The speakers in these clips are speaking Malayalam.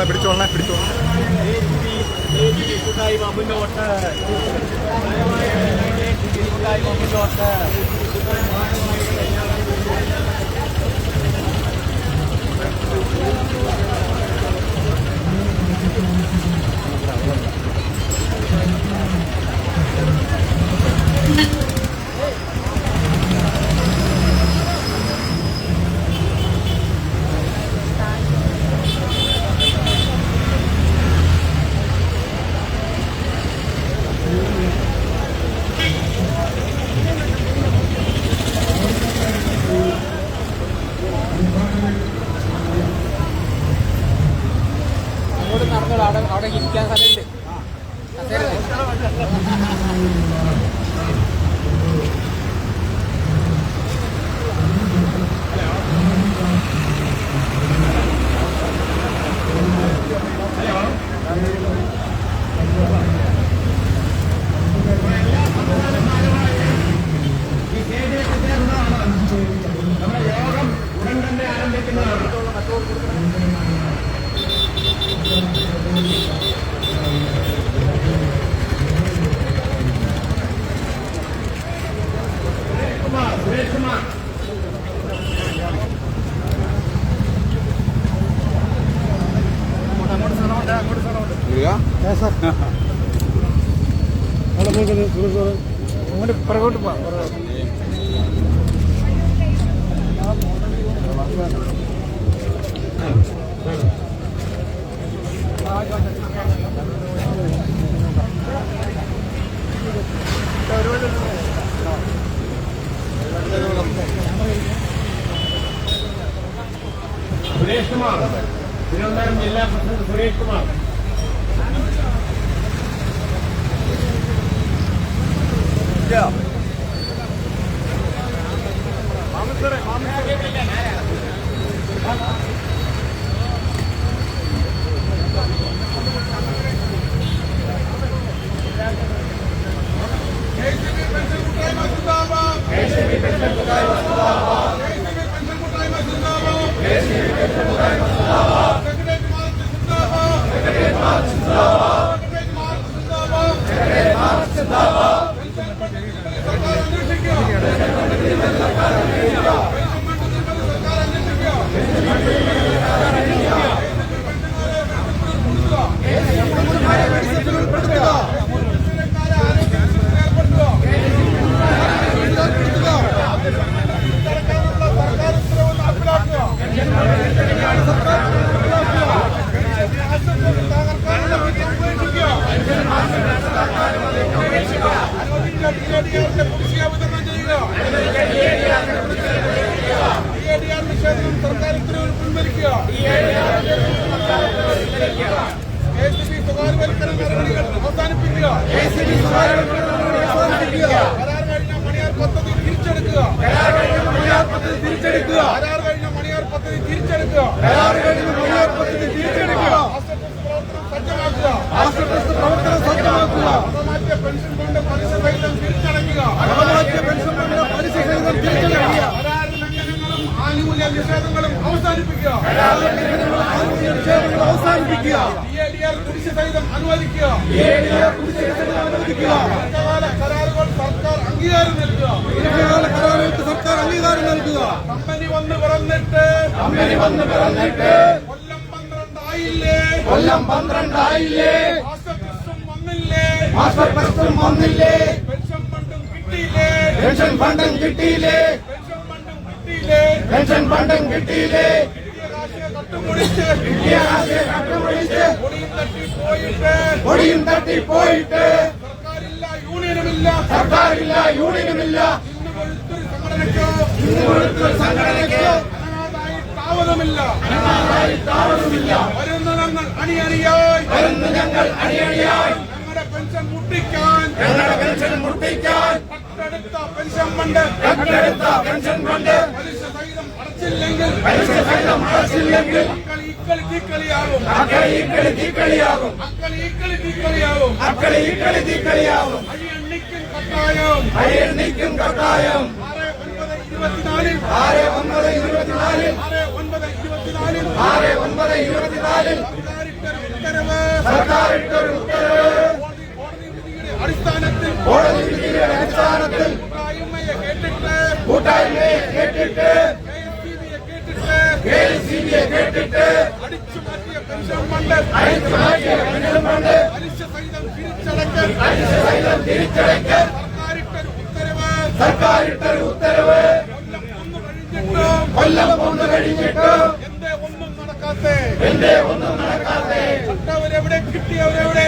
പിടിച്ചോളണേ മുന്നോട്ട് അവിടെ ഇരിക്കാൻ സ്ഥലമുണ്ട്. അങ്ങോട്ട് പുറകോട്ട് പോവാം. സുരേഷ് കുമാർ, തിരുവനന്തപുരം ജില്ലാ പ്രസിഡന്റ് സുരേഷ് കുമാർ. സർക്കാർ ഉത്തരവുകൾ പിൻവലിക്കുക. സ്വകാര്യവൽക്കരണ നടപടികൾ അവസാനിപ്പിക്കുക. കരാർ കഴിഞ്ഞ മണിയാർ പദ്ധതി തിരിച്ചെടുക്കുക. കരാർ കഴിഞ്ഞ മണിയാർ പദ്ധതി തിരിച്ചെടുക്കുക. സജ്ജമാക്കുക. അപമാറ്റിയ പെൻഷൻ ഫണ്ട് പലിശ സഹിതം തിരിച്ചടയ്ക്കുക. ആനുകൂല്യ നിഷേധങ്ങളും അവസാനിപ്പിക്കുക. കുടിശ്ശിക സഹിതം അനുവദിക്കുക. ദീർഘകാല കരാറുകൾ സർക്കാർ അംഗീകാരം നൽകുക. കമ്പനി വന്ന് പിറന്നിട്ട് കൊല്ലം 12 ആയില്ലേ? മാസ്റ്റർ വന്നില്ലേ? പെൻഷൻ ഫണ്ടും കിട്ടിയില്ലേ? പെൻഷൻ ഫണ്ടും കിട്ടിയില്ലേ? പൊടിയും തട്ടി പോയിട്ട് സർക്കാരില്ല യൂണിയനുമില്ല. സംഘടനയ്ക്ക് താവതുമില്ല. വരുന്ന ഞങ്ങൾ അണിയണിയായി ഞങ്ങളുടെ പെൻഷൻ മുട്ടിക്കാൻ കട്ടെടുത്ത പെൻഷൻ ഫണ്ട് പലിശ സഹിതം അടച്ചില്ലെങ്കിൽ തീക്കളിയാകും. അഴിയണ്ണിക്കും കട്ടായം. 6/9/24 6/9/24 സർക്കാരിട്ടൊരു ഉത്തരവ് കോടതി വിധിയുടെ അടിസ്ഥാനത്തിൽ കൂട്ടായ്മയെ കേട്ടിട്ട് KSCB-യെ കേട്ടിട്ട് അടിച്ചുമാറ്റിയ പെൻഷൻ ഫണ്ട് പലിശസഹിതം തിരിച്ചടയ്ക്കൽ സർക്കാരിട്ടൊരു ഉത്തരവ് കൊല്ലം 1 കഴിഞ്ഞിട്ടും എന്തേ ഒന്നും നടക്കാത്തെ കട്ടവരെവിടെ കിട്ടിയവരെവിടെ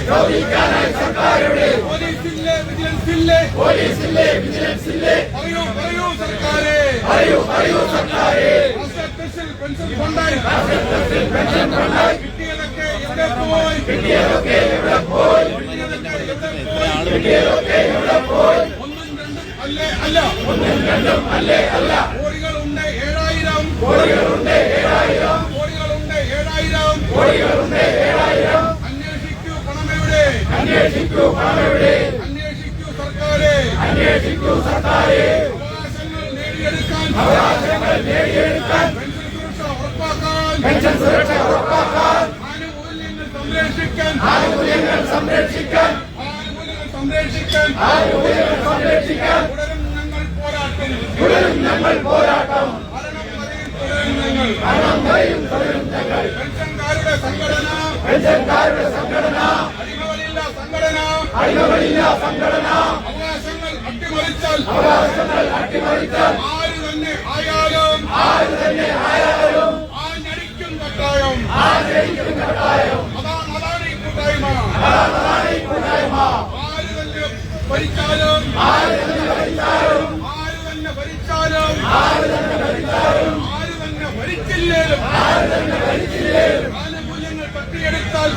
ചോദിക്കാനായി സർക്കാർ എവിടെ പോലീസില്ലേ വിജിലൻസില്ലേ പറയൂ സർക്കാരെ സ്പെഷ്യൽ പെൻഷൻ ഫണ്ടായി കിട്ടിയതൊക്കെ എവിടെ പോയി ഒന്നും രണ്ടും അല്ല കോടികളുണ്ട് 7000 അന്വേഷിക്കൂ പണമെവിടെ അന്വേഷിക്കൂ സർക്കാരെ അവകാശങ്ങൾ നേടിയെടുക്കാൻ പെൻഷൻ സുരക്ഷ ഉറപ്പാക്കാൻ ആനുകൂല്യങ്ങൾ സംരക്ഷിക്കാൻ തുടരും ഞങ്ങൾ പോരാട്ടം മരണം വരെയും തുടരും ഞങ്ങൾ പെൻഷൻകാരുടെ സംഘടന അടിമകളില്ല സംഘടന അവകാശങ്ങൾ അട്ടിമറിച്ചാൽ ആര് തന്നെ ആയാലും ആഞ്ഞടിക്കും കട്ടായം അതാണ് ഈ കൂട്ടായ്മ ആര് തന്നെ ഭരിച്ചാലും ആര് തന്നെ ഭരിച്ചില്ലേലും ആനുകൂല്യങ്ങൾ തട്ടിയെടുത്താൽ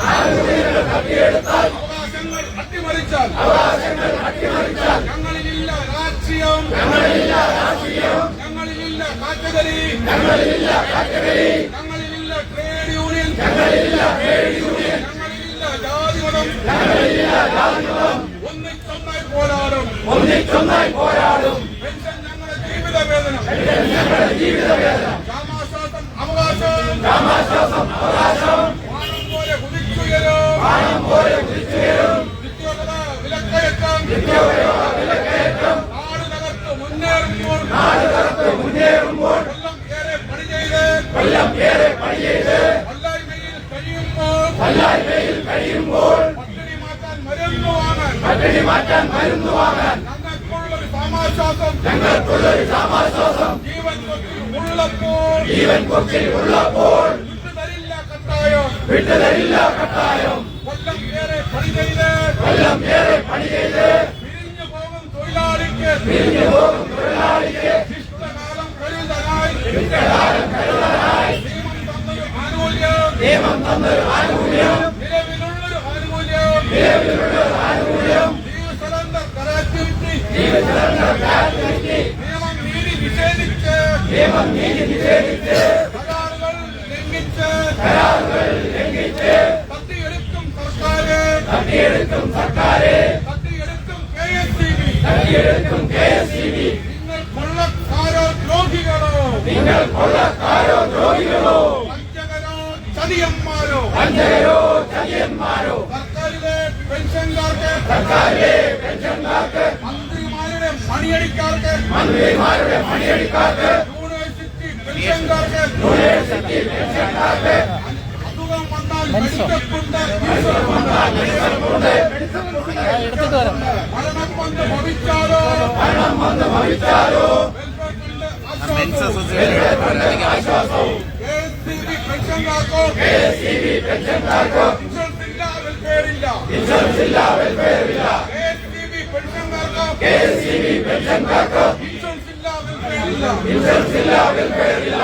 അവകാശങ്ങൾ അട്ടിമറിച്ചാൽ ഞങ്ങളിലില്ല രാഷ്ട്രീയം ഞങ്ങളിലില്ല കാറ്റഗറി ഞങ്ങളിലില്ല ട്രേഡ് യൂണിയൻ ഞങ്ങളിലില്ല ജാതിമതം ഒന്നിച്ചൊന്നായി പോരാടും പെൻഷൻ ഞങ്ങളുടെ ജീവിതവേദന രാമാശ്വാസം അവകാശം വാനം പോലെ കുതിച്ചുയരും നിത്യോപത വിലക്കയറ്റം നാട് തകർത്ത് മുന്നേറുമ്പോൾ കൊല്ലം ഏറെ പണി ചെയ്ത് വല്ലായ്മയിൽ കഴിയുമ്പോൾ പട്ടിണി മാറ്റാൻ മരുന്ന് വാങ്ങാൻ ഞങ്ങൾക്കുള്ളൊരു സമാശ്വാസം ജീവൻ കൊക്കിൽ ഉള്ളപ്പോൾ വിട്ടുതരില്ല കട്ടായം കൊല്ലം ഏറെ പണി ചെയ്ത് പിരിഞ്ഞു പോകും തൊഴിലാളിക്ക് ശിഷ്ടകാലം കരുതലായി നിയമം തന്നൊരു ആനുകൂല്യം നിലവിലുള്ളൊരു ആനുകൂല്യം നിയമം നീതി നിഷേധിച്ച് കരാറുകൾ ലംഘിച്ച് തട്ടിയെടുക്കും സർക്കാരെ തട്ടിയെടുക്കും KSCB നിങ്ങൾ കൊള്ളക്കാരോ ദ്രോഹികളോ വഞ്ചകരോ ചതിയന്മാരോ സർക്കാരിലെ പെൻഷൻകാർക്ക് മന്ത്രിമാരുടെ മണിയടിക്കാർക്ക് യൂണിവേഴ്സിറ്റി പെൻഷൻകാർക്ക് അസുഖം വന്നാൽ മരണം വന്ന് ഭവിച്ചാലോ KSCB പെൻഷൻകാർക്കോ ഇൻഷുറൻസ് ഇല്ല വെൽഫെയർ ഇല്ല KSCB പെൻഷൻകാർക്കോ ഇൻഷുറൻസ് ഇല്ല വെൽഫെയർ ഇല്ല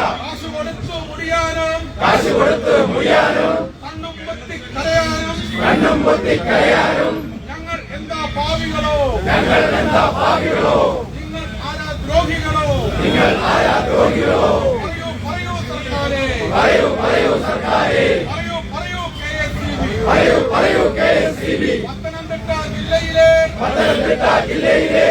കാശ് കൊടുത്തു മുടിയാനും കണ്ണും പൊത്തി കരയാനും ഞങ്ങൾ എന്താ പാവികളോ നിങ്ങൾ ആരാ ദ്രോഹികളോ പറയൂ സർക്കാരെ പറയൂ KSCB പത്തനംതിട്ട ജില്ലയിലെ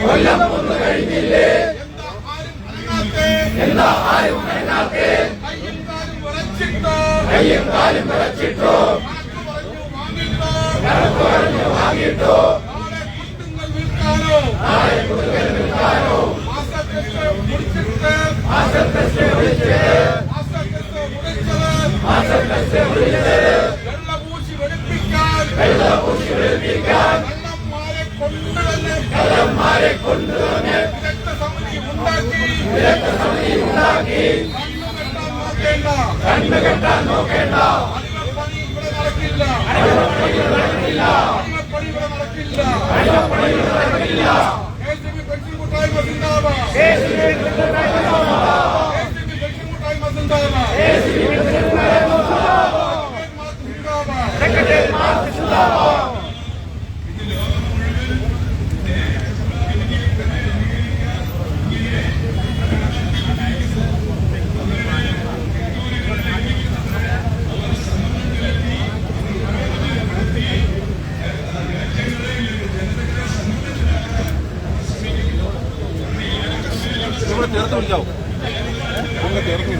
കൊല്ലം ഒന്ന് കഴിഞ്ഞില്ലേ എന്താ ആരും അനങ്ങാത്തെ കയ്യും കാലും വിറച്ചിട്ടോ കണക്ക് പറഞ്ഞു വാങ്ങിട്ടോ നാളെ കുത്തുകൾ വിൽക്കാനോ മാസ്റ്റർ ടെസ്റ്റ് വിളിച്ചിട്ട് വെള്ളപൂശി വെളുപ്പിക്കാൻ കള്ളന്മാരെ കൊണ്ടുവന്ന് രക്തസമിതി ഉണ്ടാക്കി കണ്ണു കെട്ടാൻ നോക്കേണ്ട ചേർത്ത് വിളിക്കാവോ ചേർത്ത്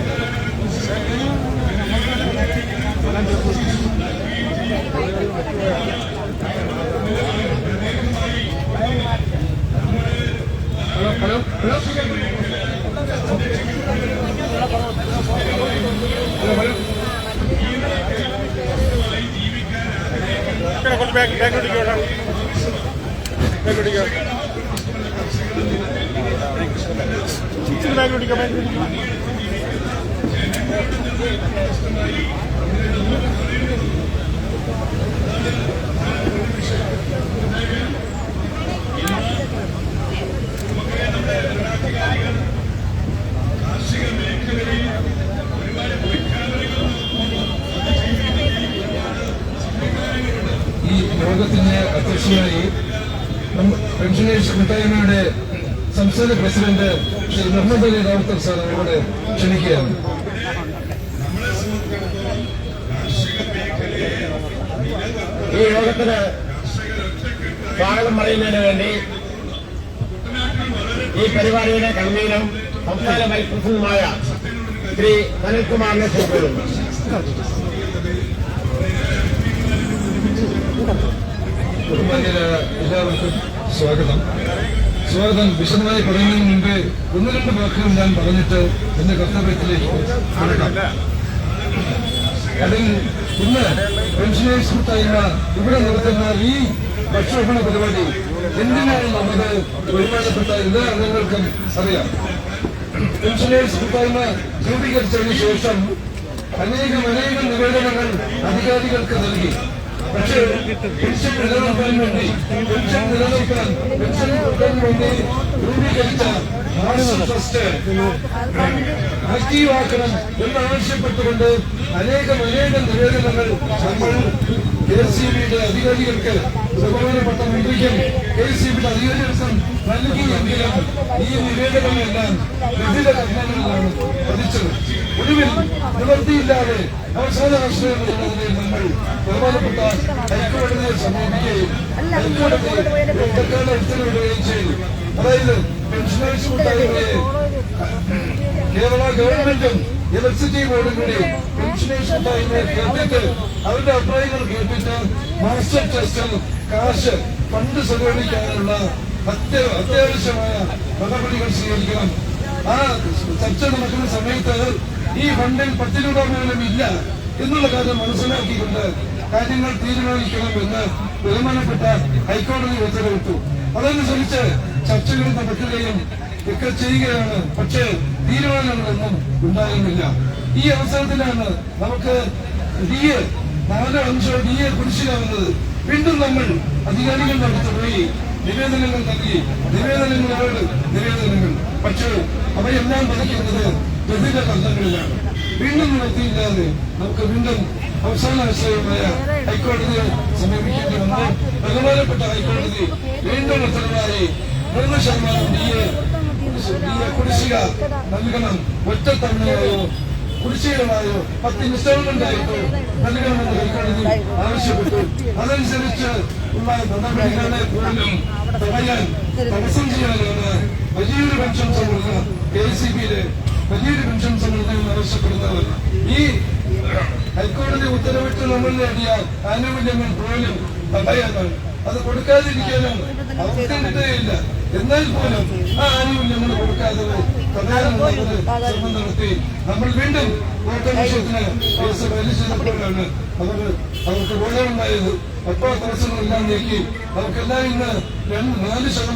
ഈ യോഗത്തിന് അധ്യക്ഷനായി പെൻഷനേഴ്സ് കൂട്ടായ്മയുടെ സംസ്ഥാന പ്രസിഡന്റ് ശ്രീ മുഹമ്മദ് അലി റാവുത്തർ സാർ അവരോട് ക്ഷണിക്കുകയാണ്. ഈ യോഗത്തിന് സ്വാഗതം പറയുന്നതിന് വേണ്ടി ഈ പരിപാടിയുടെ കൺവീനറും സംസ്ഥാന വൈസ് പ്രസിഡന്റുമായ ശ്രീ സനൽകുമാറിനെ ക്ഷണിക്കുന്നു. എല്ലാവർക്കും സ്വാഗതം. വിശദമായി പറയുന്നതിന് മുമ്പ് ഒന്ന് രണ്ട് വാക്കുകൾ ഞാൻ പറഞ്ഞിട്ട് എന്റെ കർത്തവ്യത്തിലേക്ക് കടക്കാം. അതിൽ ഇന്ന് പെൻഷനേഴ്സ് കൂട്ടായ്മ ഇവിടെ നടത്തുന്ന ഈ പ്രക്ഷോഭണ പരിപാടി എന്തിനാണ് നമുക്ക് ബഹുമാനപ്പെട്ട എല്ലാ അംഗങ്ങൾക്കും അറിയാം. പെൻഷനേഴ്സ് കൂട്ടായ്മ രൂപീകരിച്ചതിന് ശേഷം അനേകം നിവേദനങ്ങൾ അധികാരികൾക്ക് നൽകി. പക്ഷേ പെൻഷൻ നിലനിർത്താൻ വേണ്ടി പെൻഷൻ കൊടുക്കാൻ വേണ്ടി രൂപീകരിച്ച ട്രസ്റ്റ് ആക്റ്റീവാക്കണം എന്നാവശ്യപ്പെട്ടുകൊണ്ട് അനേകം നിവേദനങ്ങൾ നമ്മൾ KSCB-യുടെ അധികാരികൾക്ക് ബഹുമാനപ്പെട്ട മന്ത്രിക്കും KSCB-യുടെ അധികാരികൾക്കും നൽകിയെങ്കിലും ഈ നിവേദനങ്ങളെല്ലാം വിവിധ കർമ്മങ്ങളിലാണ് പതിച്ചത്. ഒടുവിൽ നിവർത്തിയില്ലാതെ അവസാന ആശ്രയമുള്ളതിനെ നമ്മൾ ബഹുമാനപ്പെട്ട ഹൈക്കോടതിയെ സമീപിക്കുകയും ഹൈക്കോടതി ഉത്തരവിടുകയും ചെയ്തു. അതായത് പെൻഷനേഴ്സ് കൂട്ടായ്മയെ കേരള ഗവൺമെന്റും ഇലക്ട്രിസിറ്റി ബോർഡും കൂടി പെൻഷനേഴ്സ് കൂട്ടായ്മയെ കേട്ടിട്ട് അവരുടെ അഭിപ്രായങ്ങൾ കേട്ടിട്ട് മാസ്റ്റർ ടെസ്റ്റിൽ ഫണ്ട് സ്വരൂപിക്കാനുള്ള അത്യാവശ്യമായ നടപടികൾ സ്വീകരിക്കണം. ആ ചർച്ച നടക്കുന്ന സമയത്ത് ഈ ഫണ്ടിൽ 10 രൂപ പോലും ഇല്ല എന്നുള്ള കാര്യം മനസ്സിലാക്കിക്കൊണ്ട് കാര്യങ്ങൾ തീരുമാനിക്കണമെന്ന് ബഹുമാനപ്പെട്ട ഹൈക്കോടതി ഉത്തരവിട്ടു. അതനുസരിച്ച് ചർച്ചകൾ നടക്കുകയും ഒക്കെ ചെയ്യുകയാണ്. പക്ഷേ തീരുമാനങ്ങളൊന്നും ഉണ്ടാകുന്നില്ല. ഈ അവസരത്തിലാണ് നമുക്ക് DA 4 DA കുടിശ്ശികാവുന്നത്. വീണ്ടും നമ്മൾ അധികാരികളുടെ അടുത്ത് പോയി നിവേദനങ്ങൾ നൽകി. നിവേദനങ്ങൾ പക്ഷേ അവയെല്ലാം പതിക്കുന്നത് വിവിധ കർമ്മങ്ങളിലാണ്. വീണ്ടും നിവൃത്തിയില്ലാതെ നമുക്ക് വീണ്ടും അവസാന ആശ്രയമായ ഹൈക്കോടതിയെ സമീപിക്കേണ്ടി വന്നു. ബഹുമാനപ്പെട്ട ഹൈക്കോടതി വീണ്ടും ഉത്തരവായി 3% DA കുടിശ്ശിക നൽകണം. ഒറ്റ തവണയായോ കുടിശ്ശികകളായോ 10 ഇൻസ്റ്റാൾമെന്റ് ആയിട്ടോ നൽകണമെന്ന് ഹൈക്കോടതി ആവശ്യപ്പെട്ടു. അതനുസരിച്ച് ഉള്ള നടപടികളെ പോലും തടസ്സം ചെയ്യാനാണ് വലിയൊരു പെൻഷൻ സംഘടന KCB-യിലെ വലിയൊരു പെൻഷൻ സംഘടന ആവശ്യപ്പെടുന്നത്. ഈ ഹൈക്കോടതി ഉത്തരവിട്ട് നമ്മൾ നേടിയ ആനുകൂല്യങ്ങൾ പോലും തടയാനാണ്, അത് കൊടുക്കാതിരിക്കാനാണ്. അവസ്ഥയില്ല. എന്നാൽ പോലും ആ ആനുകൂല്യങ്ങൾ കൊടുക്കാതെ തടയാനുള്ളത് ശ്രമം നടത്തി. നമ്മൾ വീണ്ടും ഓട്ടോ വിഷയത്തിന് കേസ് ഫയൽ ചെയ്തപ്പോഴാണ് അവർക്ക് ബോധമുണ്ടായത്. അപ്പോൾ തടസ്സങ്ങളെല്ലാം നീക്കി അവർക്കെല്ലാം ഇന്ന് 3%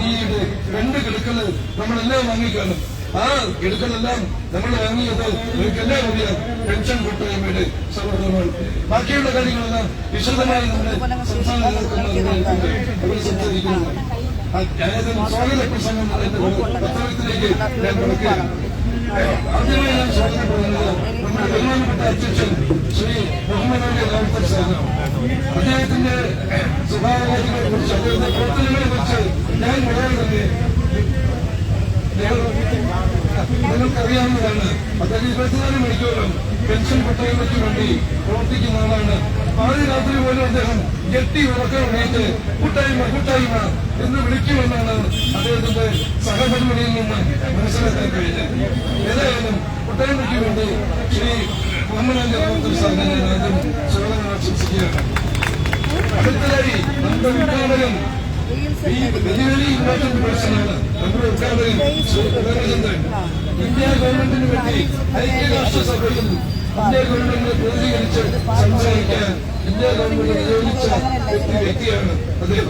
DA-യുടെ 2 കിടക്കല് നമ്മളെല്ലാം വാങ്ങിക്കാണും. ആ കിടക്കലെല്ലാം നമ്മൾ വാങ്ങിയത് നിങ്ങൾക്കെല്ലാം അറിയാം, പെൻഷൻ കൂട്ടായ്മയുടെ സമർദ്ദമാണ്. ബാക്കിയുള്ള കാര്യങ്ങളെല്ലാം വിശദമായി നമ്മുടെ സംസ്ഥാന നേതൃത്വം സംസാരിക്കുന്നു. സ്വാഗത പ്രസംഗം പത്രത്തിലേക്ക് ഞാൻ കൊടുക്കുകയാണ്. ആദ്യമായി ഞാൻ സ്വാഗതം പറയുന്നത് നമ്മുടെ ബഹുമാനപ്പെട്ട അധ്യക്ഷൻ ശ്രീ മുഹമ്മദ് അലി റാവുത്തർ സാഹിബ്. അദ്ദേഹത്തിന്റെ സ്വഭാവങ്ങളെ കുറിച്ച്, അദ്ദേഹത്തിന്റെ പ്രവർത്തനങ്ങളെ കുറിച്ച് ഞാൻ വളരെ തന്നെ നിങ്ങൾക്കറിയാവുന്നതാണ്. അദ്ദേഹം 24 മണിക്കൂറും പെൻഷൻ കൂട്ടായ്മയ്ക്ക് വേണ്ടി പ്രവർത്തിക്കുന്ന ആളാണ്. ആദ്യ രാത്രി പോലും അദ്ദേഹം ഞെട്ടി ഉറക്കം എണീറ്റ് കൂട്ടായ്മ എന്ന് വിളിക്കുമെന്നാണ് അദ്ദേഹത്തിന്റെ സഹധർമ്മിണിയിൽ നിന്ന് മനസ്സിലാക്കാൻ കഴിഞ്ഞത്. ഏതായാലും കൂട്ടായ്മയ്ക്ക് വേണ്ടി ശ്രീ മുഹമ്മദ് അലി റാവുത്തർ സാഹിബിനെ ഞാൻ ആദ്യം സ്വാഗതം ആശംസിക്കുകയാണ്. അടുത്തതായി നമ്മുടെ ഉദ്ഘാടകൻ വെല്ലുവിളി ഇമ്പോർട്ടന്റ് പേഴ്സണാണ്. നമ്മുടെ ഉദ്ഘാടകൻ ശ്രീ പ്രധാനചന്ദ്രൻ ഇന്ത്യ ഗവൺമെന്റിന് വേണ്ടി ഐക്യരാഷ്ട്രസഭയിൽ ഇന്ത്യ ഗവൺമെന്റിനെ പ്രതിനിധീകരിച്ച് സംസാരിക്കാൻ ഇന്ത്യ ഗവൺമെന്റ് നിയോഗിച്ച വ്യക്തിയാണ് അദ്ദേഹം.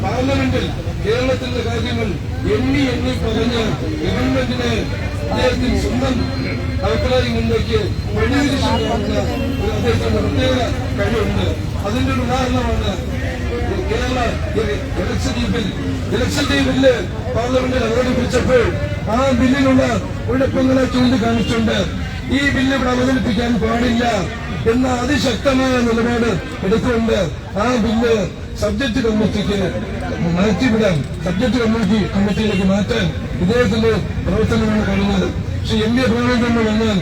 പാർലമെന്റിൽ കേരളത്തിന്റെ കാര്യങ്ങൾ എണ്ണി പറഞ്ഞ് ഗവൺമെന്റിനെ അദ്ദേഹത്തിന് സ്വന്തം അഭിപ്രായം മുന്നിലേക്ക് വഴിതിരിച്ചുകൊണ്ടുവന്ന അദ്ദേഹത്തിന്റെ പ്രത്യേക കഴിവുണ്ട്. അതിന്റെ ഒരു ഉദാഹരണമാണ് കേരള ഇലക്ഷൻ ബില്ല് പാർലമെന്റിൽ അവതരിപ്പിച്ചപ്പോൾ ആ ബില്ലിലുള്ള കുഴപ്പങ്ങളെ ചൂണ്ടിക്കാണിച്ചുകൊണ്ട് ഈ ബില്ല് ഇവിടെ അവതരിപ്പിക്കാൻ പാടില്ല എന്ന അതിശക്തമായ നിലപാട് എടുത്തുകൊണ്ട് ആ ബില്ല് സബ്ജക്ട് കമ്മിറ്റിക്ക് മാറ്റിവിടാൻ, കമ്മിറ്റിയിലേക്ക് മാറ്റാൻ ഇദ്ദേഹത്തിന്റെ പ്രവർത്തനമാണ് കഴിഞ്ഞത്. ശ്രീ MV പ്രേമചന്ദ്രൻ വന്നാൽ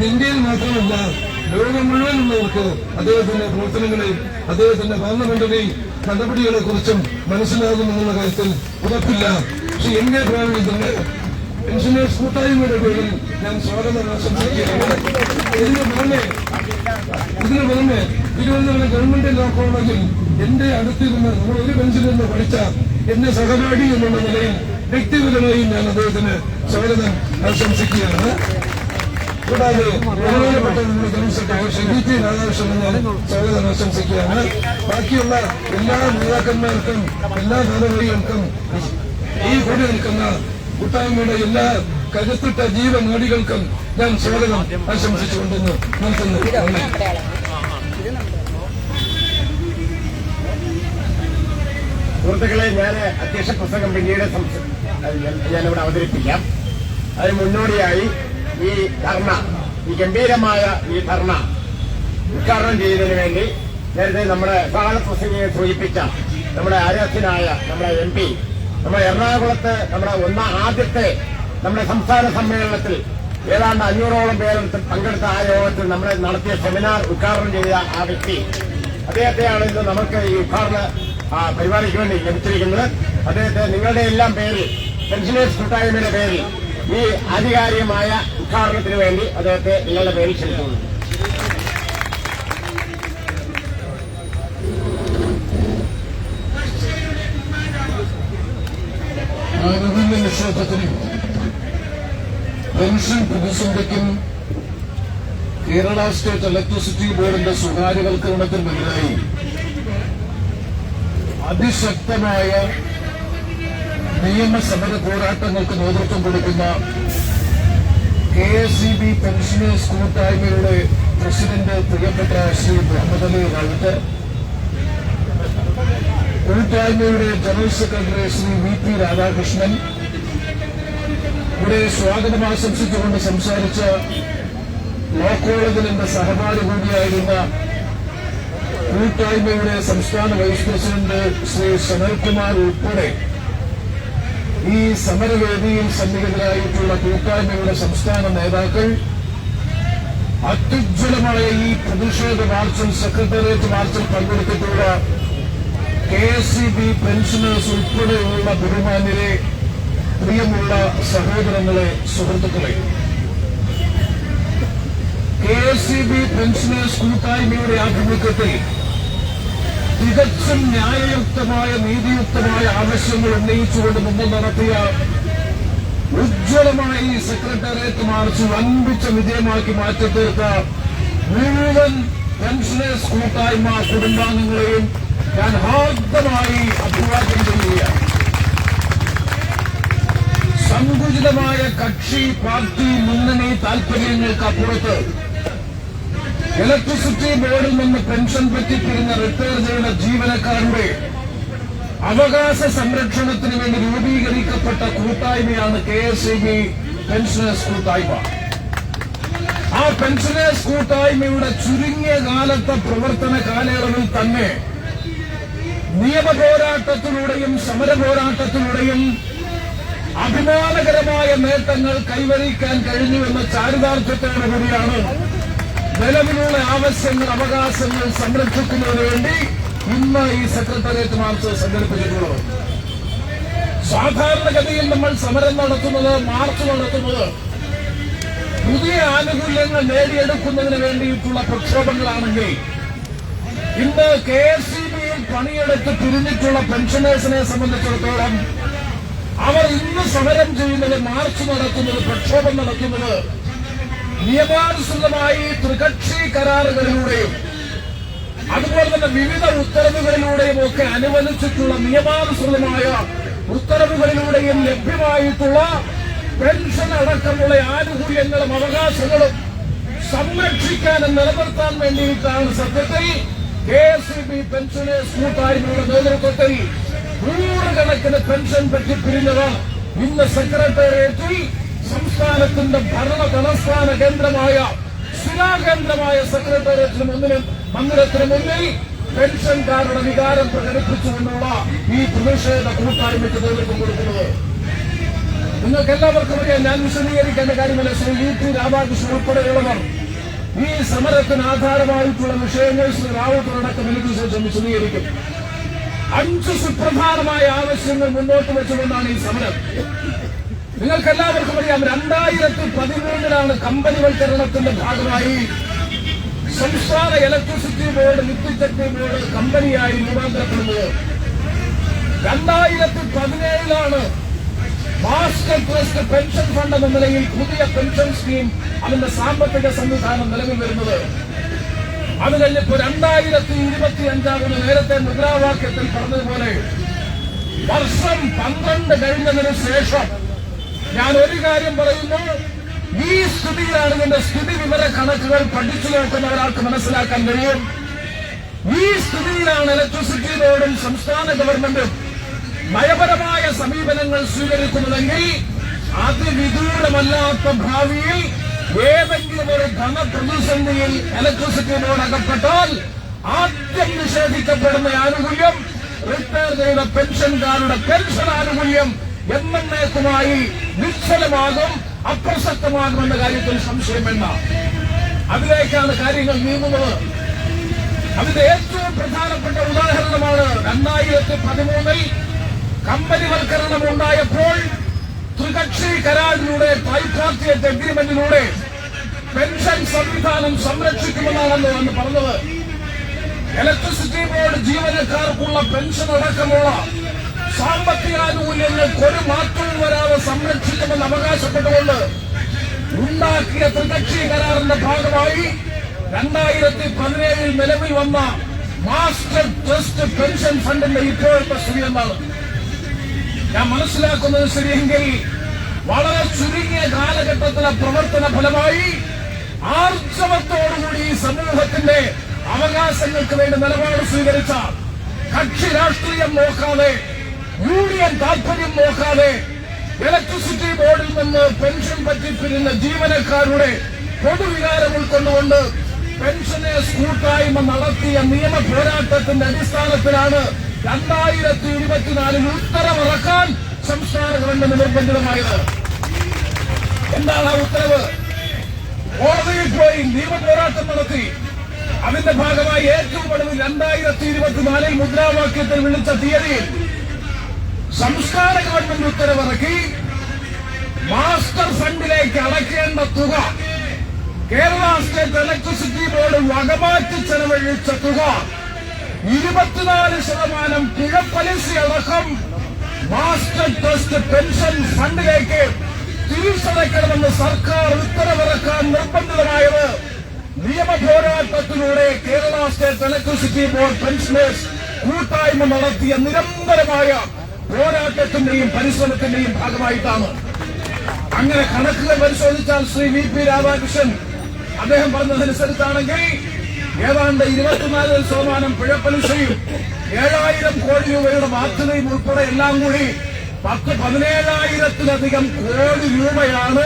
ഇന്ത്യയിൽ മാത്രമല്ല ലോകം മുഴുവനുള്ളവർക്ക് അദ്ദേഹത്തിന്റെ പ്രവർത്തനങ്ങളെയും അദ്ദേഹത്തിന്റെ പാർലമെന്ററി നടപടികളെ കുറിച്ചും മനസ്സിലാകുമെന്നുള്ള കാര്യത്തിൽ ഉറപ്പില്ല. ശ്രീ MV പ്രേമചന്ദ്രന് പെൻഷനേഴ്സ് കൂട്ടായ്മയുടെ പേരിൽ ഞാൻ സ്വാഗതം ആശംസിക്കുകയാണ്. ഇതിനു പുറമെ തിരുവനന്തപുരം ഗവൺമെന്റ് ലോ കോളേജിൽ എന്റെ അടുത്തിരുന്ന് നമ്മൾ ഒരു ബെഞ്ചിൽ നിന്ന് പഠിച്ച എന്റെ സഹപാഠി എന്നുള്ള നിലയിൽ വ്യക്തിപരമായി ഞാൻ അദ്ദേഹത്തിന് സ്വാഗതം ആശംസിക്കുകയാണ്. കൂടാതെ ബഹുമാനപ്പെട്ട നമ്മുടെ general secretary Shri VT Radhakrishnan ഞാൻ സ്വാഗതം ആശംസിക്കുകയാണ്. ബാക്കിയുള്ള എല്ലാ നേതാക്കന്മാർക്കും എല്ലാ ഭാരവാഹികൾക്കും ഈ കൂടി നിൽക്കുന്ന കൂട്ടായ്മയുടെ എല്ലാ കരുത്തിട്ട ജീവനാടികൾക്കും ഞാൻ സ്വാഗതം ആശംസിച്ചുകൊണ്ടെന്ന് നിർത്തുന്നു. സുഹൃത്തുക്കളെ, ഞാൻ അധ്യക്ഷ പ്രസംഗം പിന്നീട് ഞാനിവിടെ അവതരിപ്പിക്കാം. അതിന് മുന്നോടിയായി ഈ ധർണ, ഈ ഗംഭീരമായ ഈ ധർണ ഉദ്ഘാടനം ചെയ്യുന്നതിന് വേണ്ടി നേരത്തെ നമ്മുടെ സ്വാഗത പ്രസംഗിയെ സൂചിപ്പിച്ച നമ്മുടെ ആരാധ്യനായ നമ്മുടെ MP, നമ്മുടെ എറണാകുളത്ത് നമ്മുടെ ആദ്യത്തെ നമ്മുടെ സംസ്ഥാന സമ്മേളനത്തിൽ ഏതാണ്ട് 500ഓളം പേർ പങ്കെടുത്ത ആ യോഗത്തിൽ നമ്മളെ നടത്തിയ സെമിനാർ ഉദ്ഘാടനം ചെയ്ത ആ വ്യക്തി, അദ്ദേഹത്തെയാണ് ഇന്ന് നമുക്ക് ഈ ഉദ്ഘാടന പരിപാടിക്ക് വേണ്ടി ലഭിച്ചിരിക്കുന്നത്. അദ്ദേഹത്തെ നിങ്ങളുടെ എല്ലാം പേരിൽ, പെൻഷനേഴ്സ് കൂട്ടായ്മയുടെ പേരിൽ ഈ ആധികാരികമായ ഉദ്ഘാടനത്തിന് വേണ്ടി അദ്ദേഹത്തെ നിങ്ങളുടെ പേരിൽ ക്ഷണിക്കുന്നു. ആനുകൂല്യ നിഷേധത്തിനും പെൻഷൻ പ്രതിസന്ധിക്കും കേരള സ്റ്റേറ്റ് ഇലക്ട്രിസിറ്റി ബോർഡിന്റെ സ്വകാര്യവൽക്കരണത്തിനെതിരായി അതിശക്തമായ നിയമസമര പോരാട്ടങ്ങൾക്ക് നേതൃത്വം കൊടുക്കുന്ന KSEB പെൻഷനേഴ്സ് കൂട്ടായ്മയുടെ പ്രസിഡന്റ് പ്രിയപ്പെട്ട ശ്രീ മുഹമ്മദ് അലി റാവുത്തർ, കൂട്ടായ്മയുടെ general secretary Shri VT Radhakrishnan, ഇവിടെ സ്വാഗതം ആശംസിച്ചുകൊണ്ട് സംസാരിച്ച ലോ കോളേജിൽ എന്റെ സഹപാഠി കൂടിയായിരുന്ന കൂട്ടായ്മയുടെ സംസ്ഥാന വൈസ് പ്രസിഡന്റ് ശ്രീ സനൽകുമാർ ഉൾപ്പെടെ ഈ സമരവേദിയിൽ സന്നിഹിതരായിട്ടുള്ള കൂട്ടായ്മയുടെ സംസ്ഥാന നേതാക്കൾ അത്യുജ്വലമായ ഈ പ്രതിഷേധ മാർച്ചിൽ സെക്രട്ടേറിയറ്റ് മാർച്ചിൽ പങ്കെടുത്തിട്ടുള്ള KSEB പെൻഷനേഴ്സ് ഉൾപ്പെടെയുള്ള ബഹുമാന്യരെ, പ്രിയമുള്ള സഹോദരങ്ങളെ, സുഹൃത്തുക്കളെ, KSEB പെൻഷനേഴ്സ് കൂട്ടായ്മയുടെ ആഭിമുഖ്യത്തിൽ തികച്ചും ന്യായയുക്തമായ നീതിയുക്തമായ ആവശ്യങ്ങൾ ഉന്നയിച്ചുകൊണ്ട് മുമ്പ് നടത്തിയ ഉജ്ജ്വലമായ ഈ സെക്രട്ടേറിയറ്റ് മാർച്ച് വൻപിച്ച വിജയമാക്കി മാറ്റിത്തീർത്ത മുഴുവൻ പെൻഷനേഴ്സ് കൂട്ടായ്മ കുടുംബാംഗങ്ങളെയും ഞാൻ ഹാർദമായി അഭിവാദ്യം ചെയ്യുകയാണ്. സങ്കുചിതമായ കക്ഷി, പാർട്ടി, മുന്നണി താൽപര്യങ്ങൾക്കപ്പുറത്ത് ഇലക്ട്രിസിറ്റി ബോർഡിൽ നിന്ന് പെൻഷൻ പറ്റിപ്പിരിഞ്ഞ റിട്ടയർ ചെയ്യുന്ന ജീവനക്കാരുടെ അവകാശ സംരക്ഷണത്തിന് വേണ്ടി രൂപീകരിക്കപ്പെട്ട കൂട്ടായ്മയാണ് KSEB പെൻഷനേഴ്സ് കൂട്ടായ്മ. ആ പെൻഷനേഴ്സ് കൂട്ടായ്മയുടെ ചുരുങ്ങിയ കാലത്തെ പ്രവർത്തന കാലയളവിൽ തന്നെ നിയമപോരാട്ടത്തിലൂടെയും സമരപോരാട്ടത്തിലൂടെയും അഭിമാനകരമായ നേട്ടങ്ങൾ കൈവരിക്കാൻ കഴിഞ്ഞുവെന്ന ചാരിതാർത്ഥ്യത്തോടുകൂടിയാണ് നിലവിലുള്ള ആവശ്യങ്ങൾ, അവകാശങ്ങൾ സംരക്ഷിക്കുന്നതിന് വേണ്ടി ഇന്ന് ഈ സെക്രട്ടേറിയറ്റ് മാർച്ച് സംഘടിപ്പിച്ചിട്ടുള്ളത്. സാധാരണഗതിയിൽ നമ്മൾ സമരം നടത്തുന്നത്, മാർച്ച് നടത്തുന്നത് പുതിയ ആനുകൂല്യങ്ങൾ നേടിയെടുക്കുന്നതിന് വേണ്ടിയിട്ടുള്ള പ്രക്ഷോഭങ്ങളാണെങ്കിൽ ഇന്ന് KSEBയിൽ പണിയെടുത്ത് പിരിഞ്ഞിട്ടുള്ള പെൻഷനേഴ്സിനെ സംബന്ധിച്ചിടത്തോളം അവർ ഇന്ന് സമരം ചെയ്യുന്നത്, മാർച്ച് നടത്തുന്നത്, പ്രക്ഷോഭം നടത്തുന്നത് നിയമാനുസൃതമായി ത്രികക്ഷി കരാറുകളിലൂടെയും അതുപോലെ തന്നെ വിവിധ ഉത്തരവുകളിലൂടെയും ഒക്കെ അനുവദിച്ചിട്ടുള്ള നിയമാനുസൃതമായ ഉത്തരവുകളിലൂടെയും ലഭ്യമായിട്ടുള്ള പെൻഷൻ അടക്കമുള്ള ആനുകൂല്യങ്ങളും അവകാശങ്ങളും സംരക്ഷിക്കാനും നിലനിർത്താൻ വേണ്ടിയിട്ടാണ് സത്യത്തിൽ KSEB പെൻഷനേഴ്സ് കൂട്ടായ്മയുടെ നേതൃത്വത്തിൽ നൂറുകണക്കിന് പെൻഷൻ പറ്റിപ്പിരിഞ്ഞത് ഇന്ന് സെക്രട്ടേറിയറ്റിൽ സംസ്ഥാനത്തിന്റെ ഭരണ തലസ്ഥാന കേന്ദ്രമായ ശിലാകേന്ദ്രമായ സെക്രട്ടേറിയറ്റിന് മന്ദിരത്തിന് മുന്നിൽ പെൻഷൻകാരുടെ വികാരം പ്രകടിപ്പിച്ചുകൊണ്ടുള്ള ഈ പ്രതിഷേധ കൂട്ടായ്മയ്ക്ക് നേതൃത്വം കൊടുക്കുന്നത്. നിങ്ങൾക്ക് എല്ലാവർക്കും അറിയാം, ഞാൻ വിശദീകരിക്കേണ്ട കാര്യമല്ല. ശ്രീ VP രാധാകൃഷ്ണൻ ഉൾപ്പെടെയുള്ളവർ ഈ സമരത്തിന് ആധാരമായിട്ടുള്ള വിഷയങ്ങൾ ശ്രീ റാവുത്തടക്കം എനിക്ക് ശേഷം വിശദീകരിക്കും. 5 സുപ്രധാനമായ ആവശ്യങ്ങൾ മുന്നോട്ട് വെച്ചുകൊണ്ടാണ് ഈ സമരം. നിങ്ങൾക്കെല്ലാവർക്കും അറിയാം, 2013 കമ്പനിവൽക്കരണത്തിന്റെ ഭാഗമായി സംസ്ഥാന ഇലക്ട്രിസിറ്റി ബോർഡ്, ലിക്വിഡിറ്റി ബോർഡ് കമ്പനിയായി രൂപാന്തരപ്പെടുന്നത്. 2017 മാസ്റ്റർ ട്രസ്റ്റ് പെൻഷൻ ഫണ്ട് എന്ന നിലയിൽ പുതിയ പെൻഷൻ സ്കീം, അതിന്റെ സാമ്പത്തിക സംവിധാനം നിലവിൽ വരുന്നത്. അത് കഴിഞ്ഞപ്പോൾ 2025 നേരത്തെ മുദ്രാവാക്യത്തിൽ പറഞ്ഞതുപോലെ വർഷം 12 കഴിഞ്ഞതിന് ശേഷം ഞാൻ ഒരു കാര്യം പറയുന്നു, ഈ സ്ഥിതിയിലാണ് ഇതിന്റെ സ്ഥിതി വിവര കണക്കുകൾ പഠിച്ചു നോക്കുന്ന ഒരാൾക്ക് മനസ്സിലാക്കാൻ കഴിയും. ഈ സ്ഥിതിയിലാണ് ഇലക്ട്രിസിറ്റി ബോർഡും സംസ്ഥാന ഗവൺമെന്റും നയപരമായ സമീപനങ്ങൾ സ്വീകരിക്കുന്നതെങ്കിൽ അതിവിദൂരമല്ലാത്ത ഭാവിയിൽ ഏതെങ്കിലും ഒരു ധനപ്രതിസന്ധിയിൽ ഇലക്ട്രിസിറ്റി ബോർഡ് അകപ്പെട്ടാൽ ആദ്യം നിഷേധിക്കപ്പെടുന്ന ആനുകൂല്യം റിട്ടയർ ചെയ്ത പെൻഷൻകാരുടെ പെൻഷൻ ആനുകൂല്യം എന്നേക്കുമായി നിശ്ചലമാകും, അപ്രസക്തമാകുമെന്ന കാര്യത്തിൽ സംശയം വേണ്ട. അതിലേക്കാണ് കാര്യങ്ങൾ നീങ്ങുന്നത്. അതിന്റെ ഏറ്റവും പ്രധാനപ്പെട്ട ഉദാഹരണമാണ് 2013 കമ്പനിവൽക്കരണം ഉണ്ടായപ്പോൾ ത്രികക്ഷി കരാറിലൂടെ, ട്രൈപാർട്ടിയേറ്റ് അഗ്രിമെന്റിലൂടെ പെൻഷൻ സംവിധാനം സംരക്ഷിക്കുമെന്നാണല്ലോ അന്ന് പറഞ്ഞത്. ഇലക്ട്രിസിറ്റി ബോർഡ് ജീവനക്കാർക്കുള്ള പെൻഷൻ അടക്കമുള്ള സാമ്പത്തികാനുകൂല്യങ്ങൾക്ക് ഒരു മാറ്റവും വരാതെ സംരക്ഷിക്കുമെന്ന് അവകാശപ്പെട്ടുകൊണ്ട് ഉണ്ടാക്കിയ ത്രികക്ഷി കരാറിന്റെ ഭാഗമായി 2017 നിലവിൽ വന്ന മാസ്റ്റർ ട്രസ്റ്റ് പെൻഷൻ ഫണ്ടിന്റെ ഇപ്പോഴത്തെ സ്ഥിതി എന്താണ്? ഞാൻ മനസ്സിലാക്കുന്നത് ശരിയെങ്കിൽ വളരെ ചുരുങ്ങിയ കാലഘട്ടത്തിലെ പ്രവർത്തന ഫലമായി ആർജവത്തോടുകൂടി ഈ സമൂഹത്തിന്റെ അവകാശങ്ങൾക്ക് വേണ്ടി നിലപാട് സ്വീകരിച്ച, കക്ഷി രാഷ്ട്രീയം നോക്കാതെ, യൂണിയൻ താൽപര്യം നോക്കാതെ ഇലക്ട്രിസിറ്റി ബോർഡിൽ നിന്ന് പെൻഷൻ പറ്റിപ്പിരിഞ്ഞ ജീവനക്കാരുടെ പൊതുവികാരം ഉൾക്കൊണ്ടുകൊണ്ട് പെൻഷനേഴ്സ് കൂട്ടായ്മ നടത്തിയ നിയമ പോരാട്ടത്തിന്റെ അടിസ്ഥാനത്തിലാണ് 2024 ഉത്തരവിറക്കാൻ സംസ്ഥാന ഗവൺമെന്റ് നിർബന്ധിതമായത്. എന്താണ് ആ ഉത്തരവ്? കോടതിയിൽ പോയി നിയമ പോരാട്ടം നടത്തി. അതിന്റെ ഭാഗമായി ഏറ്റവും ഒടുവിൽ 2024 മുദ്രാവാക്യത്തിൽ വിളിച്ച തീയതിയിൽ സംസ്ഥാന ഗവൺമെന്റ് ഉത്തരവിറക്കി. മാസ്റ്റർ ഫണ്ടിലേക്ക് അടയ്ക്കേണ്ട തുക, കേരള സ്റ്റേറ്റ് ഇലക്ട്രിസിറ്റി ബോർഡ് വകമാറ്റി ചെലവഴിച്ച തുക 24% പിഴപ്പലിശയടക്കം മാസ്റ്റർ ട്രസ്റ്റ് പെൻഷൻ ഫണ്ടിലേക്ക് തിരിച്ചടയ്ക്കണമെന്ന് സർക്കാർ ഉത്തരവിറക്കാൻ നിർബന്ധിതമായത് നിയമ പോരാട്ടത്തിലൂടെ Kerala state electricity board pensioners കൂട്ടായ്മ നടത്തിയ നിരന്തരമായ പോരാട്ടത്തിന്റെയും പരിശ്രമത്തിന്റെയും ഭാഗമായിട്ടാണ്. അങ്ങനെ കണക്കുകൾ പരിശോധിച്ചാൽ ശ്രീ വി.പി. രാധാകൃഷ്ണൻ അദ്ദേഹം പറഞ്ഞതനുസരിച്ചാണെങ്കിൽ ഏതാണ്ട് 24% പിഴപ്പലിശയും 7000 കോടി രൂപയുടെ ബാധ്യതയും ഉൾപ്പെടെ എല്ലാം കൂടി 17,000-ലധികം കോടി രൂപയാണ്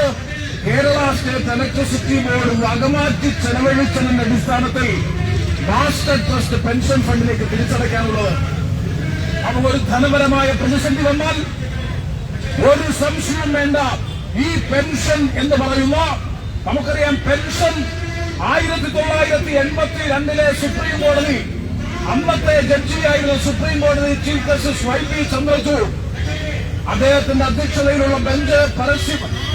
കേരള സ്റ്റേറ്റ് ഇലക്ട്രിസിറ്റി ബോർഡ് വകമാറ്റി ചെലവഴിച്ചതിന്റെ അടിസ്ഥാനത്തിൽ മാസ്റ്റർ ട്രസ്റ്റ് പെൻഷൻ ഫണ്ടിലേക്ക് തിരിച്ചടയ്ക്കാനുള്ളത്. അപ്പോൾ ഒരു ധനപരമായ പ്രതിസന്ധി വന്നാൽ ഒരു സംശയം വേണ്ട, ഈ പെൻഷൻ എന്ന് പറയുന്ന നമുക്കറിയാം, പെൻഷൻ 1982 സുപ്രീം കോടതി അന്നത്തെ ജഡ്ജിയായിരുന്ന സുപ്രീം കോടതി ചീഫ് ജസ്റ്റിസ് വൈ.പി. ചന്ദ്രചൂഡ് അദ്ദേഹത്തിന്റെ അധ്യക്ഷതയിലുള്ള ബെഞ്ച്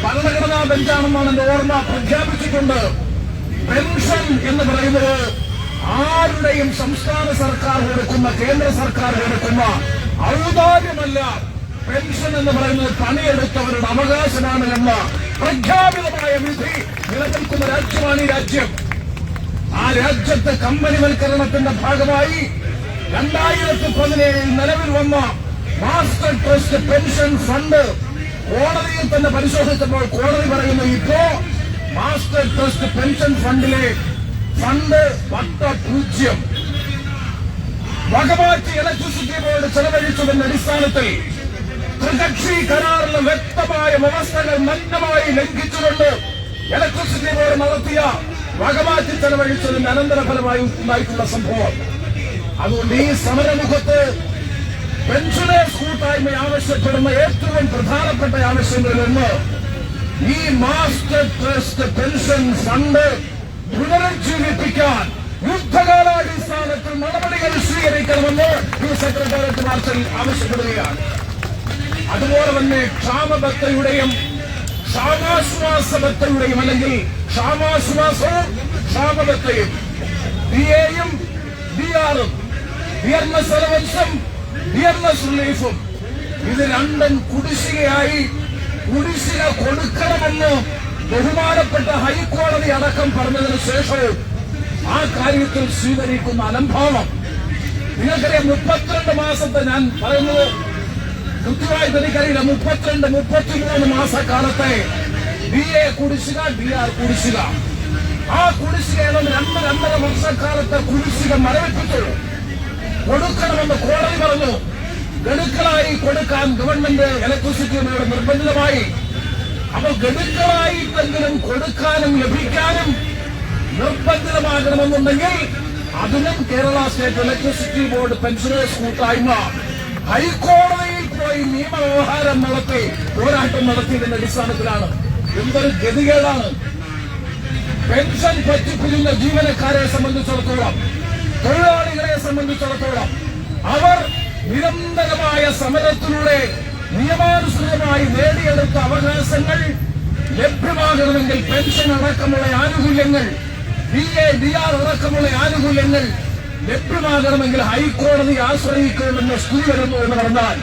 ഭരണഘടനാ ബെഞ്ചാണെന്നാണ് എന്റെ ഓർമ്മ പ്രഖ്യാപിച്ചിട്ടുണ്ട്. പെൻഷൻ എന്ന് പറയുന്നത് ആരുടെയും സംസ്ഥാന സർക്കാർ കൊടുക്കുന്ന, കേന്ദ്ര സർക്കാർ കൊടുക്കുന്ന ഔദാര്യമല്ല. പെൻഷൻ എന്ന് പറയുന്നത് പണിയെടുത്തവരുടെ അവകാശമാണ് എന്ന പ്രഖ്യാപിതമായ വിധി നിലനിൽക്കുന്ന രാജ്യമാണ് ഈ രാജ്യം. ആ രാജ്യത്തെ കമ്പനിവൽക്കരണത്തിന്റെ ഭാഗമായി 2017 നിലവിൽ വന്ന മാസ്റ്റർ ട്രസ്റ്റ് പെൻഷൻ ഫണ്ട് കോടതിയിൽ തന്നെ പരിശോധിച്ചപ്പോൾ കോടതി പറയുന്നു, ഇപ്പോ മാസ്റ്റർ ട്രസ്റ്റ് പെൻഷൻ ഫണ്ടിലെ ഫണ്ട് 0 വകമാറ്റി ഇലക്ട്രിസിറ്റി ബോർഡ് ചെലവഴിച്ചതിന്റെ അടിസ്ഥാനത്തിൽ ത്രികക്ഷി കരാറിലെ വ്യക്തമായ വ്യവസ്ഥകൾ നഗ്നമായി ലംഘിച്ചുകൊണ്ട് ഇലക്ട്രിസിറ്റി ബോർഡ് നടത്തിയ വകമാറ്റി ചെലവഴിച്ചതിന്റെ അനന്തരഫലമായി ഉണ്ടായിട്ടുള്ള സംഭവം. അതുകൊണ്ട് ഈ സമരമുഖത്ത് പെൻഷനേഴ്സ് കൂട്ടായ്മ ആവശ്യപ്പെടുന്ന ഏറ്റവും പ്രധാനപ്പെട്ട ആവശ്യങ്ങളിലൊന്ന് ഈ മാസ്റ്റർ ട്രസ്റ്റ് പെൻഷൻ ഫണ്ട് പുനരുജ്ജീവിപ്പിക്കാൻ യുദ്ധകാലാടിസ്ഥാനത്തിൽ നടപടികൾ സ്വീകരിക്കണമെന്ന് ഈ സെക്രട്ടേറിയറ്റ് മാർച്ചിൽ ആവശ്യപ്പെടുകയാണ്. അതുപോലെ തന്നെ ക്ഷാമബത്തയുടെയും ക്ഷാമാശ്വാസബത്തയുടെയും അല്ലെങ്കിൽ ക്ഷാമാശ്വാസവും ക്ഷാമബത്തയും DA-യും DR-ഉം ഡിയർനെസ് അലവൻസും ഡിയർനെസ് റിലീഫും ഇത് രണ്ടും കുടിശ്ശികയായി കുടിശ്ശിക കൊടുക്കണമെന്ന് ബഹുമാനപ്പെട്ട ഹൈക്കോടതി അടക്കം പറഞ്ഞതിനു ശേഷവും ആ കാര്യത്തിൽ സ്വീകരിക്കുന്ന അലംഭാവം നിങ്ങൾക്കറിയാം. 32 മാസത്തെ, ഞാൻ പറയുന്നത് കൃത്യമായിട്ട് എനിക്കറിയില്ല, 32-33 മാസക്കാലത്തെ DA കുടിശ്ശിക, DR കുടിശ്ശിക, ആ കുടിശ്ശിക ഏതാണ്ട് 2-2.5 വർഷക്കാലത്തെ കുടിശ്ശിക മരവിപ്പിച്ചു കൊടുക്കണമെന്ന് കോടതി പറഞ്ഞു. ഗഡുക്കളായി കൊടുക്കാൻ ഗവൺമെന്റ് ഇലക്ട്രിസിറ്റിയോട് നിർബന്ധിതമായി. അപ്പോൾ ഗഡുക്കളായിട്ടെങ്കിലും കൊടുക്കാനും ലഭിക്കാനും നിർബന്ധിതമാകണമെന്നുണ്ടെങ്കിൽ അതിനും Kerala state electricity board pensioners കൂട്ടായ്മ ഹൈക്കോടതിയിൽ പോയി നിയമവ്യവഹാരം നടത്തി പോരാട്ടം നടത്തിയതിന്റെ അടിസ്ഥാനത്തിലാണ്. എന്തൊരു ഗതികേടാണ്! പെൻഷൻ പറ്റിപ്പിരിയുന്ന ജീവനക്കാരെ സംബന്ധിച്ചിടത്തോളം, തൊഴിലാളികളെ സംബന്ധിച്ചിടത്തോളം അവർ നിരന്തരമായ സമരത്തിലൂടെ നിയമാനുസൃതമായി നേടിയെടുത്ത അവകാശങ്ങൾ ലഭ്യമാകണമെങ്കിൽ പെൻഷൻ അടക്കമുള്ള ആനുകൂല്യങ്ങൾ, DA, DR അടക്കമുള്ള ആനുകൂല്യങ്ങൾ ലഭ്യമാകണമെങ്കിൽ ഹൈക്കോടതി ആശ്രയിക്കണമെന്ന് സ്ഥിതി വരുന്നു എന്ന് പറഞ്ഞാൽ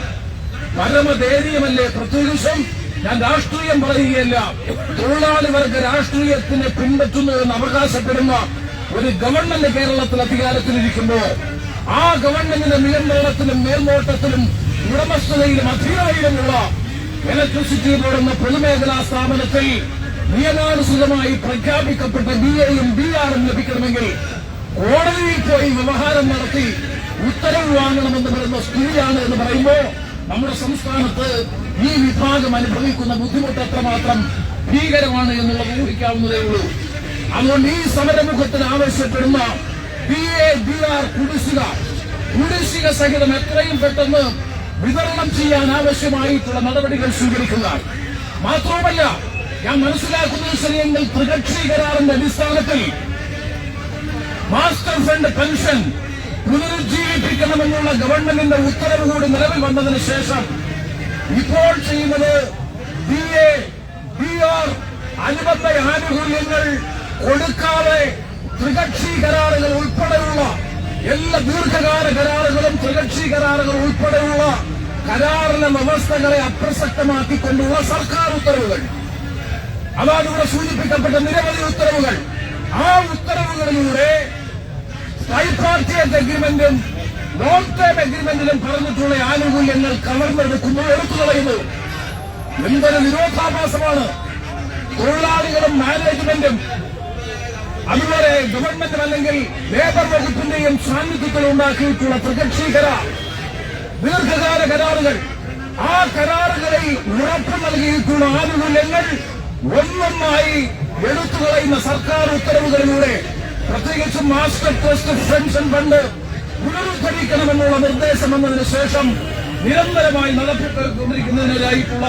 പരമദയനീയമല്ലേ? പ്രത്യേകിച്ചും ഞാൻ രാഷ്ട്രീയം പറയുകയല്ല, തൊഴിലാളി വർഗ രാഷ്ട്രീയത്തിനെ പിൻപറ്റുന്നു എന്ന് അവകാശപ്പെടുന്ന ഒരു ഗവൺമെന്റ് കേരളത്തിൽ അധികാരത്തിലിരിക്കുമ്പോൾ ആ ഗവൺമെന്റിന്റെ നിയന്ത്രണത്തിലും മേൽനോട്ടത്തിലും ഉടമസ്ഥതയിലും അധീനതയിലുമുള്ള ഇലക്ട്രിസിറ്റി ബോർഡ് എന്ന പൊതുമേഖലാ സ്ഥാപനത്തിൽ നിയമാനുസൃതമായി പ്രഖ്യാപിക്കപ്പെട്ട DA-യും DR-ഉം ലഭിക്കണമെങ്കിൽ കോടതിയിൽ പോയി വ്യവഹാരം നടത്തി ഉത്തരവ് വാങ്ങണമെന്ന് പറയുന്ന സ്ഥിതിയാണ് എന്ന് പറയുമ്പോൾ നമ്മുടെ സംസ്ഥാനത്ത് ഈ വിഭാഗം അനുഭവിക്കുന്ന ബുദ്ധിമുട്ട് എത്രമാത്രം ഭീകരമാണ് എന്നുള്ളത് ഊഹിക്കാവുന്നതേ ഉള്ളൂ. അതുകൊണ്ട് ഈ സമരമുഖത്തിന് ആവശ്യപ്പെടുന്ന DA, DR കുടിശ്ശിക സഹിതം എത്രയും പെട്ടെന്ന് വിതരണം ചെയ്യാൻ ആവശ്യമായിട്ടുള്ള നടപടികൾ സ്വീകരിക്കുക. മാത്രവുമല്ല, ഞാൻ മനസ്സിലാക്കുന്ന ശരിയെങ്കിൽ ത്രികക്ഷി കരാറിന്റെ അടിസ്ഥാനത്തിൽ മാസ്റ്റർ ഫണ്ട് പെൻഷൻ പുനരുജ്ജീവിപ്പിക്കണമെന്നുള്ള ഗവൺമെന്റിന്റെ ഉത്തരവ് കൂടി നിലവിൽ വന്നതിന് ശേഷം ഇപ്പോൾ ചെയ്യുന്നത് DA, DR അനുബന്ധ ആനുകൂല്യങ്ങൾ കൊടുക്കാതെ ത്രികക്ഷി കരാറുകൾ ഉൾപ്പെടെയുള്ള എല്ലാ ദീർഘകാല കരാറുകളും ത്രികക്ഷി കരാറുകൾ ഉൾപ്പെടെയുള്ള കരാറിലെ വ്യവസ്ഥകളെ അപ്രസക്തമാക്കിക്കൊണ്ടുള്ള സർക്കാർ ഉത്തരവുകൾ, അതാണ് ഇവിടെ സൂചിപ്പിക്കപ്പെട്ട നിരവധി ഉത്തരവുകൾ. ആ ഉത്തരവുകളിലൂടെ ട്രൈപാർട്ടിയേറ്റ് അഗ്രിമെന്റും ലോങ് ടേം അഗ്രിമെന്റിലും പറഞ്ഞിട്ടുള്ള ആനുകൂല്യങ്ങൾ കവർന്നെടുക്കുന്നു, എടുത്തുകളയുന്നു. എന്തൊരു വിരോധാഭാസമാണ്! തൊഴിലാളികളും മാനേജ്മെന്റും അതുപോലെ ഗവൺമെന്റും അല്ലെങ്കിൽ ലേബർ വകുപ്പിന്റെയും സാന്നിധ്യത്തിൽ ഉണ്ടാക്കിയിട്ടുള്ള ത്രികക്ഷി കരാർ, ദീർഘകാല കരാറുകൾ, ആ കരാറുകളിൽ ഉറപ്പ് നൽകിയിട്ടുള്ള ആനുകൂല്യങ്ങൾ ഒന്നൊന്നായി എടുത്തുകളയുന്ന സർക്കാർ ഉത്തരവുകളിലൂടെ പ്രത്യേകിച്ച് മാസ്റ്റർ ട്രസ്റ്റ് പെൻഷൻ ഫണ്ട് പുനരുദ്ധരിക്കണമെന്നുള്ള നിർദ്ദേശം വന്നതിന് ശേഷം നിരന്തരമായി നടപ്പിക്കൊണ്ടിരിക്കുന്നതിനായിട്ടുള്ള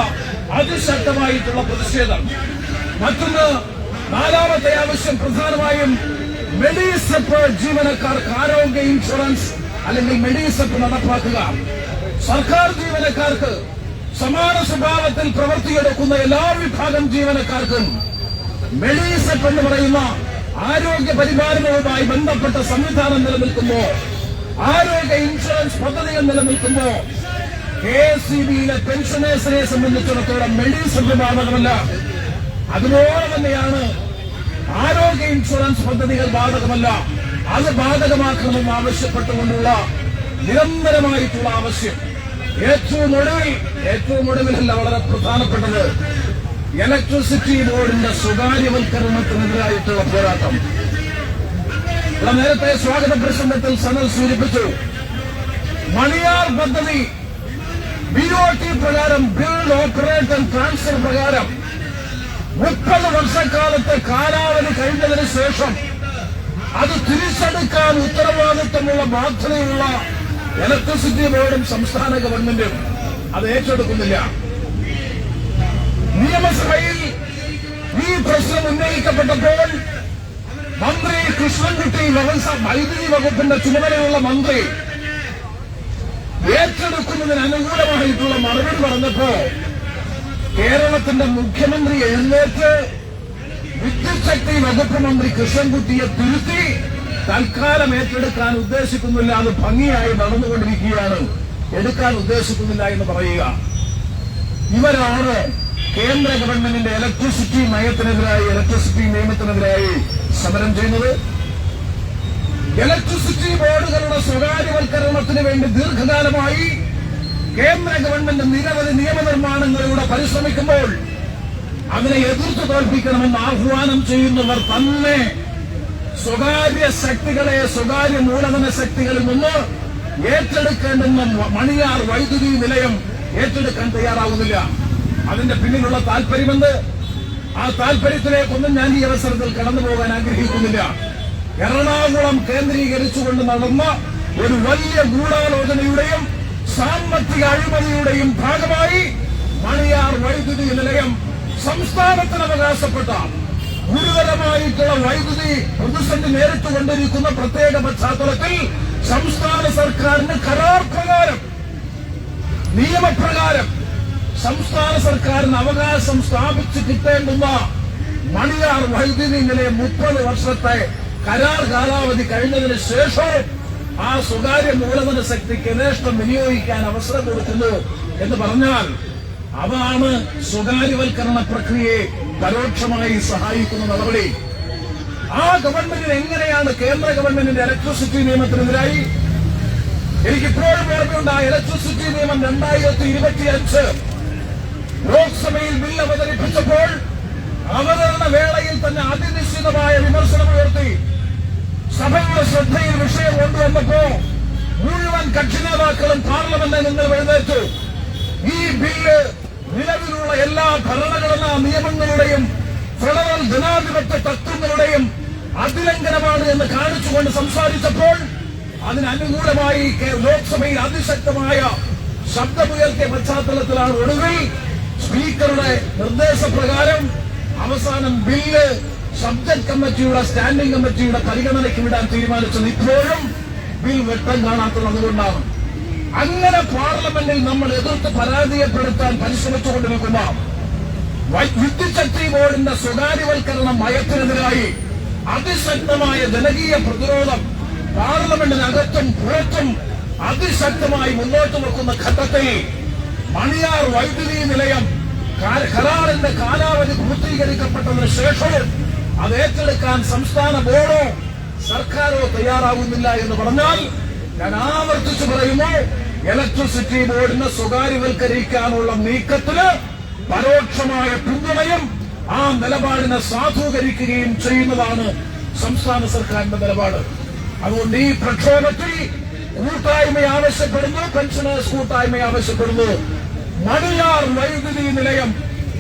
അതിശക്തമായിട്ടുള്ള പ്രതിഷേധം. മറ്റൊന്ന്, നാലാമത്തെ ആവശ്യം പ്രധാനമായും മെഡിസെപ്പ് ജീവനക്കാർക്ക് ആരോഗ്യ ഇൻഷുറൻസ് അല്ലെങ്കിൽ മെഡിസെപ്പ് നടപ്പാക്കുക. സർക്കാർ ജീവനക്കാർക്ക് സമാന സ്വഭാവത്തിൽ പ്രവർത്തിയെടുക്കുന്ന എല്ലാ വിഭാഗം ജീവനക്കാർക്കും മെഡിസെപ്പ് എന്ന് പറയുന്ന ആരോഗ്യ പരിപാലനവുമായി ബന്ധപ്പെട്ട സംവിധാനം നിലനിൽക്കുമ്പോ, ആരോഗ്യ ഇൻഷുറൻസ് പദ്ധതികൾ നിലനിൽക്കുമ്പോ KSEB-യിലെ പെൻഷനേഴ്സിനെ സംബന്ധിച്ചിടത്തോളം മെഡിസെപ്പ് ബാധകമല്ല. അതുപോലെ തന്നെയാണ് ആരോഗ്യ ഇൻഷുറൻസ് പദ്ധതികൾ ബാധകമല്ല. അത് ബാധകമാക്കണമെന്ന് ആവശ്യപ്പെട്ടുകൊണ്ടുള്ള നിരന്തരമായിട്ടുള്ള ആവശ്യം. ഏറ്റവും ഒടുവിലല്ല, വളരെ പ്രധാനപ്പെട്ടത് ഇലക്ട്രിസിറ്റി ബോർഡിന്റെ സ്വകാര്യവൽക്കരണത്തിനെതിരായിട്ടുള്ള പോരാട്ടം. ഇവിടെ നേരത്തെ സ്വാഗത പ്രസംഗത്തിൽ സനൽ സൂചിപ്പിച്ചു, മണിയാർ പദ്ധതി BOT പ്രകാരം, ബിൽഡ് ഓപ്പറേറ്റ് ആൻഡ് ട്രാൻസ്ഫർ പ്രകാരം 30 വർഷക്കാലത്തെ കാലാവധി കഴിഞ്ഞതിന് ശേഷം അത് തിരിച്ചെടുക്കാൻ ഉത്തരവാദിത്തമുള്ള ബാധ്യതയുള്ള ഇലക്ട്രിസിറ്റി ബോർഡും സംസ്ഥാന ഗവൺമെന്റും അത് ഏറ്റെടുക്കുന്നില്ല. നിയമസഭയിൽ ഈ പ്രശ്നം ഉന്നയിക്കപ്പെട്ടപ്പോൾ മന്ത്രി കൃഷ്ണൻകുട്ടി, വൈദ്യുതി വകുപ്പിന്റെ ചുമതലയുള്ള മന്ത്രി, ഏറ്റെടുക്കുന്നതിന് അനുകൂലമായിട്ടുള്ള മറുപടി പറഞ്ഞപ്പോ കേരളത്തിന്റെ മുഖ്യമന്ത്രി എഴുന്നേറ്റ് വിദ്യുത് ശക്തി വകുപ്പ് മന്ത്രി കൃഷ്ണൻകുട്ടിയെ തിരുത്തി തൽക്കാലം ഏറ്റെടുക്കാൻ ഉദ്ദേശിക്കുന്നില്ല, അത് ഭംഗിയായി നടന്നുകൊണ്ടിരിക്കുകയാണ്, എടുക്കാൻ ഉദ്ദേശിക്കുന്നില്ല എന്ന് പറയുക. ഇവരാണ് കേന്ദ്ര ഗവൺമെന്റിന്റെ ഇലക്ട്രിസിറ്റി നയത്തിനെതിരായി, ഇലക്ട്രിസിറ്റി നിയമത്തിനെതിരായി സമരം ചെയ്യുന്നത്. ഇലക്ട്രിസിറ്റി ബോർഡുകളുടെ സ്വകാര്യവൽക്കരണത്തിന് വേണ്ടി ദീർഘകാലമായി കേന്ദ്ര ഗവൺമെന്റ് നിരവധി നിയമനിർമ്മാണങ്ങളിലൂടെ പരിശ്രമിക്കുമ്പോൾ അതിനെ എതിർത്ത് തോൽപ്പിക്കണമെന്ന് ആഹ്വാനം ചെയ്യുന്നവർ തന്നെ സ്വകാര്യ ശക്തികളെ, സ്വകാര്യ മൂലധന ശക്തികളിൽ നിന്ന് ഏറ്റെടുക്കേണ്ടുന്ന മണിയാർ വൈദ്യുതി നിലയം ഏറ്റെടുക്കാൻ തയ്യാറാവുന്നില്ല. അതിന്റെ പിന്നിലുള്ള താൽപര്യമെന്ത്? ആ താൽപര്യത്തിലേക്കൊന്നും ഞാൻ ഈ അവസരത്തിൽ കടന്നുപോകാൻ ആഗ്രഹിക്കുന്നില്ല. എറണാകുളം കേന്ദ്രീകരിച്ചുകൊണ്ട് നടന്ന ഒരു വലിയ ഗൂഢാലോചനയുടെയും സാമ്പത്തിക അഴിമതിയുടെയും ഭാഗമായി മണിയാർ വൈദ്യുതി നിലയം സംസ്ഥാനത്തിന് അവകാശപ്പെട്ട ഗുരുതരമായിട്ടുള്ള വൈദ്യുതി പ്രതിസന്ധി നേരിട്ടുകൊണ്ടിരിക്കുന്ന പ്രത്യേക പശ്ചാത്തലത്തിൽ സംസ്ഥാന സർക്കാരിന് കരാർ പ്രകാരം, നിയമപ്രകാരം സംസ്ഥാന സർക്കാരിന് അവകാശം സ്ഥാപിച്ച് കിട്ടേണ്ടുന്ന മണിയാർ വൈദ്യുതി നിലയം 30 വർഷത്തെ കരാർ കാലാവധി കഴിഞ്ഞതിന് ശേഷം ആ സ്വകാര്യ മൂലധന ശക്തിക്ക് യഥേഷ്ടം വിനിയോഗിക്കാൻ അവസരം കൊടുക്കുന്നു എന്ന് പറഞ്ഞാൽ അതാണ് സ്വകാര്യവൽക്കരണ പ്രക്രിയയെ പരോക്ഷമായി സഹായിക്കുന്ന നടപടി. ആ ഗവൺമെന്റിന് എങ്ങനെയാണ് കേന്ദ്ര ഗവൺമെന്റിന്റെ ഇലക്ട്രിസിറ്റി നിയമത്തിനെതിരായി, എനിക്കിപ്പോഴും ഓർമ്മയുണ്ട്, ആ ഇലക്ട്രിസിറ്റി നിയമം 2025 ലോക്സഭയിൽ ബിൽ അവതരിപ്പിച്ചപ്പോൾ അവതരണ വേളയിൽ തന്നെ അതിനിശ്ചിതമായ വിമർശനമുയർത്തി സഭയുടെ ശ്രദ്ധയിൽ വിഷയം കൊണ്ടുവന്നപ്പോ മുഴുവൻ കക്ഷി നേതാക്കളും പാർലമെന്റിൽ നിന്ന് എഴുന്നേറ്റു. ഈ ബില്ല് നിലവിലുള്ള എല്ലാ ഭരണഘടനാ നിയമങ്ങളുടെയും ഫെഡറൽ ജനാധിപത്യ തത്വങ്ങളുടെയും അതിലംഘനമാണ് എന്ന് കാണിച്ചുകൊണ്ട് സംസാരിച്ചപ്പോൾ അതിനനുകൂലമായി ലോക്സഭയിൽ അതിശക്തമായ ശബ്ദമുയർത്തിയ പശ്ചാത്തലത്തിലാണ് ഒടുവിൽ സ്പീക്കറുടെ നിർദ്ദേശപ്രകാരം അവസാനം ബില്ല് സബ്ജക്ട് കമ്മിറ്റിയുടെ സ്റ്റാൻഡിംഗ് കമ്മിറ്റിയുടെ പരിഗണനയ്ക്ക് വിടാൻ തീരുമാനിച്ചത്. ഇപ്പോഴും ബിൽ വെട്ടം കാണാത്തുള്ളതുകൊണ്ടാണ്. അങ്ങനെ പാർലമെന്റിൽ നമ്മൾ എതിർത്ത് പരാജയപ്പെടുത്താൻ പരിശ്രമിച്ചുകൊണ്ടിരിക്കുന്ന വിദ്യുച്ഛക്തി ബോർഡിന്റെ സ്വകാര്യവൽക്കരണ നയത്തിനെതിരായി അതിശക്തമായ ജനകീയ പ്രതിരോധം പാർലമെന്റിനകത്തും പുറത്തും അതിശക്തമായി മുന്നോട്ട് വെക്കുന്ന ഘട്ടത്തിൽ മണിയാർ വൈദ്യുതി നിലയം കരാറിന്റെ കാലാവധി പൂർത്തീകരിക്കപ്പെട്ടതിന് ശേഷവും അത് ഏറ്റെടുക്കാൻ സംസ്ഥാന ബോർഡോ സർക്കാരോ തയ്യാറാകുന്നില്ല എന്ന് പറഞ്ഞാൽ ഞാൻ ആവർത്തിച്ചു പറയുന്നു, ഇലക്ട്രിസിറ്റി ബോർഡിനെ സ്വകാര്യവൽക്കരിക്കാനുള്ള നീക്കത്തിന് പരോക്ഷമായ പിന്തുണയും ആ നിലപാടിനെ സാധൂകരിക്കുകയും ചെയ്യുന്നതാണ് സംസ്ഥാന സർക്കാരിന്റെ നിലപാട്. അതുകൊണ്ട് ഈ പ്രക്ഷോഭത്തിൽ കൂട്ടായ്മ ആവശ്യപ്പെടുന്നു, പെൻഷനേഴ്സ് കൂട്ടായ്മ ആവശ്യപ്പെടുന്നു. മണിയാർ വൈദ്യുതി നിലയം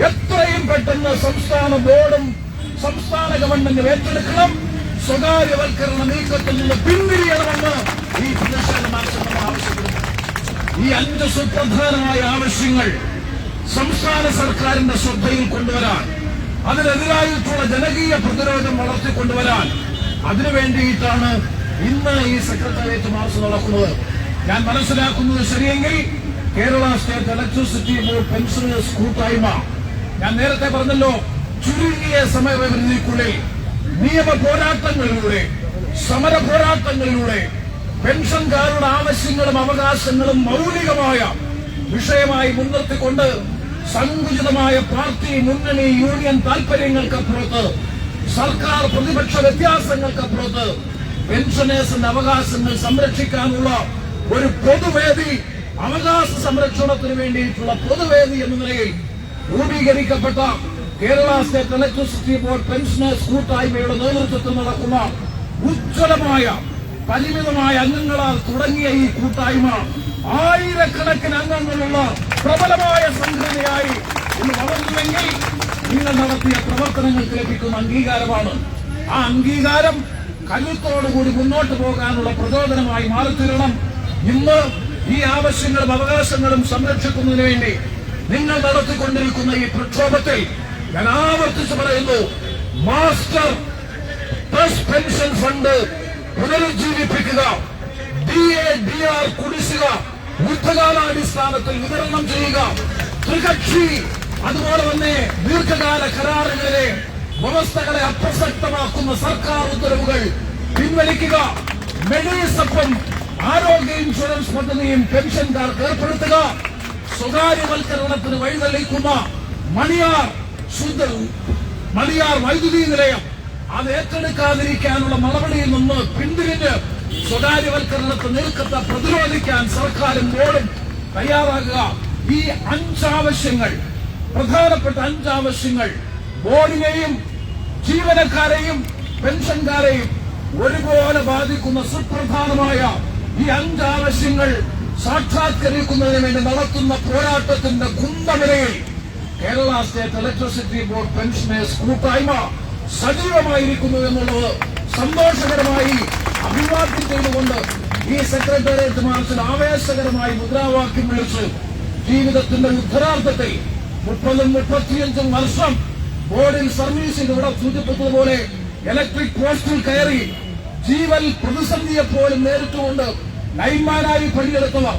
എത്രയും പെട്ടെന്ന് സംസ്ഥാന ബോർഡും സംസ്ഥാന ഗവൺമെന്റും ഏറ്റെടുക്കണം. സ്വകാര്യവൽക്കരണ നീക്കത്തിൽ നിന്ന് പിന്തിരിയണമെന്ന് ഈ പ്രതിഷേധ മാർച്ച് ആവശ്യപ്പെടുന്നു. ഈ 5 സുപ്രധാനമായ ആവശ്യങ്ങൾ സംസ്ഥാന സർക്കാരിന്റെ ശ്രദ്ധയിൽ കൊണ്ടുവരാൻ, അതിനെതിരായിട്ടുള്ള ജനകീയ പ്രതിരോധം വളർത്തിക്കൊണ്ടുവരാൻ, അതിനുവേണ്ടിയിട്ടാണ് ഇന്ന് ഈ സെക്രട്ടേറിയറ്റ് മാർച്ച് നടക്കുന്നത്. ഞാൻ മനസ്സിലാക്കുന്നത് ശരിയെങ്കിൽ Kerala state electricity board pensioners കൂട്ടായ്മ, ഞാൻ നേരത്തെ പറഞ്ഞല്ലോ, ചുരുങ്ങിയ സമയപരിധിക്കുള്ളിൽ നിയമ പോരാട്ടങ്ങളിലൂടെ, സമര പോരാട്ടങ്ങളിലൂടെ പെൻഷൻകാരുടെ ആവശ്യങ്ങളും അവകാശങ്ങളും മൗലികമായ വിഷയമായി മുൻനിർത്തിക്കൊണ്ട് സങ്കുചിതമായ പാർട്ടി, മുന്നണി, യൂണിയൻ താൽപര്യങ്ങൾക്കപ്പുറത്ത്, സർക്കാർ പ്രതിപക്ഷ വ്യത്യാസങ്ങൾക്കപ്പുറത്ത് പെൻഷനേഴ്സിന്റെ അവകാശങ്ങൾ സംരക്ഷിക്കാനുള്ള ഒരു പൊതുവേദി, അവകാശ സംരക്ഷണത്തിന് വേണ്ടിയിട്ടുള്ള പൊതുവേദി എന്ന നിലയിൽ രൂപീകരിക്കപ്പെട്ട Kerala state electricity board pensioners കൂട്ടായ്മയുടെ നേതൃത്വത്തിൽ നടക്കുന്ന ഉജ്ജ്വലമായ പരിമിതമായ അംഗങ്ങളാൽ തുടങ്ങിയ ഈ കൂട്ടായ്മ ആയിരക്കണക്കിന് അംഗങ്ങളുള്ള പ്രബലമായ സംഘടനയായി ഇന്ന് വളർന്നുവെങ്കിൽ നിങ്ങൾ നടത്തിയ പ്രവർത്തനങ്ങൾക്ക് ലഭിക്കുന്ന അംഗീകാരമാണ്. ആ അംഗീകാരം കരുത്തോടുകൂടി മുന്നോട്ട് പോകാനുള്ള പ്രചോദനമായി മാറിത്തീരണം. ഇന്ന് ഈ ആവശ്യങ്ങളും അവകാശങ്ങളും സംരക്ഷിക്കുന്നതിന് വേണ്ടി നിങ്ങൾ നടത്തിക്കൊണ്ടിരിക്കുന്ന ഈ പ്രക്ഷോഭത്തിൽ ഞാൻ ആവർത്തിച്ച് പറയുന്നു, മാസ്റ്റർ പ്ലസ് പെൻഷൻ ഫണ്ട് പുനരുജ്ജീവിപ്പിക്കുക, DA/DR കുടിശ്ശിക യുദ്ധകാലാടിസ്ഥാനത്തിൽ വിതരണം ചെയ്യുക, ത്രികക്ഷി അതുപോലെ തന്നെ ദീർഘകാല കരാറുകളിലെ വ്യവസ്ഥകളെ അപ്രസക്തമാക്കുന്ന സർക്കാർ ഉത്തരവുകൾ പിൻവലിക്കുക, മെഡിസപ്പും ആരോഗ്യ ഇൻഷുറൻസ് പദ്ധതിയും പെൻഷൻകാർക്ക് ഏർപ്പെടുത്തുക, സ്വകാര്യവൽക്കരണത്തിന് വഴിതെളിക്കുന്ന മണിയാർ വൈദ്യുതി നിലയം അത് ഏറ്റെടുക്കാതിരിക്കാനുള്ള നടപടിയിൽ നിന്ന് പിന്തിരിഞ്ഞ് സ്വകാര്യവൽക്കരണത്തിന് നീക്കത്തെ പ്രതിരോധിക്കാൻ സർക്കാരും ബോർഡും തയ്യാറാകുക. ഈ 5 ആവശ്യങ്ങൾ, പ്രധാനപ്പെട്ട 5 ആവശ്യങ്ങൾ ബോർഡിനെയും ജീവനക്കാരെയും പെൻഷൻകാരെയും ഒരുപോലെ ബാധിക്കുന്ന സുപ്രധാനമായ ഈ 5 ആവശ്യങ്ങൾ സാക്ഷാത്കരിക്കുന്നതിന് വേണ്ടി നടത്തുന്ന പോരാട്ടത്തിന്റെ കുന്തനിരയിൽ Kerala state electricity board pensioners കൂട്ടായ്മ സജീവമായിരിക്കുന്നു എന്നുള്ളത് സന്തോഷകരമായി അഭിവാദ്യം ചെയ്തുകൊണ്ട് ഈ സെക്രട്ടേറിയറ്റ് മാർച്ചിൽ ആവേശകരമായി മുദ്രാവാക്യം വിളിച്ച് ജീവിതത്തിന്റെ ഉത്തരാർത്ഥത്തിൽ 30-35 വർഷം ബോർഡിൽ സർവീസ് ചെയ്ത് ഇവിടെ സൂചിപ്പിച്ചതുപോലെ ഇലക്ട്രിക് പോസ്റ്റിൽ കയറി ജീവൽ പ്രതിസന്ധിയെ പോലും നേരിട്ടുകൊണ്ട് ലൈൻമാനായി പണിയെടുത്തവർ,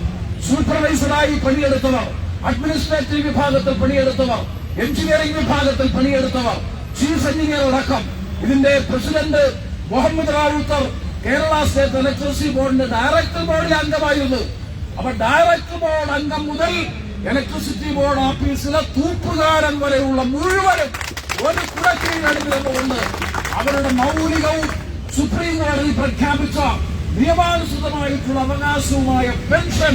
സൂപ്പർവൈസറായി പണിയെടുത്തവർ, അഡ്മിനിസ്ട്രേറ്റീവ് വിഭാഗത്തിൽ പണിയെടുത്തവർ, എഞ്ചിനീയറിംഗ് വിഭാഗത്തിൽ പണിയെടുത്തവർ, ചീഫ് എഞ്ചിനീയർ അടക്കം ഇതിന്റെ president Muhammad Rawther Kerala state electricity ബോർഡിന്റെ ഡയറക്ടർ ബോർഡിലെ അംഗമായിരുന്നു. അപ്പൊ ഡയറക്ടർ ബോർഡ് അംഗം മുതൽ ഇലക്ട്രിസിറ്റി ബോർഡ് ഓഫീസിലെ തൂപ്പുകാരൻ വരെയുള്ള മുഴുവനും ഒരു കുടക്കീഴടങ്ങിലെന്നുകൊണ്ട് അവരുടെ മൗലികവും സുപ്രീം കോടതി പ്രഖ്യാപിച്ച നിയമാനുസൃതമായിട്ടുള്ള അവകാശവുമായ പെൻഷൻ,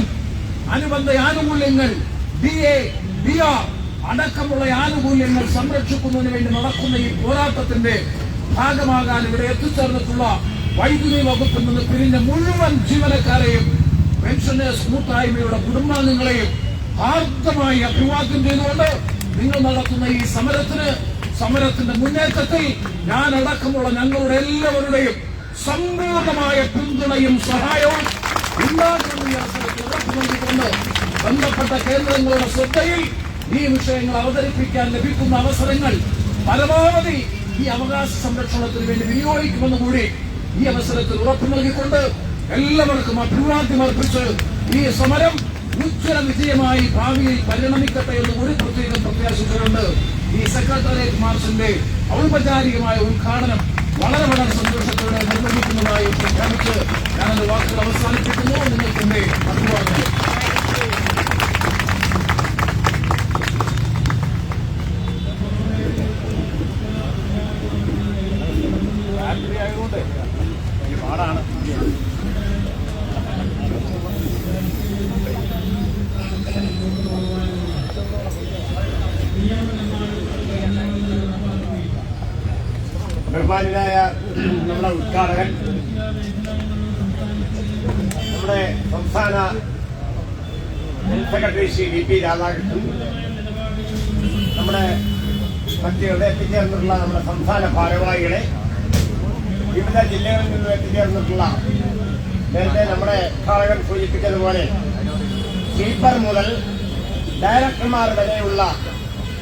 അനുബന്ധ ആനുകൂല്യങ്ങൾ, DA/DR അടക്കമുള്ള ആനുകൂല്യങ്ങൾ സംരക്ഷിക്കുന്നതിന് വേണ്ടി നടക്കുന്ന ഈ പോരാട്ടത്തിന്റെ ഭാഗമാകാൻ ഇവിടെ എത്തിച്ചേർന്നിട്ടുള്ള വൈദ്യുതി വകുപ്പിൽ നിന്ന് പിരിഞ്ഞ മുഴുവൻ ജീവനക്കാരെയും പെൻഷനേഴ്സ് കൂട്ടായ്മയുടെ കുടുംബാംഗങ്ങളെയും ഹാർദമായി അഭിവാദ്യം ചെയ്തുകൊണ്ട് നിങ്ങൾ നടത്തുന്ന ഈ സമരത്തിന്റെ മുന്നേറ്റത്തിൽ ഞാനടക്കമുള്ള ഞങ്ങളുടെ എല്ലാവരുടെയും സമ്പൂർണമായ പിന്തുണയും സഹായവും ഉണ്ടാകുന്ന ഈ അവസരത്തിൽ ഉറപ്പു നൽകിക്കൊണ്ട് ബന്ധപ്പെട്ട കേന്ദ്രങ്ങളുടെ ശ്രദ്ധയിൽ ഈ വിഷയങ്ങൾ അവതരിപ്പിക്കാൻ ലഭിക്കുന്ന അവസരങ്ങൾ പരമാവധി ഈ അവകാശ സംരക്ഷണത്തിന് വേണ്ടി വിനിയോഗിക്കുമെന്ന് കൂടി ഈ അവസരത്തിൽ ഉറപ്പു നൽകിക്കൊണ്ട് എല്ലാവർക്കും അഭിവാദ്യം അർപ്പിച്ച് ഈ സമരം ഉജ്ജ്വല വിജയമായി ഭാവിയിൽ പരിണമിക്കട്ടെ എന്ന് ഒരു പ്രത്യേകം പ്രത്യാശിച്ചുകൊണ്ട് ഈ സെക്രട്ടേറിയറ്റ് മാർച്ചിന്റെ ഔപചാരികമായ ഉദ്ഘാടനം വളരെ വളരെ സന്തോഷത്തോടെ നിർവഹിക്കുന്നതായി പ്രഖ്യാപിച്ച് ഞാനത് വാക്കുകൾ അവസാനിപ്പിക്കുന്നു. നിങ്ങൾക്ക് എന്റെ അഭിവാദ്യം. പാടാണ്. ബഹുമാനായ നമ്മുടെ ഉദ്ഘാടകൻ, നമ്മുടെ സംസ്ഥാന സെക്രട്ടറി ശ്രീ വി.പി. രാധാകൃഷ്ണൻ, നമ്മുടെ മറ്റ് ഇവിടെ എത്തിച്ചേർന്നിട്ടുള്ള നമ്മുടെ സംസ്ഥാന ഭാരവാഹികളെ, വിവിധ ജില്ലകളിൽ നിന്നും എത്തിച്ചേർന്നിട്ടുള്ള നേരത്തെ നമ്മുടെ ഉദ്ഘാടകൻ സൂചിപ്പിച്ചതുപോലെ സ്ലീപ്പർ മുതൽ ഡയറക്ടർമാർ വരെയുള്ള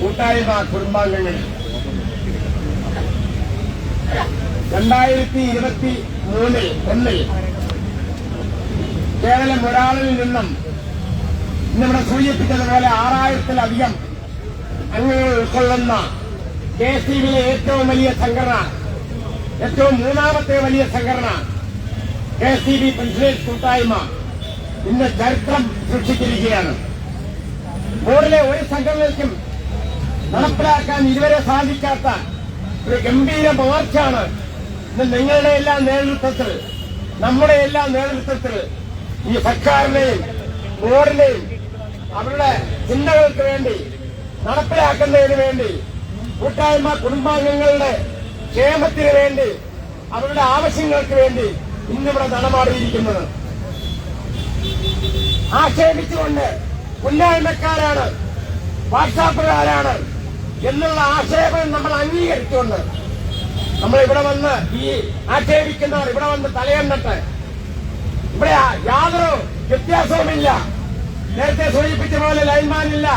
കൂട്ടായ്മ കുടുംബാംഗങ്ങൾ 2023 കേവലം ഒരാളിൽ നിന്നും ഇന്നിവിടെ സൂചിപ്പിച്ചതുപോലെ 6000-ലധികം അംഗങ്ങൾ ഉൾക്കൊള്ളുന്ന KSTBയിലെ ഏറ്റവും വലിയ സംഘടന, ഏറ്റവും മൂന്നാമത്തെ വലിയ സംഘടന KSTB പെൻഷനേഴ്സ് കൂട്ടായ്മ ഇന്ന് ചരിത്രം സൃഷ്ടിച്ചിരിക്കുകയാണ്. ബോർഡിലെ ഒരു സംഘടനയ്ക്കും നടപ്പിലാക്കാൻ ഇതുവരെ സാധിക്കാത്ത ഒരു ഗംഭീര മാർച്ചാണ് ഇന്ന് നിങ്ങളുടെ എല്ലാം നേതൃത്വത്തിൽ, നമ്മുടെ എല്ലാം നേതൃത്വത്തിൽ ഈ സർക്കാരിനെയും ബോർഡിനെയും അവരുടെ ചിന്തകൾക്ക് വേണ്ടി നടപ്പിലാക്കുന്നതിന് വേണ്ടി, കൂട്ടായ്മ കുടുംബാംഗങ്ങളുടെ ക്ഷേമത്തിന് വേണ്ടി, അവരുടെ ആവശ്യങ്ങൾക്ക് വേണ്ടി ഇന്നിവിടെ നടമാടിയിരിക്കുന്നത്. ആക്ഷേപിച്ചുകൊണ്ട് ഉന്നായ്മക്കാരാണ്, വാട്സാപ്പുകാരാണ് എന്നുള്ള ആക്ഷേപം നമ്മൾ അംഗീകരിച്ചുകൊണ്ട് നമ്മൾ ഇവിടെ വന്ന് ഈ ആക്ഷേപിക്കുന്നവർ ഇവിടെ വന്ന് തലയെണ്ണട്ട് ഇവിടെ യാതൊരു വ്യത്യാസവുമില്ല. നേരത്തെ സൂചിപ്പിച്ച പോലെ ലൈൻമാനില്ല,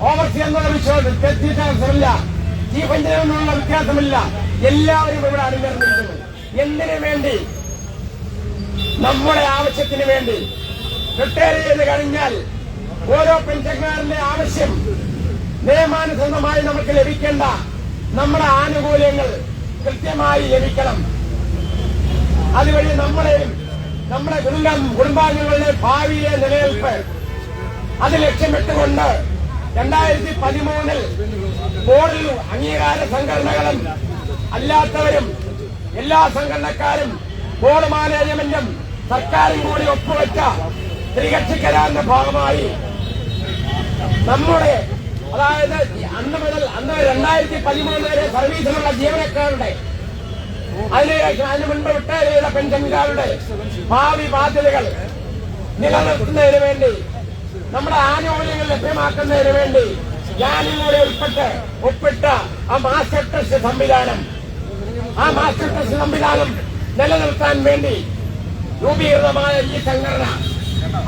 ഓവർസി എന്നുള്ള വ്യത്യാസമില്ല, ചീഫ് എഞ്ചിനീയർ എന്നുള്ള വ്യത്യാസമില്ല. എല്ലാവരും ഇവിടെ അണിനിരന്നിരിക്കുന്നു. എന്തിനു വേണ്ടി? നമ്മുടെ ആവശ്യത്തിന് വേണ്ടി. റിട്ടയർ ചെയ്ത് കഴിഞ്ഞാൽ ഓരോ പെൻഷൻകാരന്റെ ആവശ്യം നിയമാനുസൃതമായി നമുക്ക് ലഭിക്കേണ്ട നമ്മുടെ ആനുകൂല്യങ്ങൾ കൃത്യമായി ലഭിക്കണം. അതുവഴി നമ്മളെയും നമ്മുടെ കുടുംബാംഗങ്ങളുടെ ഭാവിയെ നിലനിൽപ്പ് അത് ലക്ഷ്യമിട്ടുകൊണ്ട് 2013 ബോർഡിൽ അംഗീകാര സംഘടനകളും അല്ലാത്തവരും എല്ലാ സംഘടനക്കാരും ബോർഡ് മാനേജ്മെന്റും സർക്കാരും കൂടി ഒപ്പുവെച്ച ത്രികക്ഷി കരാറിന്റെ ഭാഗമായി നമ്മുടെ, അതായത് അന്ന് 2013 വരെ സർവീസിലുള്ള ജീവനക്കാരുടെ, അതിന് മുൻപ് റിട്ടയർ ചെയ്ത പെൻഷൻകാരുടെ ഭാവി ബാധ്യതകൾ നിലനിർത്തുന്നതിന് വേണ്ടി, നമ്മുടെ ആനുകൂല്യങ്ങൾ ലഭ്യമാക്കുന്നതിന് വേണ്ടി ഞാനും കൂടി ഒപ്പിട്ട ആ മാസ്റ്റർ ട്രസ്റ്റ് സംവിധാനം നിലനിർത്താൻ വേണ്ടി രൂപീകൃതമായ ഈ സംഘടന,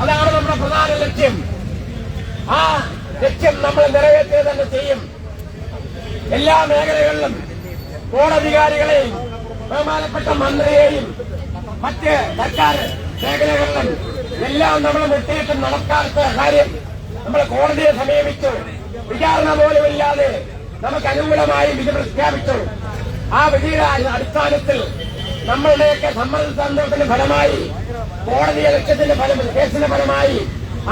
അതാണ് നമ്മുടെ പ്രധാന ലക്ഷ്യം. ആ ലക്ഷ്യം നമ്മൾ നിറവേറ്റുക തന്നെ ചെയ്യും. എല്ലാ മേഖലകളിലും കോടതികാരികളെയും ബഹുമാനപ്പെട്ട മന്ത്രിയെയും മറ്റ് സർക്കാർ മേഖലകളിലും എല്ലാം നമ്മൾ മുട്ടിയിട്ട് നടക്കാത്ത കാര്യം നമ്മൾ കോടതിയെ സമീപിച്ചു. വിചാരണ പോലുമില്ലാതെ നമുക്ക് അനുകൂലമായി വിധി പ്രഖ്യാപിച്ചു. ആ വിധിയുടെ അടിസ്ഥാനത്തിൽ നമ്മളുടെയൊക്കെ സമ്മർദ്ദത്തിന്റെ ഫലമായി, കോടതി ലക്ഷ്യത്തിന്റെ കേസിന്റെ ഫലമായി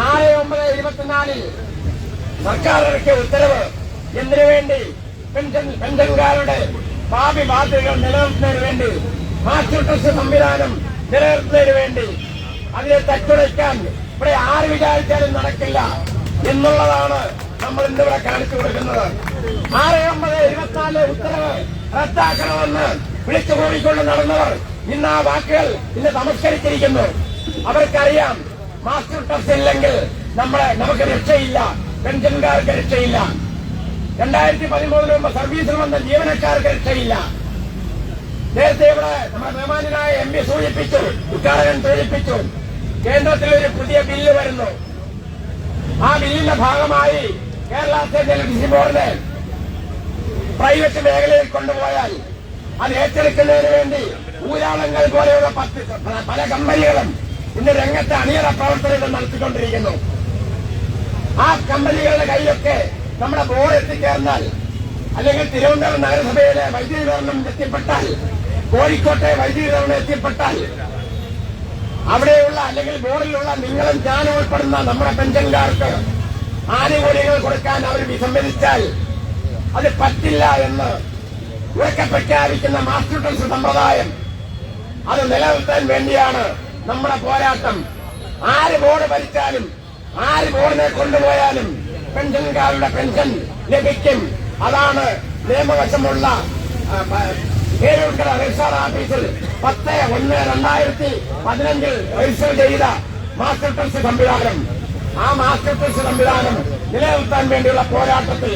6/9/24 സർക്കാർ ഇറക്കിയ ഉത്തരവ് എന്തിനു വേണ്ടി? പെൻഷൻകാരുടെ ഭാവി ബാധ്യതകൾ നിലനിർത്തുന്നതിന് വേണ്ടി, മാസ്റ്റർ ട്രസ്റ്റ് സംവിധാനം നിലനിർത്തുന്നതിന് വേണ്ടി. അതിനെ തച്ചുടയ്ക്കാൻ ഇവിടെ ആര് വിചാരിച്ചാലും നടക്കില്ല എന്നുള്ളതാണ് നമ്മൾ ഇന്നിവിടെ കാണിച്ചു കൊടുക്കുന്നത്. 6/9/24 ഉത്തരവ് റദ്ദാക്കണമെന്ന് വിളിച്ചു കൂടിക്കൊണ്ട് നടന്നവർ ഇന്ന് ആ വാക്കുകൾ ഇന്ന് തമസ്കരിച്ചിരിക്കുന്നു. അവർക്കറിയാം മാസ്റ്റർ ട്രസ്റ്റ് ഇല്ലെങ്കിൽ നമുക്ക് രക്ഷയില്ല, പെൻഷൻകാർക്ക് രക്ഷയില്ല. 2013 മുമ്പ് സർവീസിൽ വന്ന ജീവനക്കാർക്ക് രക്ഷയില്ല. നേരത്തെ ഇവിടെ നമ്മുടെ ബഹുമാനായ MP സൂചിപ്പിച്ചു, ഉദ്ഘാടകൻ സൂചിപ്പിച്ചു, കേന്ദ്രത്തിൽ ഒരു പുതിയ ബില്ല് വരുന്നു. ആ ബില്ലിന്റെ ഭാഗമായി കേരള സ്റ്റേറ്റ് ഇലക്ട്രിസിറ്റി ബോർഡിനെ പ്രൈവറ്റ് മേഖലയിൽ കൊണ്ടുപോയാൽ അത് ഏറ്റെടുക്കുന്നതിന് വേണ്ടി ഊരാളങ്ങൾ പോലെയുള്ള പല കമ്പനികളും ഇന്ന് രംഗത്ത് അണിയറ പ്രവർത്തനങ്ങൾ നടത്തിക്കൊണ്ടിരിക്കുന്നു. ആ കമ്പനികളുടെ കയ്യിലൊക്കെ നമ്മുടെ ബോർഡ് എത്തിച്ചേർന്നാൽ, അല്ലെങ്കിൽ തിരുവനന്തപുരം നഗരസഭയിലെ വൈദ്യുതി വിതരണം എത്തിപ്പെട്ടാൽ, കോഴിക്കോട്ടെ വൈദ്യുതി വിതരണം എത്തിപ്പെട്ടാൽ, അവിടെയുള്ള അല്ലെങ്കിൽ ബോർഡിലുള്ള നിങ്ങളും ഞാനും ഉൾപ്പെടുന്ന നമ്മുടെ പെൻഷൻകാർക്ക് ആനുകൂല്യങ്ങൾ കൊടുക്കാൻ അവർ വിസമ്മതിച്ചാൽ അത് പറ്റില്ല എന്ന് ഉറക്കെ പ്രഖ്യാപിക്കുന്ന മാസ്റ്റർ ട്രസ്റ്റ് സമ്പ്രദായം അത് നിലനിർത്താൻ വേണ്ടിയാണ് നമ്മുടെ പോരാട്ടം. ആര് ബോർഡ് ഭരിച്ചാലും ആര് ബോർഡിനെ കൊണ്ടുപോയാലും പെൻഷൻകാരുടെ പെൻഷൻ ലഭിക്കും. അതാണ് നിയമവശമുള്ള പേരൂർക്കട രജിസ്ട്രാർ ഓഫീസിൽ 10/1/2015 രജിസ്റ്റർ ചെയ്ത മാസ്റ്റർ ട്രസ്റ്റ് സംവിധാനം. ആ മാസ്റ്റർ ട്രസ്റ്റ് സംവിധാനം നിലനിർത്താൻ വേണ്ടിയുള്ള പോരാട്ടത്തിൽ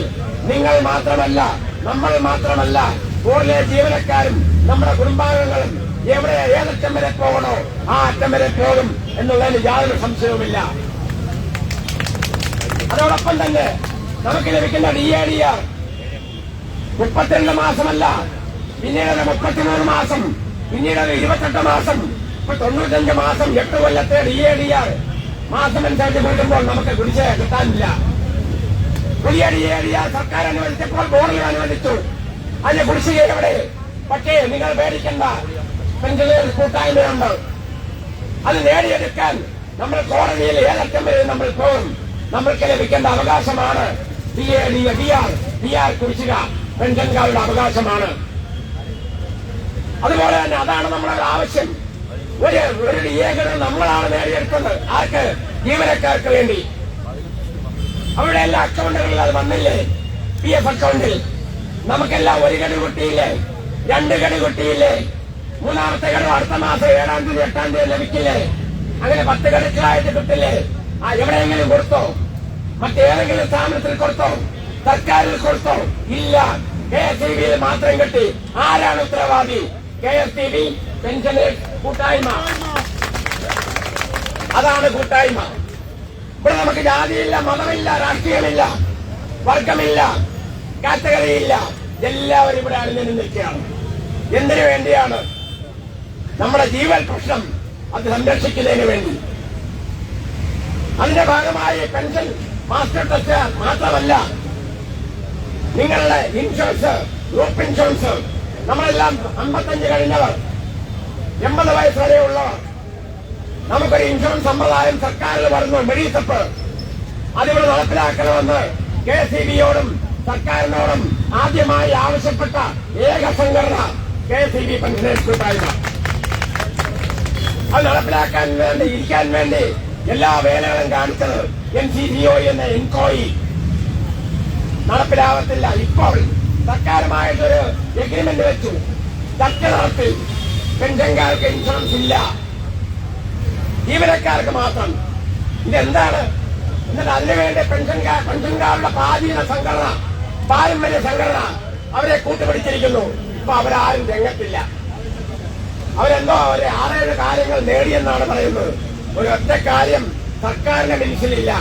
നിങ്ങൾ മാത്രമല്ല, നമ്മൾ മാത്രമല്ല, ബോർഡിലെ ജീവനക്കാരും നമ്മുടെ കുടുംബാംഗങ്ങളും എവിടെ ഏതറ്റം വരെ പോകണോ ആ അറ്റം വരെ പോകും എന്നുള്ളതിന് യാതൊരു സംശയവുമില്ല. അതോടൊപ്പം തന്നെ നമുക്ക് ലഭിക്കുന്ന DADR 32 മാസമല്ല, പിന്നീട് 33 മാസം, പിന്നീട് 28 മാസം, ഇപ്പൊ 95 മാസം, 8 കൊല്ലത്തെ DADR മാസമനുസരിച്ച് കൂട്ടുമ്പോൾ നമുക്ക് കുടിശ്ശിക കിട്ടാനില്ല. പുതിയ DADR സർക്കാർ അനുവദിച്ചപ്പോൾ ബോർഡിൽ അനുവദിച്ചു. അതിന്റെ കുടിശ്ശിക എവിടെ? പക്ഷേ നിങ്ങൾ പേടിക്കണ്ട, പെൻഷനേഴ്സ് കൂട്ടായ്മയുണ്ട്. അത് നേടിയെടുക്കാൻ നമ്മൾ കോടതിയിൽ ഏതറ്റം വരെ നമ്മൾ പോകും. നമ്മൾക്ക് ലഭിക്കേണ്ട അവകാശമാണ് DADR കുടിശ്ശിക, പെൻഷൻകാരുടെ അവകാശമാണ്. അതുപോലെ തന്നെ അതാണ് നമ്മുടെ ആവശ്യം. ഒരു DA നമ്മളാണ് നേടിയെടുത്തത്. ആർക്ക്? ജീവനക്കാർക്ക് വേണ്ടി. അവിടെ എല്ലാ അക്കൗണ്ടുകളിൽ അത് വന്നില്ലേ? PF അക്കൗണ്ടിൽ നമുക്കെല്ലാം 1 ഗഡു കിട്ടിയില്ലേ? 2 ഗഡു കിട്ടിയില്ലേ? 3ാമത്തെ ഗഡു അടുത്ത മാസം 7-ാം തീയതി 8-ാം തീയതി ലഭിക്കില്ലേ? അങ്ങനെ 10 ഗഡുക്കളായിട്ട് കിട്ടില്ലേ? എവിടെയെങ്കിലും കൊടുത്തോ? മറ്റേതെങ്കിലും സ്ഥാപനത്തിൽ കൊടുത്തോ? സർക്കാരിൽ കൊടുത്തോ? ഇല്ല. KSEB മാത്രം കിട്ടി. ആരാണ് ഉത്തരവാദി? KSEB പെൻഷനേഴ്സ് കൂട്ടായ്മ. അതാണ് കൂട്ടായ്മ. ഇവിടെ നമുക്ക് ജാതിയില്ല, മതമില്ല, രാഷ്ട്രീയമില്ല, വർഗമില്ല, കാറ്റഗറിയില്ല. എല്ലാവരും ഇവിടെ അണിഞ്ഞു നിൽക്കുകയാണ്. എന്തിനു വേണ്ടിയാണ്? നമ്മുടെ ജീവൽ പ്രശ്നം അത് സംരക്ഷിക്കുന്നതിന് വേണ്ടി. അതിന്റെ ഭാഗമായി പെൻഷൻ മാസ്റ്റർ ട്രസ്റ്റ് മാത്രമല്ല, നിങ്ങളുടെ ഇൻഷുറൻസ്, ഗ്രൂപ്പ് ഇൻഷുറൻസ്, നമ്മളെല്ലാം 55 കഴിഞ്ഞവർ, 80 വയസ്സ് വരെയുള്ളവർ, നമുക്കൊരു ഇൻഷുറൻസ് സമ്പ്രദായം സർക്കാരിൽ വരുന്നു. മെഡിസപ്പ് അതിവിടെ നടപ്പിലാക്കണമെന്ന് KSEB-യോടും സർക്കാരിനോടും ആദ്യമായി ആവശ്യപ്പെട്ട ഏക സംഘടന KSEB പെൻഷനേഴ്സ് കൂട്ടായ്മ. അത് നടപ്പിലാക്കാൻ വേണ്ടി, ഇരിക്കാൻ വേണ്ടി എല്ലാ വേലകളും കാണിച്ചത് NCCO എന്ന എൻകോയി. നടപ്പിലാവത്തില്ല. ഇപ്പോൾ സർക്കാരുമായിട്ടൊരു എഗ്രിമെന്റ് വെച്ചു, ചർച്ച നടത്തി. പെൻഷൻകാർക്ക് ഇൻഷുറൻസ് ഇല്ല, ജീവനക്കാർക്ക് മാത്രം. ഇതെന്താണ്? എന്നിട്ട് അതിനുവേണ്ടി പെൻഷൻകാരുടെ പ്രാചീന സംഘടന, പാരമ്പര്യ സംഘടന അവരെ കൂട്ടുപിടിച്ചിരിക്കുന്നു. ഇപ്പൊ അവരാരും രംഗത്തില്ല. അവരെന്തോ 6-7 കാര്യങ്ങൾ നേടിയെന്നാണ് പറയുന്നത്. ഒരു ഒറ്റ കാര്യം സർക്കാരിന്റെ മിനിസിലില്ല,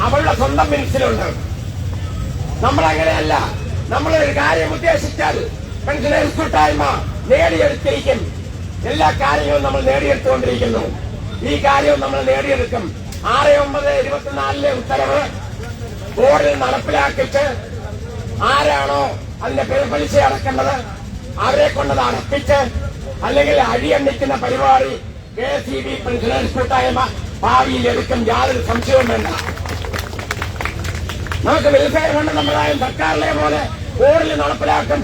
അവളുടെ സ്വന്തം മിനിസിലുണ്ട്. നമ്മളങ്ങനെയല്ല. നമ്മളൊരു കാര്യം ഉദ്ദേശിച്ചാൽ പെൻഷനേഴ്സ് കൂട്ടായ്മ നേടിയെടുത്തിരിക്കും. എല്ലാ കാര്യങ്ങളും നമ്മൾ നേടിയെടുത്തുകൊണ്ടിരിക്കുന്നു. ഈ കാര്യവും നമ്മൾ നേടിയെടുക്കും. 6/9/24 ഉത്തരവ് ബോർഡിൽ നടപ്പിലാക്കിയിട്ട് ആരാണോ അതിന്റെ പലിശ അടക്കേണ്ടത് അവരെ കൊണ്ടത് അടപ്പിച്ച്, അല്ലെങ്കിൽ അഴിയണ്ണിക്കുന്ന പരിപാടി KSEB പെൻഷനേഴ്സ് കൂട്ടായ്മ ഭാവിയിൽ എടുക്കും. യാതൊരു സംശയവും വേണ്ട. നമുക്ക് വെൽഫെയർ ഫണ്ട് സമ്പ്രദായം സർക്കാരിലെ പോലെ ബോർഡിൽ നടപ്പിലാക്കും.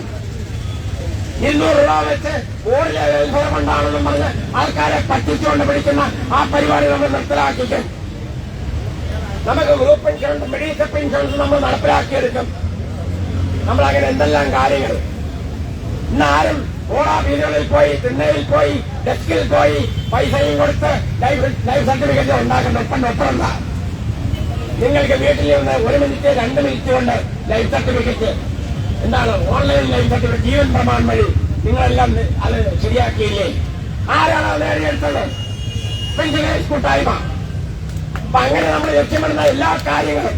200 രൂപ വെച്ച് ബോർഡിലെ വെൽഫെയർ ഫണ്ടാണെന്നും പറഞ്ഞ് ആൾക്കാരെ പറ്റിച്ചുകൊണ്ട് പിടിക്കുന്ന ആ പരിപാടി നമ്മൾ നിർത്തലാക്കിക്കും. നമുക്ക് ഗ്രൂപ്പ് ഇൻഷുറൻസ്, മെഡിസപ്പ് ഇൻഷുറൻസ് നമ്മൾ നടപ്പിലാക്കിയെടുക്കും. നമ്മളങ്ങനെ എന്തെല്ലാം കാര്യങ്ങൾ. ഇന്നാരും ഓടാ പോയി, തിണ്ണയിൽ പോയി, ഡെസ്കിൽ പോയി പൈസയും കൊടുത്ത് ലൈഫ് സർട്ടിഫിക്കറ്റ് ഉണ്ടാക്കുന്ന ഒപ്പണ്ട. നിങ്ങൾക്ക് വീട്ടിൽ നിന്ന് 1 മിനിറ്റ് 2 മിനിറ്റ് കൊണ്ട് ലൈഫ് സർട്ടിഫിക്കറ്റ് എന്താണ്? Online life certificate Jeevan Pramaan വഴി നിങ്ങളെല്ലാം അത് ശരിയാക്കിയില്ലേ? ആരാണ് അത് നേടിയെടുത്തത്? പെൻഷനേഴ്സ് കൂട്ടായ്മ. അപ്പൊ അങ്ങനെ നമ്മൾ ലക്ഷ്യമിടുന്ന എല്ലാ കാര്യങ്ങളും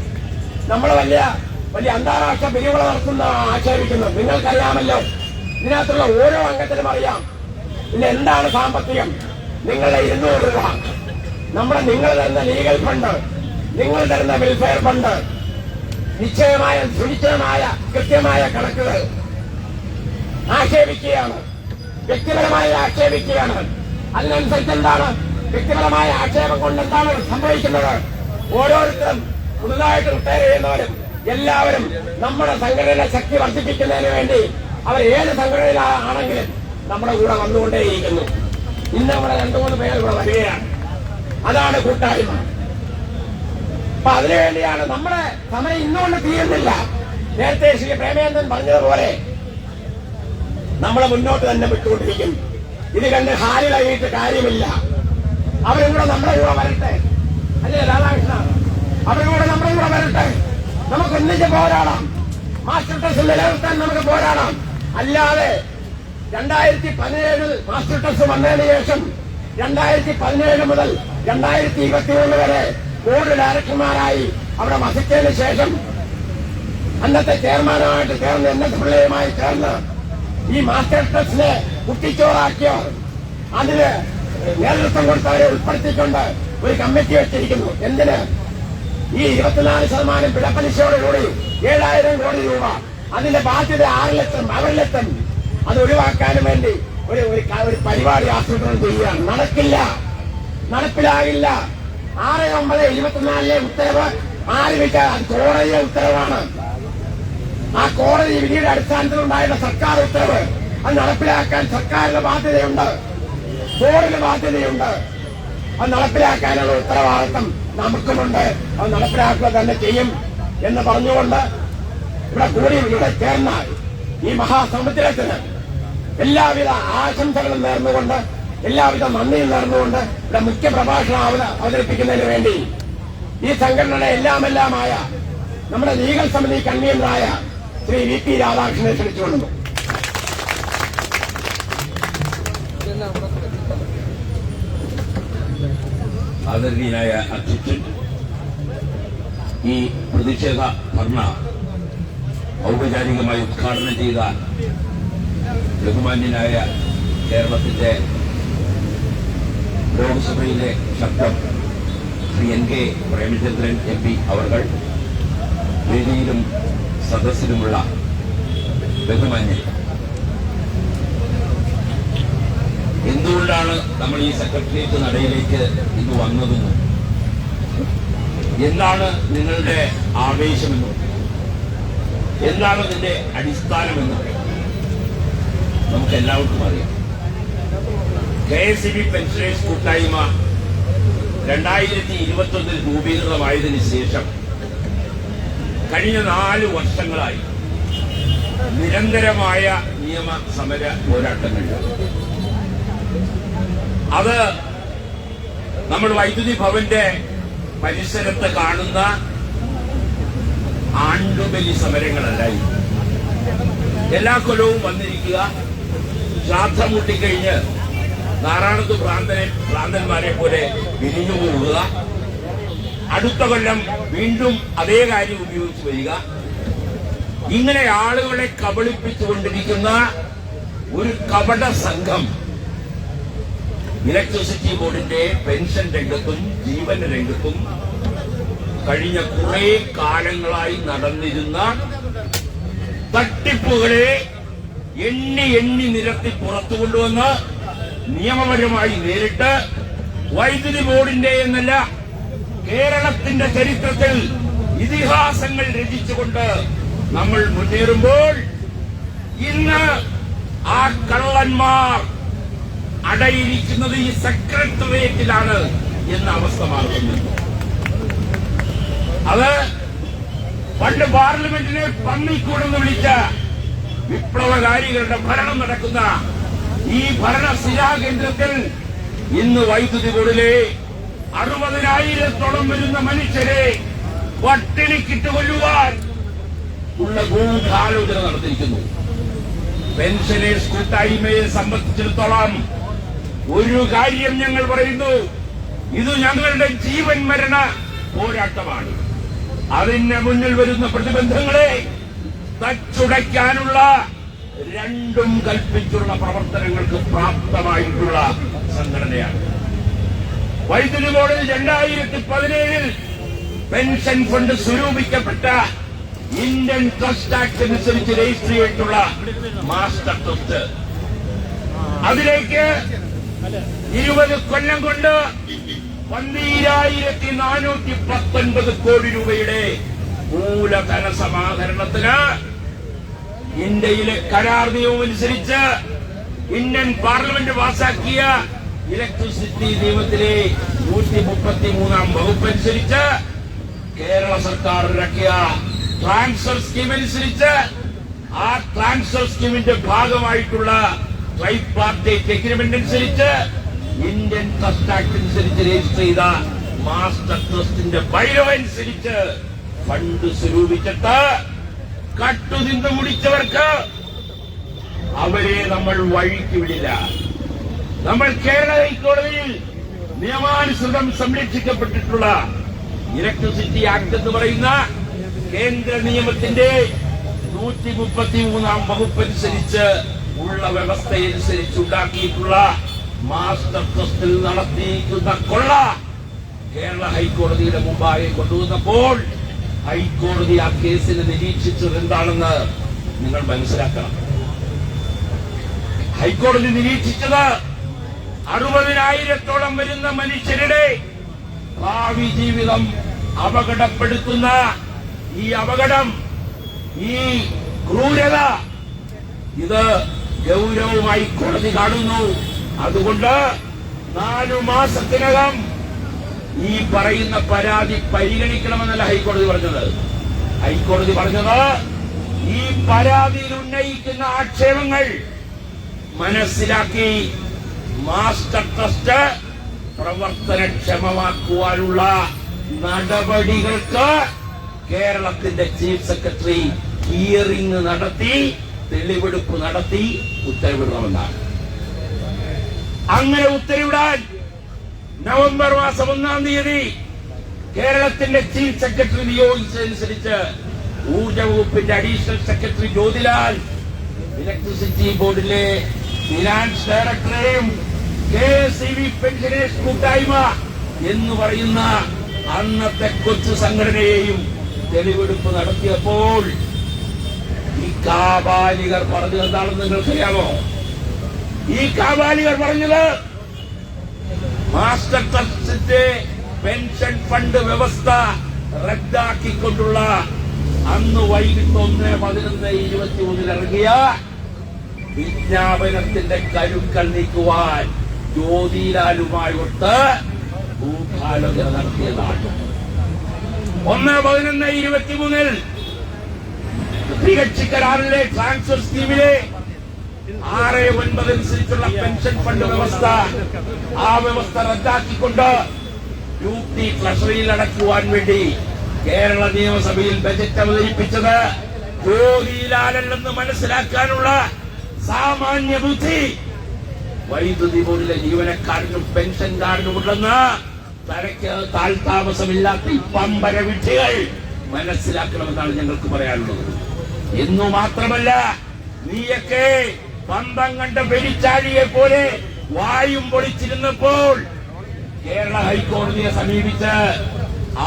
നമ്മൾ വലിയ വലിയ അന്താരാഷ്ട്ര പിരിവുകൾ നടത്തുന്ന ആക്ഷേപിക്കുന്നു. നിങ്ങൾക്കറിയാമല്ലോ, ഇതിനകത്തുള്ള ഓരോ അംഗത്തിനും അറിയാം പിന്നെ എന്താണ് സാമ്പത്തികം. നിങ്ങളുടെ 200 രൂപ, നിങ്ങൾ തരുന്ന ലീഗൽ ഫണ്ട്, നിങ്ങൾ തരുന്ന വെൽഫെയർ ഫണ്ട്, നിശ്ചയമായ സുനിശ്ചിതമായ കൃത്യമായ കണക്കുകൾ ആക്ഷേപിക്കുകയാണ്, വ്യക്തിപരമായി ആക്ഷേപിക്കുകയാണ്. അതിനനുസരിച്ച് എന്താണ് വ്യക്തിപരമായ ആക്ഷേപം കൊണ്ട് എന്താണ് സംഭവിക്കുന്നത്? ഓരോരുത്തരും പുതുതായിട്ട് റിട്ടയർ ചെയ്യുന്നവരും എല്ലാവരും നമ്മുടെ സംഘടനയുടെ ശക്തി വർദ്ധിപ്പിക്കുന്നതിന് വേണ്ടി അവർ ഏത് സംഘടനയിലാണെങ്കിലും നമ്മുടെ കൂടെ വന്നുകൊണ്ടേയിരിക്കുന്നു. ഇന്ന് നമ്മുടെ 2-3 പേർ ഇവിടെ വരികയാണ്. അതാണ് കൂട്ടായ്മ. അപ്പൊ അതിനുവേണ്ടിയാണ് നമ്മുടെ സമയം ഇന്നുകൊണ്ട് തീരുന്നില്ല. നേരത്തെ ശ്രീ പ്രേമേന്ദ്രൻ പറഞ്ഞതുപോലെ നമ്മൾ മുന്നോട്ട് തന്നെ വിട്ടുകൊണ്ടിരിക്കും. ഇത് കണ്ട് ഹാലിളകിയിട്ട് കാര്യമില്ല. അവരും കൂടെ നമ്മുടെ കൂടെ വരട്ടെ, അല്ലേ രാധാകൃഷ്ണ? അവരും കൂടെ നമ്മുടെ കൂടെ വരട്ടെ. നമുക്ക് ഒന്നിച്ച് പോരാടാം. മാസ്റ്റർ ടെസ്റ്റ് നിലനിർത്താൻ നമുക്ക് പോരാടാം. അല്ലാതെ 2017 മാസ്റ്റർ ടെസ്റ്റ് വന്നതിന് ശേഷം 2017 മുതൽ 2023 വരെ ബോർഡ് ഡയറക്ടർമാരായി അവിടെ വസിച്ചതിന് ശേഷം അന്നത്തെ ചെയർമാനുമായിട്ട് ചേർന്ന് NS പിള്ളയുമായി ചേർന്ന് ഈ മാസ്റ്റർ ടെസ്റ്റിനെ കുട്ടിച്ചോറാക്കിയവർ, അതിന് നേതൃത്വം കൊടുത്തവരെ ഉൾപ്പെടുത്തിക്കൊണ്ട് ഒരു കമ്മിറ്റി വെച്ചിരിക്കുന്നു. എന്തിന്? ഈ 24% പിഴപ്പലിശയോടുകൂടി 7000 കോടി രൂപ, അതിന്റെ ബാധ്യത 6 ലക്ഷം അത് ഒഴിവാക്കാനും വേണ്ടി ഒരു പരിപാടി ആസൂത്രണം ചെയ്യുകയാണ്. നടപ്പിലാകില്ല. 6/9/24 ഉത്തരവ് ആരംഭിച്ച കോടതിയുടെ ഉത്തരവാണ്. ആ കോടതി വിധിയുടെ അടിസ്ഥാനത്തിലുണ്ടായിരുന്ന സർക്കാർ ഉത്തരവ് അത് നടപ്പിലാക്കാൻ സർക്കാരിന് ബാധ്യതയുണ്ട്, ബോർഡിന് ബാധ്യതയുണ്ട്. അത് നടപ്പിലാക്കാനുള്ള ഉത്തരവാദിത്വം നമുക്കുമുണ്ട്. അത് നടപ്പിലാക്കുക തന്നെ ചെയ്യും എന്ന് പറഞ്ഞുകൊണ്ട് ഇവിടെ ചേർന്ന ഈ മഹാസമുദ്രത്തിന് എല്ലാവിധ ആശംസകളും നേർന്നുകൊണ്ട്, എല്ലാവിധ നന്ദിയും നേർന്നുകൊണ്ട് ഇവിടെ മുഖ്യ പ്രഭാഷണം അവതരിപ്പിക്കുന്നതിന് വേണ്ടി ഈ സംഘടനയുടെ എല്ലാമായ നമ്മുടെ ലീഗൽ സമിതി കൺവീനറായ ശ്രീ VP രാധാകൃഷ്ണനെ ക്ഷണിച്ചുകൊള്ളുന്നു. ആദരണീയനായ അധ്യക്ഷൻ, ഈ പ്രതിഷേധ ധർണ ഔപചാരികമായി ഉദ്ഘാടനം ചെയ്ത ബഹുമാന്യനായ കേരളത്തിന്റെ ലോക്സഭയിലെ ശബ്ദം ശ്രീ NK പ്രേമചന്ദ്രൻ MP അവർകൾ, വേദിയിലും സദസ്സിലുമുള്ള ബഹുമാന്യൻ, എന്തുകൊണ്ടാണ് നമ്മൾ ഈ സെക്രട്ടേറിയറ്റ് നടയിലേക്ക് ഇന്ന് വന്നതെന്നും എന്താണ് നിങ്ങളുടെ ആവേശമെന്നും എന്താണ് ഇതിന്റെ അടിസ്ഥാനമെന്നും നമുക്ക് എല്ലാവർക്കും അറിയാം. KSEB പെൻഷനേഴ്സ് കൂട്ടായ്മ 2021 രൂപീകൃതമായതിനു ശേഷം കഴിഞ്ഞ 4 വർഷങ്ങളായി നിരന്തരമായ നിയമ സമര പോരാട്ടങ്ങളിലാണ്. അത് നമ്മൾ വൈദ്യുതി ഭവന്റെ പരിസരത്ത് കാണുന്ന ആണ്ടുബലി സമരങ്ങളല്ലായിരുന്നു. എല്ലാ കൊല്ലവും വന്നിരിക്കുക, ശ്രാദ്ധം മുട്ടിക്കഴിഞ്ഞ് നാറാണത്ത് ഭ്രാന്തന്മാരെ പോലെ പിരിഞ്ഞു പോവുക, അടുത്ത കൊല്ലം വീണ്ടും അതേ കാര്യം ഉപയോഗിച്ച് വരിക. ഇങ്ങനെ ആളുകളെ കബളിപ്പിച്ചുകൊണ്ടിരിക്കുന്ന ഒരു കപട സംഘം ഇലക്ട്രിസിറ്റി ബോർഡിന്റെ പെൻഷൻ രംഗത്തും ജീവന രംഗത്തും കഴിഞ്ഞ കുറെ കാലങ്ങളായി നടന്നിരുന്ന തട്ടിപ്പുകളെ എണ്ണി നിരത്തി പുറത്തു കൊണ്ടുവന്ന് നിയമപരമായി നേരിട്ട് വൈദ്യുതി ബോർഡിന്റെ എന്നല്ല കേരളത്തിന്റെ ചരിത്രത്തിൽ ഇതിഹാസങ്ങൾ രചിച്ചുകൊണ്ട് നമ്മൾ മുന്നേറുമ്പോൾ ഇന്ന് ആ കള്ളന്മാർ അടയിരിക്കുന്നത് ഈ സെക്രട്ടേറിയറ്റിലാണ് എന്ന അവസ്ഥ മാറുന്നു. അത് പണ്ട് പാർലമെന്റിനെ പന്നിക്കൂടെന്ന് വിളിച്ച വിപ്ലവകാരികളുടെ ഭരണം നടക്കുന്ന ഈ ഭരണശിലാകേന്ദ്രത്തിൽ ഇന്ന് വൈദ്യുതി ബോർഡിലെ 60,000-ഓളം വരുന്ന മനുഷ്യരെ പട്ടിണിക്കിട്ട് കൊല്ലുവാൻ ഉള്ള ഗൂഢാലോചന നടത്തിയിരിക്കുന്നു. പെൻഷനേഴ്സ് കൂട്ടായ്മയെ സംബന്ധിച്ചിടത്തോളം ഒരു കാര്യം ഞങ്ങൾ പറയുന്നു, ഇത് ഞങ്ങളുടെ ജീവൻ മരണ പോരാട്ടമാണ്. അതിന് മുന്നിൽ വരുന്ന പ്രതിബന്ധങ്ങളെ തച്ചുടയ്ക്കാനുള്ള രണ്ടും കൽപ്പിച്ചുള്ള പ്രവർത്തനങ്ങൾക്ക് പ്രാപ്തമായിട്ടുള്ള സംഘടനയാണ്. വൈദ്യുതി ബോർഡിൽ 2017 പെൻഷൻ ഫണ്ട് സ്വരൂപിക്കപ്പെട്ട ഇന്ത്യൻ ട്രസ്റ്റ് ആക്ട് അനുസരിച്ച് രജിസ്റ്റർ ചെയ്തിട്ടുള്ള മാസ്റ്റർ ട്രസ്റ്റ്, അതിലേക്ക് 20 കൊല്ലം കൊണ്ട് 12,419 കോടി രൂപയുടെ മൂലധന സമാഹരണത്തിന് ഇന്ത്യയിലെ കരാർ നിയമമനുസരിച്ച് ഇന്ത്യൻ പാർലമെന്റ് പാസാക്കിയ ഇലക്ട്രിസിറ്റി നിയമത്തിലെ 133 വകുപ്പ് അനുസരിച്ച് കേരള സർക്കാർ ഇറക്കിയ ട്രാൻസ്ഫർ സ്കീം അനുസരിച്ച് ആ ട്രാൻസ്ഫർ സ്കീമിന്റെ ഭാഗമായിട്ടുള്ള ട്രൈപാർട്ടൈറ്റ് എഗ്രിമെന്റ് അനുസരിച്ച് ഇന്ത്യൻ ട്രസ്റ്റ് ആക്ട് അനുസരിച്ച് രജിസ്റ്റർ ചെയ്ത മാസ്റ്റർ ട്രസ്റ്റിന്റെ ബൈലോ അനുസരിച്ച് ഫണ്ട് സ്വരൂപിച്ചിട്ട് കട്ടുനിന്ന് മുടിച്ചവർക്ക് അവരെ നമ്മൾ വഴിക്ക് വിടില്ല. നമ്മൾ കേരള ഹൈക്കോടതിയിൽ നിയമാനുസൃതം സംരക്ഷിക്കപ്പെട്ടിട്ടുള്ള ഇലക്ട്രിസിറ്റി ആക്ട് എന്ന് പറയുന്ന കേന്ദ്ര നിയമത്തിന്റെ 133 വകുപ്പ് അനുസരിച്ച് ഉള്ള വ്യവസ്ഥയനുസരിച്ച് ഉണ്ടാക്കിയിട്ടുള്ള മാസ്റ്റർ ട്രസ്റ്റിൽ നടത്തിയിരിക്കുന്ന കൊള്ള കേരള ഹൈക്കോടതിയുടെ മുമ്പാകെ കൊണ്ടുവന്നപ്പോൾ ഹൈക്കോടതി ആ കേസിനെ നിരീക്ഷിച്ചത് എന്താണെന്ന് നിങ്ങൾ മനസ്സിലാക്കണം. ഹൈക്കോടതി നിരീക്ഷിച്ചത് 60,000-ഓളം വരുന്ന മനുഷ്യരുടെ ഭാവി ജീവിതം അപകടപ്പെടുത്തുന്ന ഈ അപകടം, ഈ ക്രൂരത, ഇത് ഗൗരവമായി കോടതി കാണുന്നു. അതുകൊണ്ട് 4 മാസത്തിനകം ഈ പറയുന്ന പരാതി പരിഗണിക്കണമെന്നല്ല ഹൈക്കോടതി പറഞ്ഞത്. ഹൈക്കോടതി പറഞ്ഞത് ഈ പരാതിയിൽ ഉന്നയിക്കുന്ന ആക്ഷേപങ്ങൾ മനസ്സിലാക്കി മാസ്റ്റർ ട്രസ്റ്റ് പ്രവർത്തനക്ഷമമാക്കുവാനുള്ള നടപടികൾക്ക് കേരളത്തിന്റെ ചീഫ് സെക്രട്ടറി ഹിയറിംഗ് നടത്തി, തെളിവെടുപ്പ് നടത്തി ഉത്തരവിടണമെന്നാണ്. അങ്ങനെ ഉത്തരവിടാൻ നവംബർ മാസം 1-ാം തീയതി കേരളത്തിന്റെ ചീഫ് സെക്രട്ടറി നിയോഗിച്ചതനുസരിച്ച് ഊർജ വകുപ്പിന്റെ അഡീഷണൽ സെക്രട്ടറി ജ്യോതിലാൽ, ഇലക്ട്രിസിറ്റി ബോർഡിലെ ഫിനാൻസ് ഡയറക്ടറെയും KSEB പെൻഷനേഴ്സ് കൂട്ടായ്മ എന്ന് പറയുന്ന അന്നത്തെ കൊച്ചു സംഘടനയെയും തെളിവെടുപ്പ് നടത്തിയപ്പോൾ ഈ കാബാലികർ പറഞ്ഞത് എന്താണെന്ന് നിങ്ങൾക്കറിയാമോ? ഈ കാബാലികർ പറഞ്ഞത് മാസ്റ്റർ ട്രസ്റ്റിന്റെ പെൻഷൻ ഫണ്ട് വ്യവസ്ഥ റദ്ദാക്കിക്കൊണ്ടുള്ള അന്ന് വൈകിട്ട് 1-11-23 ഇറങ്ങിയ വിജ്ഞാപനത്തിന്റെ കരുക്കൾ നീക്കുവാൻ ജ്യോതിലാലുമായൊട്ട് ഗൂഢാലോചന നടത്തിയതാണ്. 1-11-23 കക്ഷി കരാറിലെ ട്രാൻസ്ഫർ സ്കീമിലെ 6-9 അനുസരിച്ചുള്ള പെൻഷൻ ഫണ്ട് വ്യവസ്ഥ, ആ വ്യവസ്ഥ റദ്ദാക്കിക്കൊണ്ട് UT ട്രഷറിയിൽ അടക്കുവാൻ വേണ്ടി കേരള നിയമസഭയിൽ ബജറ്റ് അവതരിപ്പിച്ചത് ജ്യോതിലാലെന്ന് മനസ്സിലാക്കാനുള്ള സാമാന്യ ബുദ്ധി വൈദ്യുതി ബോർഡിലെ ജീവനക്കാരനും പെൻഷൻകാരനുമുണ്ടെന്ന് തലയ്ക്ക് താൽത്താമസമില്ലാത്ത ഈ പമ്പര വിഡ്ഢികൾ മനസ്സിലാക്കണമെന്നാണ് ഞങ്ങൾക്ക് പറയാനുള്ളത്. എന്നു മാത്രമല്ല, നീയൊക്കെ പന്തം കണ്ട പെരിച്ചാഴിയെ പോലെ വായും പൊളിച്ചിരുന്നപ്പോൾ കേരള ഹൈക്കോടതിയെ സമീപിച്ച്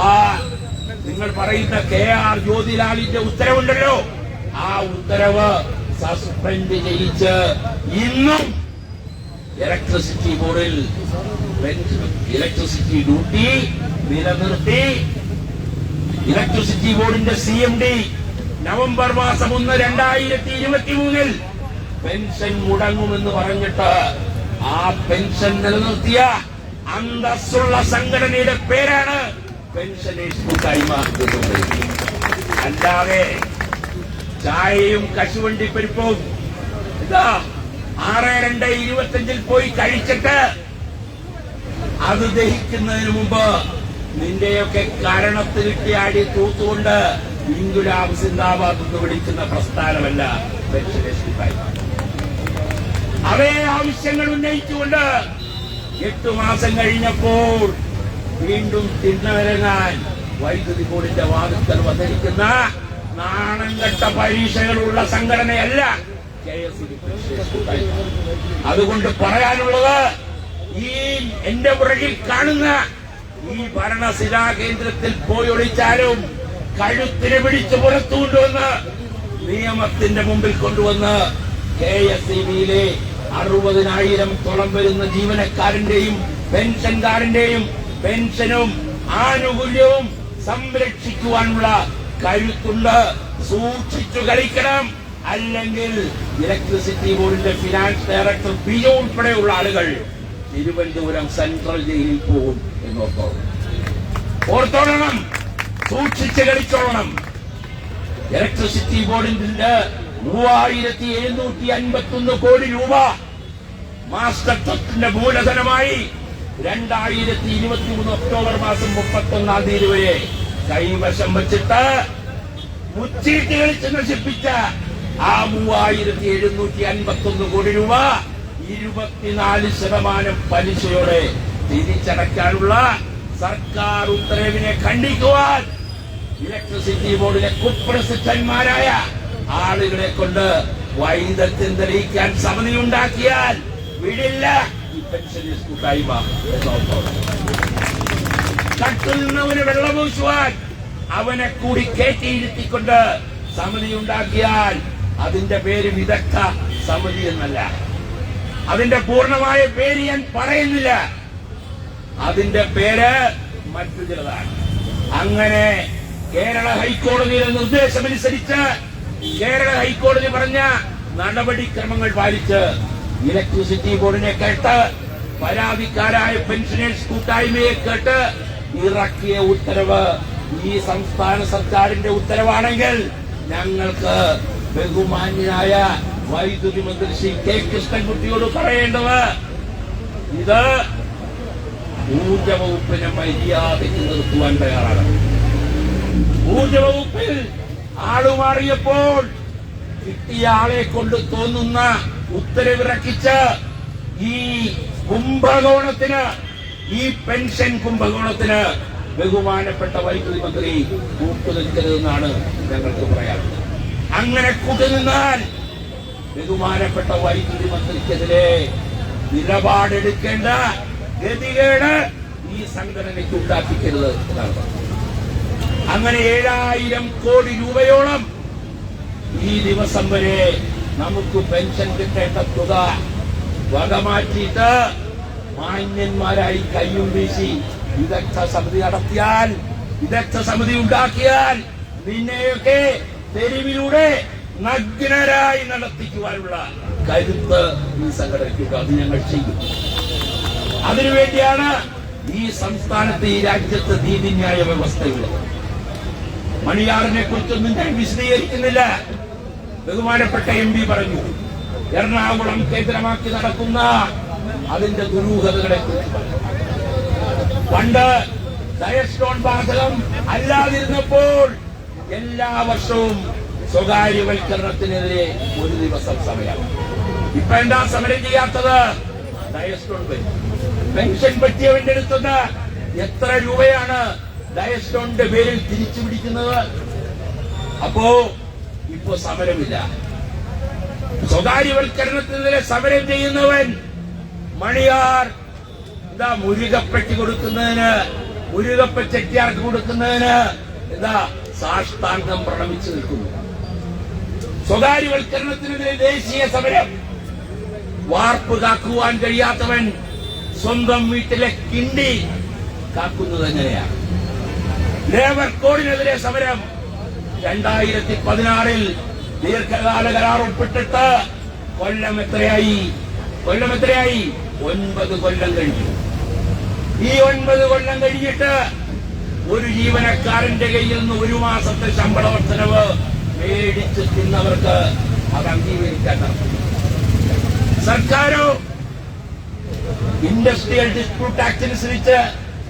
ആ നിങ്ങൾ പറയുന്ന KR ജ്യോതിലാലിന്റെ ഉത്തരവുണ്ടല്ലോ, ആ ഉത്തരവ് സസ്പെൻഡ് ചെയ്യിച്ച് ഇന്നും ഇലക്ട്രിസിറ്റി ബോർഡിൽ ഇലക്ട്രിസിറ്റി ഡ്യൂട്ടി നിലനിർത്തി. ഇലക്ട്രിസിറ്റി ബോർഡിന്റെ CMD നവംബർ മാസം 1-2023 പെൻഷൻ മുടങ്ങുമെന്ന് പറഞ്ഞിട്ട് ആ പെൻഷൻ നിലനിർത്തിയ അന്തസ്സുള്ള സംഘടനയുടെ പേരാണ് പെൻഷനേഴ്സ് കൂട്ടായ്മ. അല്ലാതെ ചായയും കശുവണ്ടി പരിപ്പും ഇതാ 6-2-25 പോയി കഴിച്ചിട്ട് അത് ദഹിക്കുന്നതിന് മുമ്പ് നിന്റെയൊക്കെ കരണത്തിലിട്ടി ആടി തൂത്തുകൊണ്ട് ഇൻഗുലാബ് സിന്ദാബാദ് എന്ന് വിളിക്കുന്ന പ്രസ്ഥാനമല്ല പെൻഷനേഴ്സ് കൂട്ടായ്മ. അതേ ആവശ്യങ്ങൾ ഉന്നയിച്ചുകൊണ്ട് 8 മാസം കഴിഞ്ഞപ്പോൾ വീണ്ടും തിണ്ണവരങ്ങാൻ വൈദ്യുതി ബോർഡിന്റെ വാദത്തിൽ വന്നിരിക്കുന്ന നാണം കെട്ട പരീക്ഷകളുള്ള സംഘടനയല്ല KSEB. അതുകൊണ്ട് പറയാനുള്ളത്, ഈ എന്റെ പുറകിൽ കാണുന്ന ഈ ഭരണസിലാ കേന്ദ്രത്തിൽ പോയി ഒളിച്ചാലും കഴുത്തിന് പിടിച്ച് പുറത്തു കൊണ്ടുവന്ന് നിയമത്തിന്റെ മുമ്പിൽ കൊണ്ടുവന്ന് KSEB-യിലെ 60,000 വരുന്ന ജീവനക്കാരന്റെയും പെൻഷൻകാരന്റെയും പെൻഷനും ആനുകൂല്യവും സംരക്ഷിക്കുവാനുള്ള കരുത്തുണ്ട്. സൂക്ഷിച്ചു കളിക്കണം. അല്ലെങ്കിൽ ഇലക്ട്രിസിറ്റി ബോർഡിന്റെ ഫിനാൻസ് ഡയറക്ടർ ബിജു ഉൾപ്പെടെയുള്ള ആളുകൾ തിരുവനന്തപുരം സെൻട്രൽ ജയിലിൽ പോകും എന്ന് ഓർത്തോളണം. സൂക്ഷിച്ച് കളിച്ചോളണം. ഇലക്ട്രിസിറ്റി ബോർഡിന്റെ 3751 കോടി രൂപ മാസ്റ്റർ ട്രസ്റ്റിന്റെ മൂലധനമായി 2023 ഒക്ടോബർ മാസം 31-ാം തീയതി വരെ കൈവശം വച്ചിട്ട് മുച്ചീട്ട് കളിച്ച് നശിപ്പിച്ച ആ 3751 കോടി രൂപ 24% പലിശയോടെ തിരിച്ചടയ്ക്കാനുള്ള സർക്കാർ ഉത്തരവിനെ ഖണ്ഡിക്കുവാൻ ഇലക്ട്രിസിറ്റി ബോർഡിലെ കുപ്രസിദ്ധന്മാരായ ആളുകളെ കൊണ്ട് വൈദഗ്ധ്യം തെളിയിക്കാൻ സമിതി ഉണ്ടാക്കിയാൽ വിടില്ല ഈ പെൻഷനേഴ്സ് കൂട്ടായ്മ. കട്ടിൽ നിന്നവന് വെള്ളപൂശുവാൻ അവനെ കൂടി കയറ്റിയിരുത്തിക്കൊണ്ട് സമിതി ഉണ്ടാക്കിയാൽ അതിന്റെ പേര് വിദഗ്ധ സമിതി എന്നല്ല. അതിന്റെ പൂർണ്ണമായ പേര് ഞാൻ പറയുന്നില്ല. അതിന്റെ പേര് മറ്റു ചിലതാണ്. അങ്ങനെ കേരള ഹൈക്കോടതിയുടെ നിർദ്ദേശമനുസരിച്ച് കേരള ഹൈക്കോടതി പറഞ്ഞ നടപടിക്രമങ്ങൾ പാലിച്ച് ഇലക്ട്രിസിറ്റി ബോർഡിനെ കേട്ട് പരാതിക്കാരായ പെൻഷനേഴ്സ് കൂട്ടായ്മയെ കേട്ട് ഇറക്കിയ ഉത്തരവ് ഈ സംസ്ഥാന സർക്കാരിന്റെ ഉത്തരവാണെങ്കിൽ ഞങ്ങൾക്ക് ബഹുമാന്യനായ വൈദ്യുതി മന്ത്രി ശ്രീ കെ കൃഷ്ണൻകുട്ടിയോട് പറയേണ്ടത്, ഇത് ഊർജ വകുപ്പിനെ മര്യാദയ്ക്ക് നിർത്തുവാൻ തയ്യാറാണ്. ഊർജ വകുപ്പിൽ ആളുമാറിയപ്പോൾ കിട്ടിയ ആളെ കൊണ്ട് തോന്നുന്ന ഉത്തരവിറക്കിച്ച് ഈ കുംഭകോണത്തിന്, ഈ പെൻഷൻ കുംഭകോണത്തിന് ബഹുമാനപ്പെട്ട വൈദ്യുതി മന്ത്രി കൂട്ടുനിൽക്കരുതെന്നാണ് ഞങ്ങൾക്ക് പറയാനുള്ളത്. അങ്ങനെ കൂട്ടുനിന്നാൽ ബഹുമാനപ്പെട്ട വൈദ്യുതി മന്ത്രിക്കെതിരെ നിലപാടെടുക്കേണ്ട ഗതികേട് ഈ സംഘടനയ്ക്ക് ഉണ്ടാക്കിക്കരുത് എന്നാണ്. അങ്ങനെ 7000 കോടി രൂപയോളം ഈ ദിവസം വരെ നമുക്ക് പെൻഷൻ കിട്ടേണ്ട തുക വകമാറ്റിയിട്ട് മാന്യന്മാരായി കയ്യും വീശി വിദഗ്ധ സമിതി നടത്തിയാൽ, വിദഗ്ധ സമിതി ഉണ്ടാക്കിയാൽ നിന്നെയൊക്കെ തെരുവിലൂടെ നഗ്നരായി നടത്തിക്കുവാനുള്ള കരുത്ത് ഈ സംഘടനയ്ക്ക് അത് ഞങ്ങൾ ചെയ്യും. അതിനുവേണ്ടിയാണ് ഈ സംസ്ഥാനത്ത്, ഈ രാജ്യത്ത് നീതിന്യായ വ്യവസ്ഥയുള്ളത്. മണിയാറിനെ കുറിച്ചൊന്നും ഞാൻ വിശദീകരിക്കുന്നില്ല. ബഹുമാനപ്പെട്ട MP പറഞ്ഞു, എറണാകുളം കേന്ദ്രമാക്കി നടക്കുന്ന അതിന്റെ ദുരൂഹതകളെ കുറിച്ച് പറഞ്ഞു. പണ്ട് ഡയസ്റ്റോൺ ബാധകം അല്ലാതിരുന്നപ്പോൾ എല്ലാ വർഷവും സ്വകാര്യവൽക്കരണത്തിനെതിരെ ഒരു ദിവസം സമരം. ഇപ്പൊ എന്താ സമരം ചെയ്യാത്തത്? ഡയസ്റ്റോൺ പെൻഷൻ പറ്റിയവന്റെ അടുത്തുനിന്ന് എത്ര രൂപയാണ് ഡയസ്റ്റോണിന്റെ പേരിൽ തിരിച്ചു പിടിക്കുന്നത്? അപ്പോ ഇപ്പൊ സമരമില്ല. സ്വകാര്യവൽക്കരണത്തിനെതിരെ സമരം ചെയ്യുന്നവൻ മണിയാർ എന്താ മുരുകപ്പെട്ടി കൊടുക്കുന്നതിന്, മുരുകപ്പ ചെട്ടിയാർക്ക് കൊടുക്കുന്നതിന് എന്താ സാഷ്ടാംഗം പ്രണമിച്ചു നിൽക്കുന്നു. സ്വകാര്യവൽക്കരണത്തിനെതിരെ ദേശീയ സമരം. വാർപ്പ് കാക്കുവാൻ കഴിയാത്തവൻ സ്വന്തം വീട്ടിലെ കിണ്ടി കാക്കുന്നത് എങ്ങനെയാണ്? ലേബർ കോഡിനെതിരെ സമരം. 2016 ദീർഘകാല കരാർ ഒപ്പിട്ടിട്ട് കൊല്ലം എത്രയായി? 9 കൊല്ലം കഴിഞ്ഞു. ഈ 9 കൊല്ലം കഴിഞ്ഞിട്ട് ഒരു ജീവനക്കാരന്റെ കയ്യിൽ നിന്ന് 1 മാസത്തെ ശമ്പള വർധനവ് മേടിച്ച് തിന്നവർക്ക് അത് അംഗീകരിക്കാൻ സർക്കാരോ ഇൻഡസ്ട്രിയൽ ഡിസ്പ്യൂട്ട് ആക്ട് അനുസരിച്ച്,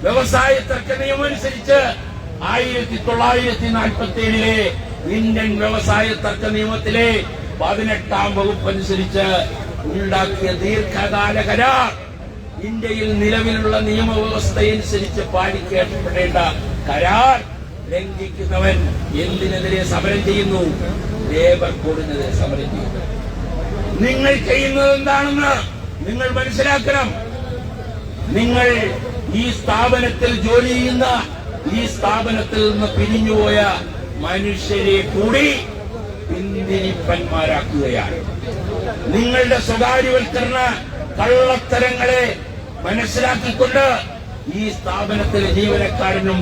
വ്യവസായ തർക്ക നിയമം അനുസരിച്ച് 1947 ഇന്ത്യൻ വ്യവസായ തർക്ക നിയമത്തിലെ 18-ാം വകുപ്പ് അനുസരിച്ച് ഉണ്ടാക്കിയ ദീർഘകാല കരാർ ഇന്ത്യയിൽ നിലവിലുള്ള നിയമവ്യവസ്ഥയനുസരിച്ച് പാലിക്കപ്പെടേണ്ട കരാർ ലംഘിക്കുന്നവൻ എന്തിനെതിരെ സമരം ചെയ്യുന്നു? ലേബർ കോഡിനെതിരെ സമരം ചെയ്യുന്നു. നിങ്ങൾ ചെയ്യുന്നത് എന്താണെന്ന് നിങ്ങൾ മനസ്സിലാക്കണം. നിങ്ങൾ ഈ സ്ഥാപനത്തിൽ ജോലി ചെയ്യുന്ന, ഈ സ്ഥാപനത്തിൽ നിന്ന് പിരിഞ്ഞുപോയ മനുഷ്യരെ കൂടി പിന്തിരിപ്പന്മാരാക്കുകയാണ്. നിങ്ങളുടെ സ്വകാര്യവൽക്കരണ കള്ളത്തരങ്ങളെ മനസ്സിലാക്കിക്കൊണ്ട് ഈ സ്ഥാപനത്തിലെ ജീവനക്കാരനും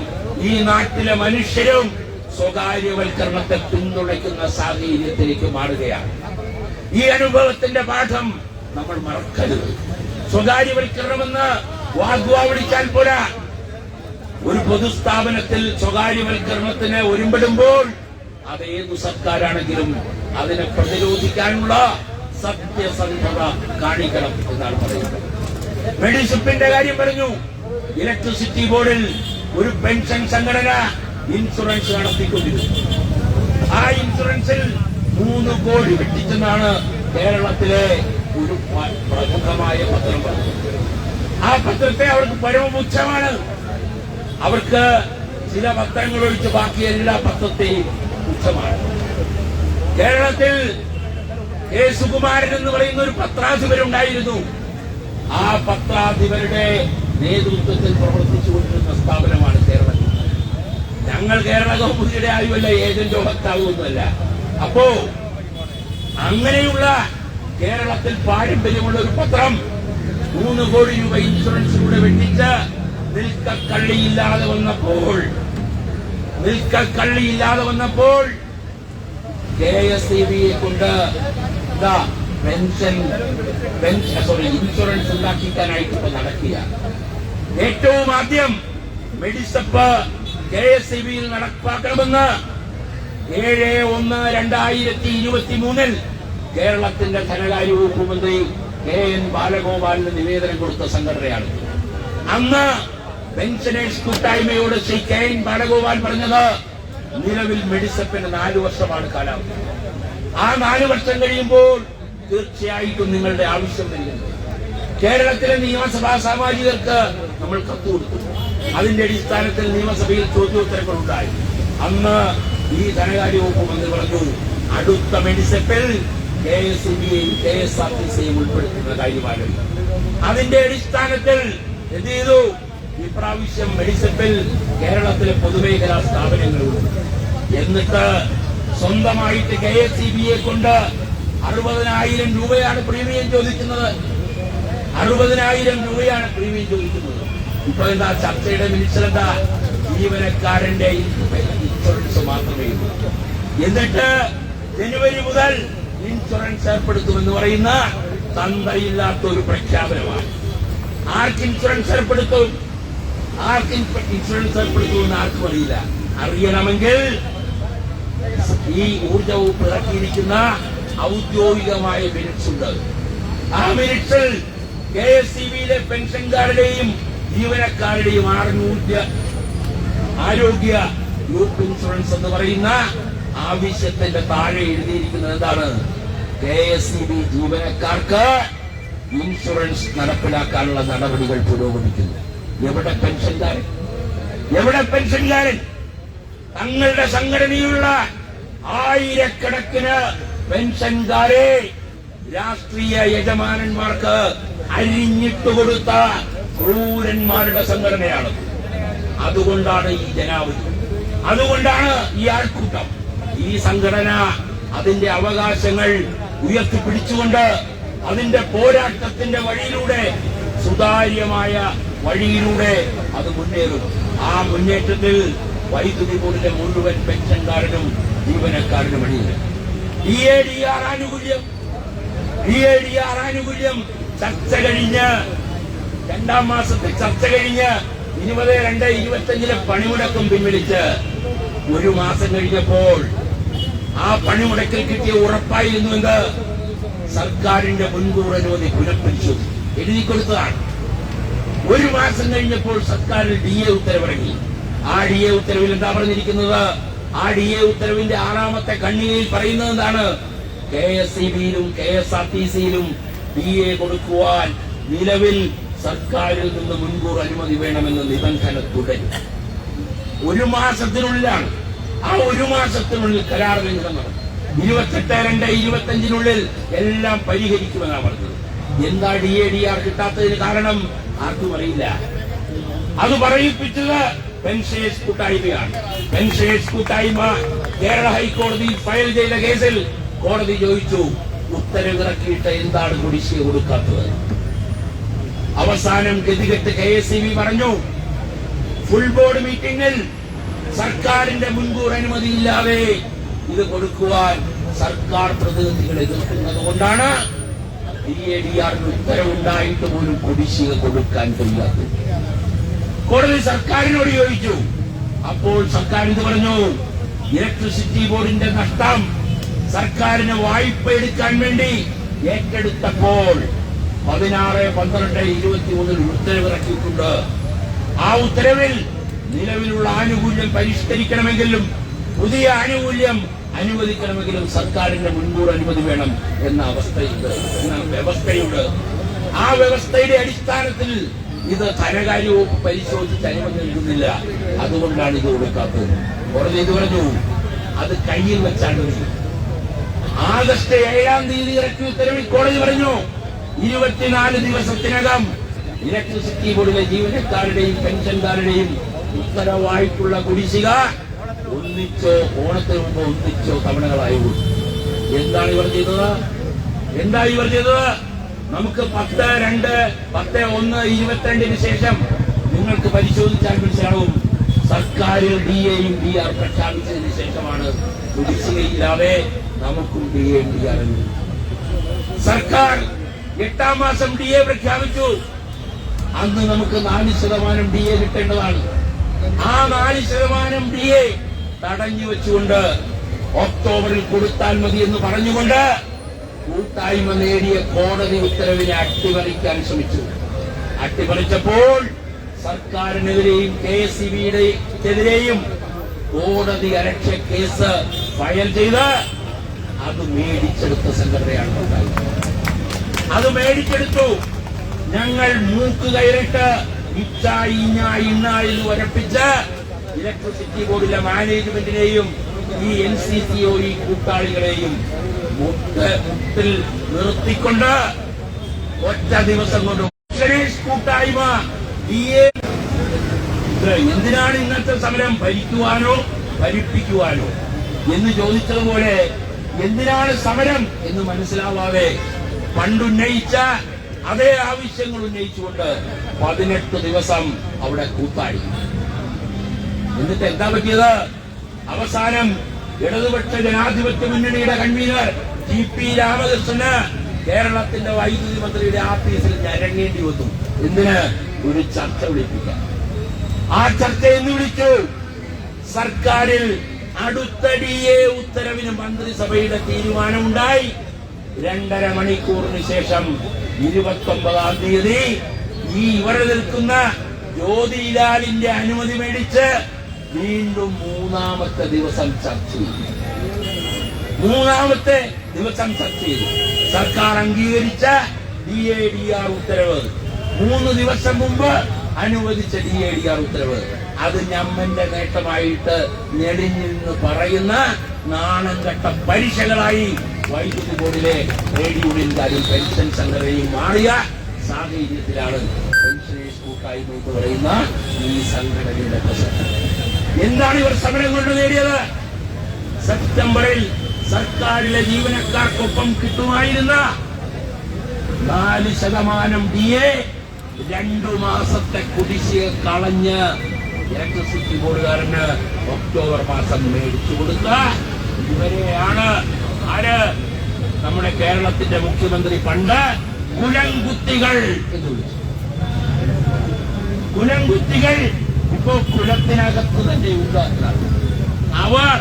ഈ നാട്ടിലെ മനുഷ്യരും സ്വകാര്യവൽക്കരണത്തെ പിന്തുണയ്ക്കുന്ന സാഹചര്യത്തിലേക്ക് മാറുകയാണ്. ഈ അനുഭവത്തിന്റെ പാഠം നമ്മൾ മറക്കരുത്. സ്വകാര്യവൽക്കരണമെന്ന് വാഗ്വാവിളിച്ചാൽ പോരാ. ഒരു പൊതുസ്ഥാപനത്തിൽ സ്വകാര്യവൽക്കരണത്തിന് ഒരുമ്പെടുമ്പോൾ അത് ഏതു സർക്കാരാണെങ്കിലും അതിനെ പ്രതിരോധിക്കാനുള്ള സത്യസന്ധത കാണിക്കണം എന്നാണ് പറയുന്നത്. മെഡിസിപ്പിന്റെ കാര്യം പറഞ്ഞു. ഇലക്ട്രിസിറ്റി ബോർഡിൽ ഒരു പെൻഷൻ സംഘടന ഇൻഷുറൻസ് നടത്തിക്കൊണ്ടിരുന്നു. ആ ഇൻഷുറൻസിൽ 3 കോടി വെട്ടിച്ചെന്നാണ് കേരളത്തിലെ ഒരു പ്രമുഖമായ പത്രം പറഞ്ഞത്. ആ പത്രത്തെ അവർക്ക് പരമപുച്ഛമാണ്. അവർക്ക് ചില പത്രങ്ങൾ ഒഴിച്ച് ബാക്കി എല്ലാ പത്രത്തെയും പുച്ഛമാണ്. കേരളത്തിൽ കെ സുകുമാരൻ എന്ന് പറയുന്ന ഒരു പത്രാധിപരുണ്ടായിരുന്നു. ആ പത്രാധിപരുടെ നേതൃത്വത്തിൽ പ്രവർത്തിച്ചുകൊണ്ടിരുന്ന സ്ഥാപനമാണ് കേരളത്തിൽ. ഞങ്ങൾ കേരള കൗമുദിയുടെ ആയുമല്ല, ഏജന്റോ ഭക്താവുമൊന്നുമല്ല. അപ്പോ അങ്ങനെയുള്ള കേരളത്തിൽ പാരമ്പര്യമുള്ള ഒരു പത്രം 3 കോടി രൂപ ഇൻഷുറൻസിലൂടെ വെട്ടിച്ച് നിൽക്കക്കള്ളിയില്ലാതെ വന്നപ്പോൾ KSEBയെ കൊണ്ട് ഇൻഷുറൻസ് ഉണ്ടാക്കിക്കാനായിട്ട് ഇപ്പൊ നടക്കുക. ഏറ്റവും ആദ്യം മെഡിസപ്പ് KSEBയിൽ നടപ്പാക്കണമെന്ന് 7/1/2023 കേരളത്തിന്റെ ധനകാര്യ വകുപ്പ് മന്ത്രി KN ബാലഗോപാലിന് നിവേദനം കൊടുത്ത സംഘടനയാണ്. അന്ന് പെൻഷനേഴ്സ് കൂട്ടായ്മയോട് ശ്രീ KN ബാലഗോപാൽ പറഞ്ഞത് നിലവിൽ മെഡിസപ്പിന് 4 വർഷമാണ് കാലാവധി. ആ 4 വർഷം കഴിയുമ്പോൾ തീർച്ചയായിട്ടും നിങ്ങളുടെ ആവശ്യം വരുന്നത്. കേരളത്തിലെ നിയമസഭാ സാമാജികർക്ക് നമ്മൾ കത്ത് കൊടുത്തു. അതിന്റെ അടിസ്ഥാനത്തിൽ നിയമസഭയിൽ ചോദ്യോത്തരങ്ങളുണ്ടായി. അന്ന് ഈ ധനകാര്യ വകുപ്പ് മന്ത്രി പറഞ്ഞു, അടുത്ത മെഡിസപ്പിൽ KSEBയെയും KSRTCയെയും ഉൾപ്പെടുത്തുന്ന കാര്യമാണ്. അതിന്റെ അടിസ്ഥാനത്തിൽ എന്ത് ചെയ്തു? ഇപ്രാവശ്യം മെഡിസപ്പിൽ കേരളത്തിലെ പൊതുമേഖലാ സ്ഥാപനങ്ങളുണ്ട്. എന്നിട്ട് സ്വന്തമായിട്ട് KSEBയെ കൊണ്ട് 60,000 രൂപയാണ് പ്രീമിയം ചോദിക്കുന്നത്. 60,000 രൂപയാണ് പ്രീമിയം ചോദിക്കുന്നത്. ഇപ്പൊ എന്താ ചർച്ചയുടെ മിനിസ്റ്റർ എന്താ? ജീവനക്കാരന്റെ ഇൻഷുറൻസ് മാത്രമേ ഉള്ളൂ. എന്നിട്ട് ജനുവരി മുതൽ ഇൻഷുറൻസ് ഏർപ്പെടുത്തുമെന്ന് പറയുന്ന തന്തയില്ലാത്ത ഒരു പ്രഖ്യാപനമാണ്. ആർക്ക് ഇൻഷുറൻസ് ഏർപ്പെടുത്തും? ഇൻഷുറൻസ് ഏർപ്പെടുത്തുമെന്ന് ആർക്കും അറിയില്ല. അറിയണമെങ്കിൽ ഈ ഊർജ വകുപ്പ് ഇറക്കിയിരിക്കുന്ന ഔദ്യോഗികമായ മിനിറ്റ്സ് ഉണ്ട്. ആ മിനിറ്റ്സിൽ KSEBയിലെ പെൻഷൻകാരുടെയും ജീവനക്കാരുടെയും ആരോഗ്യ ഗ്രൂപ്പ് ഇൻഷുറൻസ് എന്ന് പറയുന്ന ആവശ്യത്തിന്റെ താഴെ എഴുതിയിരിക്കുന്നത് എന്താണ്? KSEB ജീവനക്കാർക്ക് ഇൻഷുറൻസ് നടപ്പിലാക്കാനുള്ള നടപടികൾ പുരോഗമിക്കുന്നു. എവിടെ പെൻഷൻകാരൻ? തങ്ങളുടെ സംഘടനയിലുള്ള ആയിരക്കണക്കിന് പെൻഷൻകാരെ രാഷ്ട്രീയ യജമാനന്മാർക്ക് അരിഞ്ഞിട്ടുകൊടുത്ത ക്രൂരന്മാരുടെ സംഘടനയാണ്. അതുകൊണ്ടാണ് ഈ ജനാവധി, അതുകൊണ്ടാണ് ഈ ആൾക്കൂട്ടം. ഈ സംഘടന അതിന്റെ അവകാശങ്ങൾ ഉയർത്തിപ്പിടിച്ചുകൊണ്ട് അതിന്റെ പോരാട്ടത്തിന്റെ വഴിയിലൂടെ, സുതാര്യമായ വഴിയിലൂടെ അത് മുന്നേറും. ആ മുന്നേറ്റത്തിൽ വൈദ്യുതി ബോർഡിലെ മുഴുവൻ പെൻഷൻകാരനും ജീവനക്കാരനും വഴിയില്ല. DADR ആനുകൂല്യം ചർച്ച കഴിഞ്ഞ് 2ാം മാസത്തിൽ ചർച്ച കഴിഞ്ഞ് 20/2/25 പണിമുടക്കം പിൻവലിച്ച് 1 മാസം കഴിഞ്ഞപ്പോൾ ആ പണിമുടക്കിൽ കിട്ടിയ ഉറപ്പായിരുന്നുവെന്ന് സർക്കാരിന്റെ മുൻകൂർ അനുമതി പുനഃപരിശോധിച്ചു എഴുതിക്കൊടുത്തതാണ്. 1 മാസം കഴിഞ്ഞപ്പോൾ സർക്കാരിൽ DA ഉത്തരവിറങ്ങി. ആ DA ഉത്തരവിൽ എന്താ പറഞ്ഞിരിക്കുന്നത്? ആ DA ഉത്തരവിന്റെ 6ാമത്തെ ഖണ്ഡികയിൽ പറയുന്നത് എന്താണ്? KSEBയിലും KSRTCയിലും DA കൊടുക്കുവാൻ നിലവിൽ സർക്കാരിൽ നിന്ന് മുൻകൂർ അനുമതി വേണമെന്ന നിബന്ധന തുടരും. 1 മാസത്തിനുള്ളിലാണ്. ആ 1 മാസത്തിനുള്ളിൽ കരാർ ലംഘനം നടക്കും. 28/2/25 എല്ലാം പരിഹരിക്കുമെന്നാണ് പറഞ്ഞത്. എന്താ DADR കിട്ടാത്തതിന് കാരണം ആർക്കും അറിയില്ല. അത് പറയിപ്പിച്ചത് പെൻഷേഴ്സ് കൂട്ടായ്മയാണ്. പെൻഷേഴ്സ് കൂട്ടായ്മ കേരള ഹൈക്കോടതിയിൽ ഫയൽ ചെയ്ത കേസിൽ കോടതി ചോദിച്ചു, ഉത്തരവിറക്കിയിട്ട് എന്താണ് കുടിശ്ശിക കൊടുക്കാത്തത്? അവസാനം ഗതികെട്ട് KSEB പറഞ്ഞു, ഫുൾ ബോർഡ് മീറ്റിംഗിൽ സർക്കാരിന്റെ മുൻകൂർ അനുമതിയില്ലാതെ ഇത് കൊടുക്കുവാൻ സർക്കാർ പ്രതിനിധികൾ എതിർക്കുന്നത് കൊണ്ടാണ് DADR ഉത്തരവുണ്ടായിട്ട് പോലും കുടിശ്ശിക കൊടുക്കാൻ കഴിയാത്തത്. കോടതി സർക്കാരിനോട് ചോദിച്ചു. അപ്പോൾ സർക്കാർ ഇത് പറഞ്ഞു, ഇലക്ട്രിസിറ്റി ബോർഡിന്റെ നഷ്ടം സർക്കാരിന് വായ്പ എടുക്കാൻ വേണ്ടി ഏറ്റെടുത്തപ്പോൾ 16/12/23 ഉത്തരവിറക്കിയിട്ടുണ്ട്. ആ ഉത്തരവിൽ നിലവിലുള്ള ആനുകൂല്യം പരിഷ്കരിക്കണമെങ്കിലും പുതിയ ആനുകൂല്യം അനുവദിക്കണമെങ്കിലും സർക്കാരിന്റെ മുൻകൂർ അനുമതി വേണം എന്ന വ്യവസ്ഥയുണ്ട്. ആ വ്യവസ്ഥയുടെ അടിസ്ഥാനത്തിൽ ഇത് ധനകാര്യ വകുപ്പ് പരിശോധിച്ച് അനുമതി നൽകുന്നില്ല. അതുകൊണ്ടാണ് ഇത് കൊടുക്കാത്തത്. കോടതി ഇത് പറഞ്ഞു, അത് കയ്യിൽ വെച്ചാണ്. ആഗസ്റ്റ് 7-ാം തീയതി ഇറക്കിയ ഉത്തരവിൽ കോടതി പറഞ്ഞു, 24 ദിവസത്തിനകം ഇലക്ട്രിസിറ്റി ബോർഡിലെ ജീവനക്കാരുടെയും പെൻഷൻകാരുടെയും ഉത്തരവായിട്ടുള്ള കുടിശ്ശിക ഒന്നിച്ചോ ഓണത്തിന് മുമ്പ് ഒന്നിച്ചോ തവണകളായി കൊടുക്കും. എന്താണ് ഇവർ ചെയ്തത്? നമുക്ക് 10/2/10/1/22 ശേഷം നിങ്ങൾക്ക് പരിശോധിച്ചാൽ മനസ്സിലാവും. സർക്കാരിൽ DAയും DR പ്രഖ്യാപിച്ചതിന് ശേഷമാണ് കുടിശ്ശികയില്ലാതെ നമുക്കും DAയും DR. സർക്കാർ 8-ാം മാസം DA പ്രഖ്യാപിച്ചു. അന്ന് നമുക്ക് 4% DA കിട്ടേണ്ടതാണ്. ആ 4% DA തടഞ്ഞു വെച്ചുകൊണ്ട് ഒക്ടോബറിൽ കൊടുത്താൽ മതി എന്ന് പറഞ്ഞുകൊണ്ട് കൂട്ടായ്മ നേടിയ കോടതി ഉത്തരവിനെ അട്ടിമറിക്കാൻ ശ്രമിച്ചു. അട്ടിമറിച്ചപ്പോൾ സർക്കാരിനെതിരെയും KSEBിക്കെതിരെയും കോടതി അലക്ഷ്യ കേസ് ഫയൽ ചെയ്ത് അത് മേടിച്ചെടുത്ത സംഘടനയാണ് ഉണ്ടായത്. അത് മേടിച്ചെടുത്തു. ഞങ്ങൾ മൂക്ക് കയറിട്ട് ഇച്ച ഇഞ്ഞ ഇന്ന എന്ന് ഉറപ്പിച്ച് ഇലക്ട്രിസിറ്റി ബോർഡിലെ മാനേജ്മെന്റിനെയും ഈ NCCOE കൂട്ടാളികളെയും മുട്ടിൽ നിർത്തിക്കൊണ്ട് ഒറ്റ ദിവസം കൊണ്ട് കൂട്ടായ്മ എന്തിനാണ് ഇന്നത്തെ സമരം? ഭരിക്കുവാനോ ഭരിപ്പിക്കുവാനോ എന്ന് ചോദിച്ചതുപോലെ എന്തിനാണ് സമരം എന്ന് മനസ്സിലാവാതെ പണ്ടുന്നയിച്ച അതേ ആവശ്യങ്ങൾ ഉന്നയിച്ചുകൊണ്ട് 18 ദിവസം അവിടെ കൂത്താടി. എന്നിട്ട് എന്താ പറ്റിയത്? അവസാനം ഇടതുപക്ഷ ജനാധിപത്യ മുന്നണിയുടെ കൺവീനർ TP രാമകൃഷ്ണന് കേരളത്തിന്റെ വൈദ്യുതി മന്ത്രിയുടെ ആഫീസിൽ ഞരങ്ങേണ്ടി വന്നു. എന്തിന്? ഒരു ചർച്ച വിളിപ്പിക്കാൻ. ആ ചർച്ച എന്ന് വിളിച്ചു. സർക്കാരിൽ അടുത്ത DA ഉത്തരവിന് മന്ത്രിസഭയുടെ തീരുമാനമുണ്ടായി. 2.5 മണിക്കൂറിന് ശേഷം 29-ാം തീയതി ഈ ഇവിടെ നിൽക്കുന്ന ജ്യോതിലാലിന്റെ അനുമതി മേടിച്ച് വീണ്ടും 3-ാമത്തെ ദിവസം ചർച്ച ചെയ്തു. 3-ാമത്തെ ദിവസം ചർച്ച ചെയ്തു. സർക്കാർ അംഗീകരിച്ച DADR ഉത്തരവ് 3 ദിവസം മുമ്പ് അനുവദിച്ച DADR ഉത്തരവ് അത് ഞമ്മന്റെ നേട്ടമായിട്ട് ഞെളിഞ്ഞിന്ന് പറയുന്ന നാണം കെട്ട പരീക്ഷകളായി വൈദ്യുതി ബോർഡിലെ ട്രേഡ് യൂണിയൻകാരും പെൻഷൻ സംഘടനയും മാറിയ സാഹചര്യത്തിലാണ് പെൻഷനേഴ്സ് കൂട്ടായ്മ എന്ന് പറയുന്ന ഈ സംഘടനയുടെ പ്രസക്തി. എന്താണ് ഇവർ സമരം കൊണ്ട് നേടിയത്? സെപ്റ്റംബറിൽ സർക്കാരിലെ ജീവനക്കാർക്കൊപ്പം കിട്ടുമായിരുന്ന 4% DA 2 മാസത്തെ കുടിശ്ശിക കളഞ്ഞ് ഇലക്ട്രിസിറ്റി ബോർഡുകാരന് ഒക്ടോബർ മാസം മേടിച്ചു കൊടുത്ത ഇവരെയാണ് ആര്? നമ്മുടെ കേരളത്തിന്റെ മുഖ്യമന്ത്രി പണ്ട് കുലംകുത്തികൾ എന്ന് വിളിച്ചു. കുലംകുത്തികൾ ഇപ്പോ കുലത്തിനകത്ത് തന്നെ ഉണ്ടാക്കുന്നത്. അവർ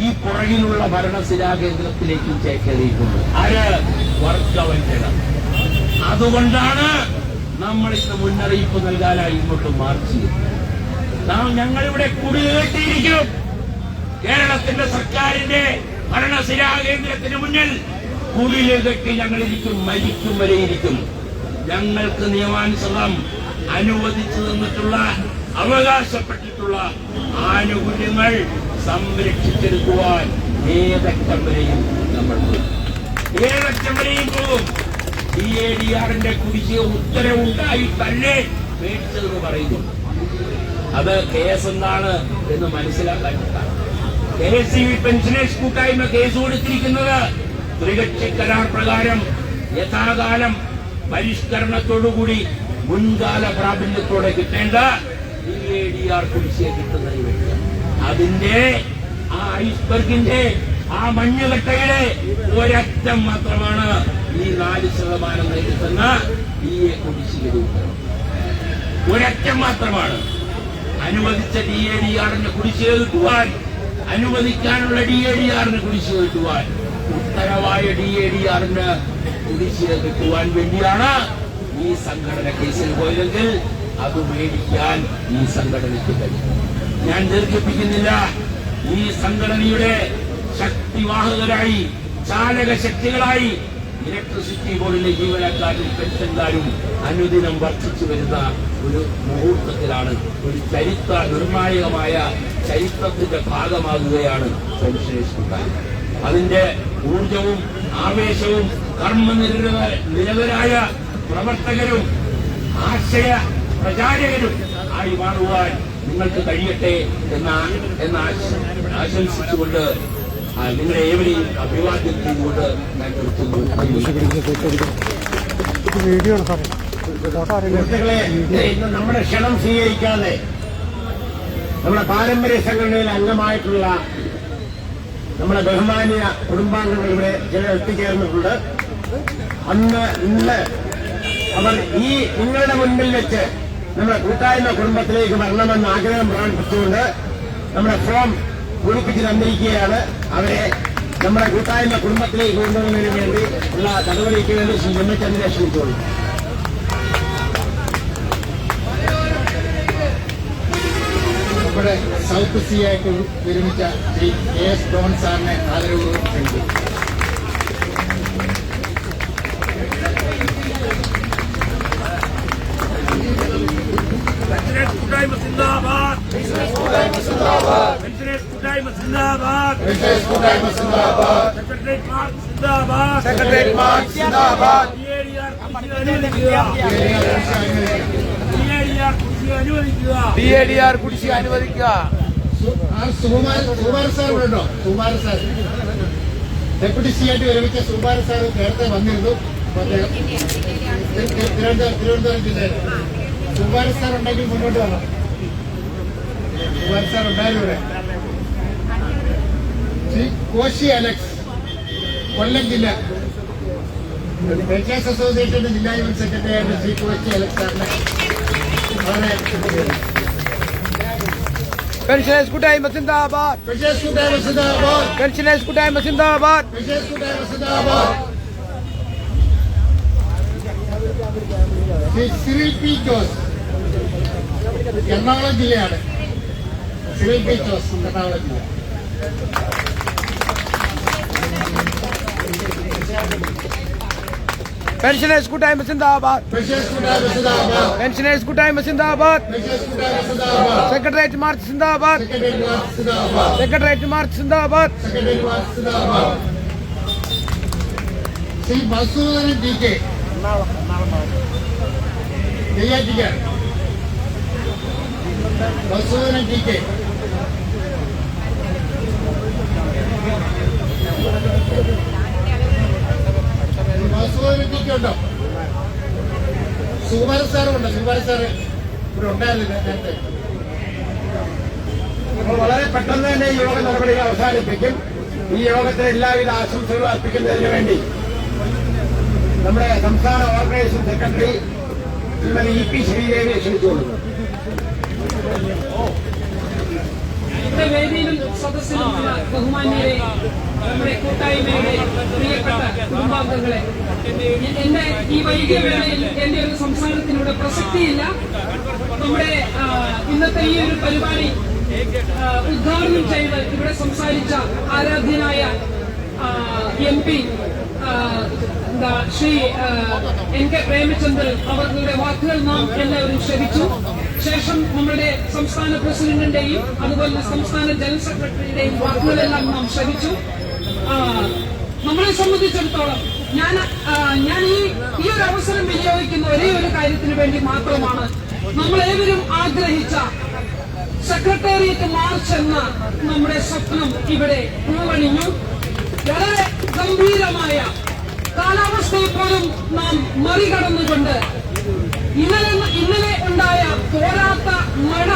ഈ പുറകിലുള്ള ഭരണസിരാ കേന്ദ്രത്തിലേക്കും ചേക്കേറിയിട്ടുണ്ട്. ആര്? വർഗവഞ്ചന. അതുകൊണ്ടാണ് നമ്മൾ ഇന്ന് മുന്നറിയിപ്പ് നൽകാനായി ഇങ്ങോട്ട് മാർച്ച് ചെയ്തത്. ഞങ്ങളിവിടെ കുടികെട്ടിയിരിക്കും. കേരളത്തിന്റെ സർക്കാരിന്റെ ഭരണസിരാ കേന്ദ്രത്തിന് മുന്നിൽ കുടില് കെട്ടി ഞങ്ങളിരിക്കും, മരിക്കും വരെ ഇരിക്കും. ഞങ്ങൾക്ക് നിയമാനുസൃതം അനുവദിച്ചു തന്നിട്ടുള്ള അവകാശപ്പെട്ടിട്ടുള്ള ആനുകൂല്യങ്ങൾ സംരക്ഷിച്ചെടുക്കുവാൻ ഏതറ്റം വരെയും നമ്മൾ പോകും. DADR-ന്റെ കുടിശ്ശിക ഉത്തരവുണ്ടായിട്ടല്ലേ മേടിച്ചതെന്ന് പറയുന്നു. അത് കേസ് എന്താണ് എന്ന് മനസ്സിലാക്കാൻ KSCB പെൻഷനേഴ്സ് കൂട്ടായ്മ കേസ് കൊടുത്തിരിക്കുന്നത് ത്രികക്ഷി കരാർ പ്രകാരം യഥാകാലം പരിഷ്കരണത്തോടുകൂടി മുൻകാല പ്രാബല്യത്തോടെ കിട്ടേണ്ട DADR കുടിശ്ശിക കിട്ടുന്നതിന് വേണ്ടിയാണ്. അതിന്റെ ആ ഐസ്ബർഗിന്റെ ആ മഞ്ഞുകട്ടയുടെ ഒരറ്റം മാത്രമാണ് ഈ 4% നേരിടുന്ന DA കുടിശ്ശിക. ഒരറ്റം മാത്രമാണ്. അനുവദിച്ച DADR-ന് കുടിശ്ശിക കിട്ടുവാൻ, അനുവദിക്കാനുള്ള DADR-ന് കുടിശ്ശിക കിട്ടുവാൻ, ഉത്തരവായ DADR-ന് കുടിശ്ശിക കിട്ടുവാൻ വേണ്ടിയാണ് ഈ സംഘടന കേസിൽ പോയതെങ്കിൽ അത് മേടിക്കാൻ ഈ സംഘടനയ്ക്ക് കഴിയും. ഞാൻ ദീർഘിപ്പിക്കുന്നില്ല. ഈ സംഘടനയുടെ ശക്തിവാഹകരായി, ചാലക ശക്തികളായി ഇലക്ട്രിസിറ്റി ബോർഡിലെ ജീവനക്കാരും പെൻഷൻകാരും അനുദിനം വർദ്ധിച്ചു വരുന്ന ഒരു മുഹൂർത്തത്തിലാണ്, ഒരു ചരിത്ര നിർണായകമായ ചരിത്രത്തിന്റെ ഭാഗമാകുകയാണ് പെൻഷനേഴ്സ് കൂട്ടായ്മ. അതിന്റെ ഊർജവും ആവേശവും കർമ്മനിരതരായ പ്രവർത്തകരും ആശയ പ്രചാരകരും ആയി മാറുവാൻ നിങ്ങൾക്ക് കഴിയട്ടെ എന്ന് ആശംസിച്ചുകൊണ്ട് നിങ്ങളെ ഏവരെയും അഭിവാദ്യം ചെയ്തുകൊണ്ട് ഞാൻ നിർത്തുന്നു. സുഹൃത്തുക്കളെ, ഇന്ന് നമ്മുടെ ക്ഷണം സ്വീകരിക്കാതെ നമ്മുടെ പാരമ്പര്യ സംഘടനയിൽ അംഗമായിട്ടുള്ള നമ്മുടെ ബഹുമാന്യ കുടുംബാംഗങ്ങൾ ഇവിടെ ചിലർ എത്തിച്ചേർന്നിട്ടുണ്ട്. ഇന്ന് അവർ ഈ നിങ്ങളുടെ മുൻപിൽ വെച്ച് നമ്മുടെ കൂട്ടായ്മ കുടുംബത്തിലേക്ക് വരണമെന്ന് ആഗ്രഹം പ്രകടിപ്പിച്ചുകൊണ്ട് നമ്മുടെ ഫോം പൂരിപ്പിച്ച് തന്നിരിക്കുകയാണ്. അവരെ നമ്മുടെ കൂട്ടായ്മ കുടുംബത്തിലേക്ക് കൊണ്ടുവരുന്നതിന് വേണ്ടി ഉള്ള നടപടിക്ക് വേണ്ടി ശ്രീ രമേശ് ക്ഷണിച്ചോളൂ. നമ്മുടെ സൗത്ത് സി ആയിട്ട് വിരമിച്ച ശ്രീ KS ഡോൺ സാറിനെ ആദരവ് ക്ഷണിച്ചു. കൂട്ടായ്മ സിന്ദാബാദ്, കൂട്ടായ്മ സിന്ദാബാദ്, സെക്രട്ടേറിയറ്റ് മാർച്ച് സിന്ദാബാദ്, സെക്രട്ടേറിയറ്റ് മാർച്ച് സിന്ദാബാദ്. DADR കുടിശ്ശിക അനുവദിക്കുക. സുകുമാർ സാർ ഉണ്ടോ? സുകുമാർ സാർ ഡെപ്യൂട്ടി സി ആയിട്ട് വിരമിച്ച സുകുമാർ സാർ നേരത്തെ വന്നിരുന്നു. തിരുവനന്തപുരം ജില്ലയിൽ സുകുമാർ സാർ ഉണ്ടെങ്കിൽ മുന്നോട്ട് വരണം. സുകുമാർ സാർ ഉണ്ടായിരുന്നു ഇവിടെ. ശ്രീ കോശി അലക്സ്, കൊല്ലം ജില്ല പെൻഷേഴ്സ് അസോസിയേഷന്റെ ജില്ലാ യൂണിറ്റ് സെക്രട്ടറി ആയിട്ട് ശ്രീ കോശി അലക്സ് സാറിനെ പെൻഷനേഴ്സ് കൂട്ടായ്മ സിന്ദാബാദ്, പെൻഷേഴ്സ് കൂട്ടായ്മ സിന്ദാബാദ്, പെൻഷനേഴ്സ് കൂട്ടായ്മ സിന്ദാബാദ്, പെൻഷേഴ്സ് കൂട്ടായ്മ സിന്ദാബാദ്. ശ്രീ സിറിൽ പി ജോസ്, എറണാകുളം ജില്ലയാണ്. സിറിൽ പി ജോസ്, എറണാകുളം ജില്ല. പെൻഷനേഴ്സ് കൂട്ടായ്മ സിന്ദാബാദ്, പെൻഷേഴ്സ് കൂട്ടായ്മ സിന്ദാബാദ്, പെൻഷനേഴ്സ് കൂട്ടായ്മ സിന്ദാബാദ്, പെൻഷേഴ്സ് കൂട്ടായ്മ സിന്ദാബാദ്, സെക്രട്ടേറിയറ്റ് മാർച്ച് സിന്ദാബാദ്, സെക്രട്ടേറിയറ്റ് മാർച്ച് സിന്ദാബാദ്, സെക്രട്ടേറിയറ്റ് മാർച്ച് സിന്ദാബാദ്, സെക്രട്ടേറിയറ്റ് മാർച്ച് സിന്ദാബാദ്. Shri Madhusoodanan DK, നെയ്യാറ്റിക്കാണ്. Madhusoodanan DK, Madhusoodanan DK ഉണ്ടോ? സുകുമാര സാറുണ്ട്. സുകുമാര സാറ് ഇവിടെ ഉണ്ടായിരുന്നില്ല നേരത്തെ. അപ്പോൾ വളരെ പെട്ടെന്ന് തന്നെ ഈ യോഗ നടപടികൾ അവസാനിപ്പിക്കും. ഈ യോഗത്തിന് എല്ലാവിധ ആശംസകളും അർപ്പിക്കുന്നതിന് വേണ്ടി നമ്മുടെ സംസ്ഥാന ഓർഗനൈസിംഗ് സെക്രട്ടറി ശ്രീമതി EP ശ്രീദേവിയെ ക്ഷണിച്ചോളൂ. നമ്മുടെ വേദിയിലും സദസ്സിലുമുള്ള ബഹുമാന്യരെ, നമ്മുടെ കൂട്ടായ്മയുടെ പ്രിയപ്പെട്ട കുടുംബാംഗങ്ങളെ, എന്റെ ഈ വൈകിയ വേളയിൽ എന്റെ ഒരു സംസാരത്തിലൂടെ പ്രസക്തിയില്ല. നമ്മുടെ ഇന്നത്തെ ഈ ഒരു പരിപാടി ഉദ്ഘാടനം ചെയ്ത് ഇവിടെ സംസാരിച്ച ആരാധ്യനായ MP ശ്രീ NK പ്രേമചന്ദ്രൻ അവരുടെ വാക്കുകൾ നാം എല്ലാവരും ശ്രവിച്ചു. ശേഷം നമ്മുടെ സംസ്ഥാന പ്രസിഡന്റിന്റെയും അതുപോലെ സംസ്ഥാന ജനറൽ സെക്രട്ടറിയുടെയും വാക്കുകളെല്ലാം നാം ശ്രവിച്ചു. നമ്മളെ സംബന്ധിച്ചിടത്തോളം ഞാൻ ഈ ഒരു അവസരം വിനിയോഗിക്കുന്ന ഒരേ ഒരു കാര്യത്തിന് വേണ്ടി മാത്രമാണ്. നമ്മളേവരും ആഗ്രഹിച്ച സെക്രട്ടേറിയറ്റ് മാർച്ച് എന്ന നമ്മുടെ സ്വപ്നം ഇവിടെ പൂവണിഞ്ഞു. വളരെ ഗംഭീരമായ കാലാവസ്ഥയെ പോലും നാം മറികടന്നുകൊണ്ട് ഇന്നലെ ഉണ്ടായ തോരാത്ത മഴ,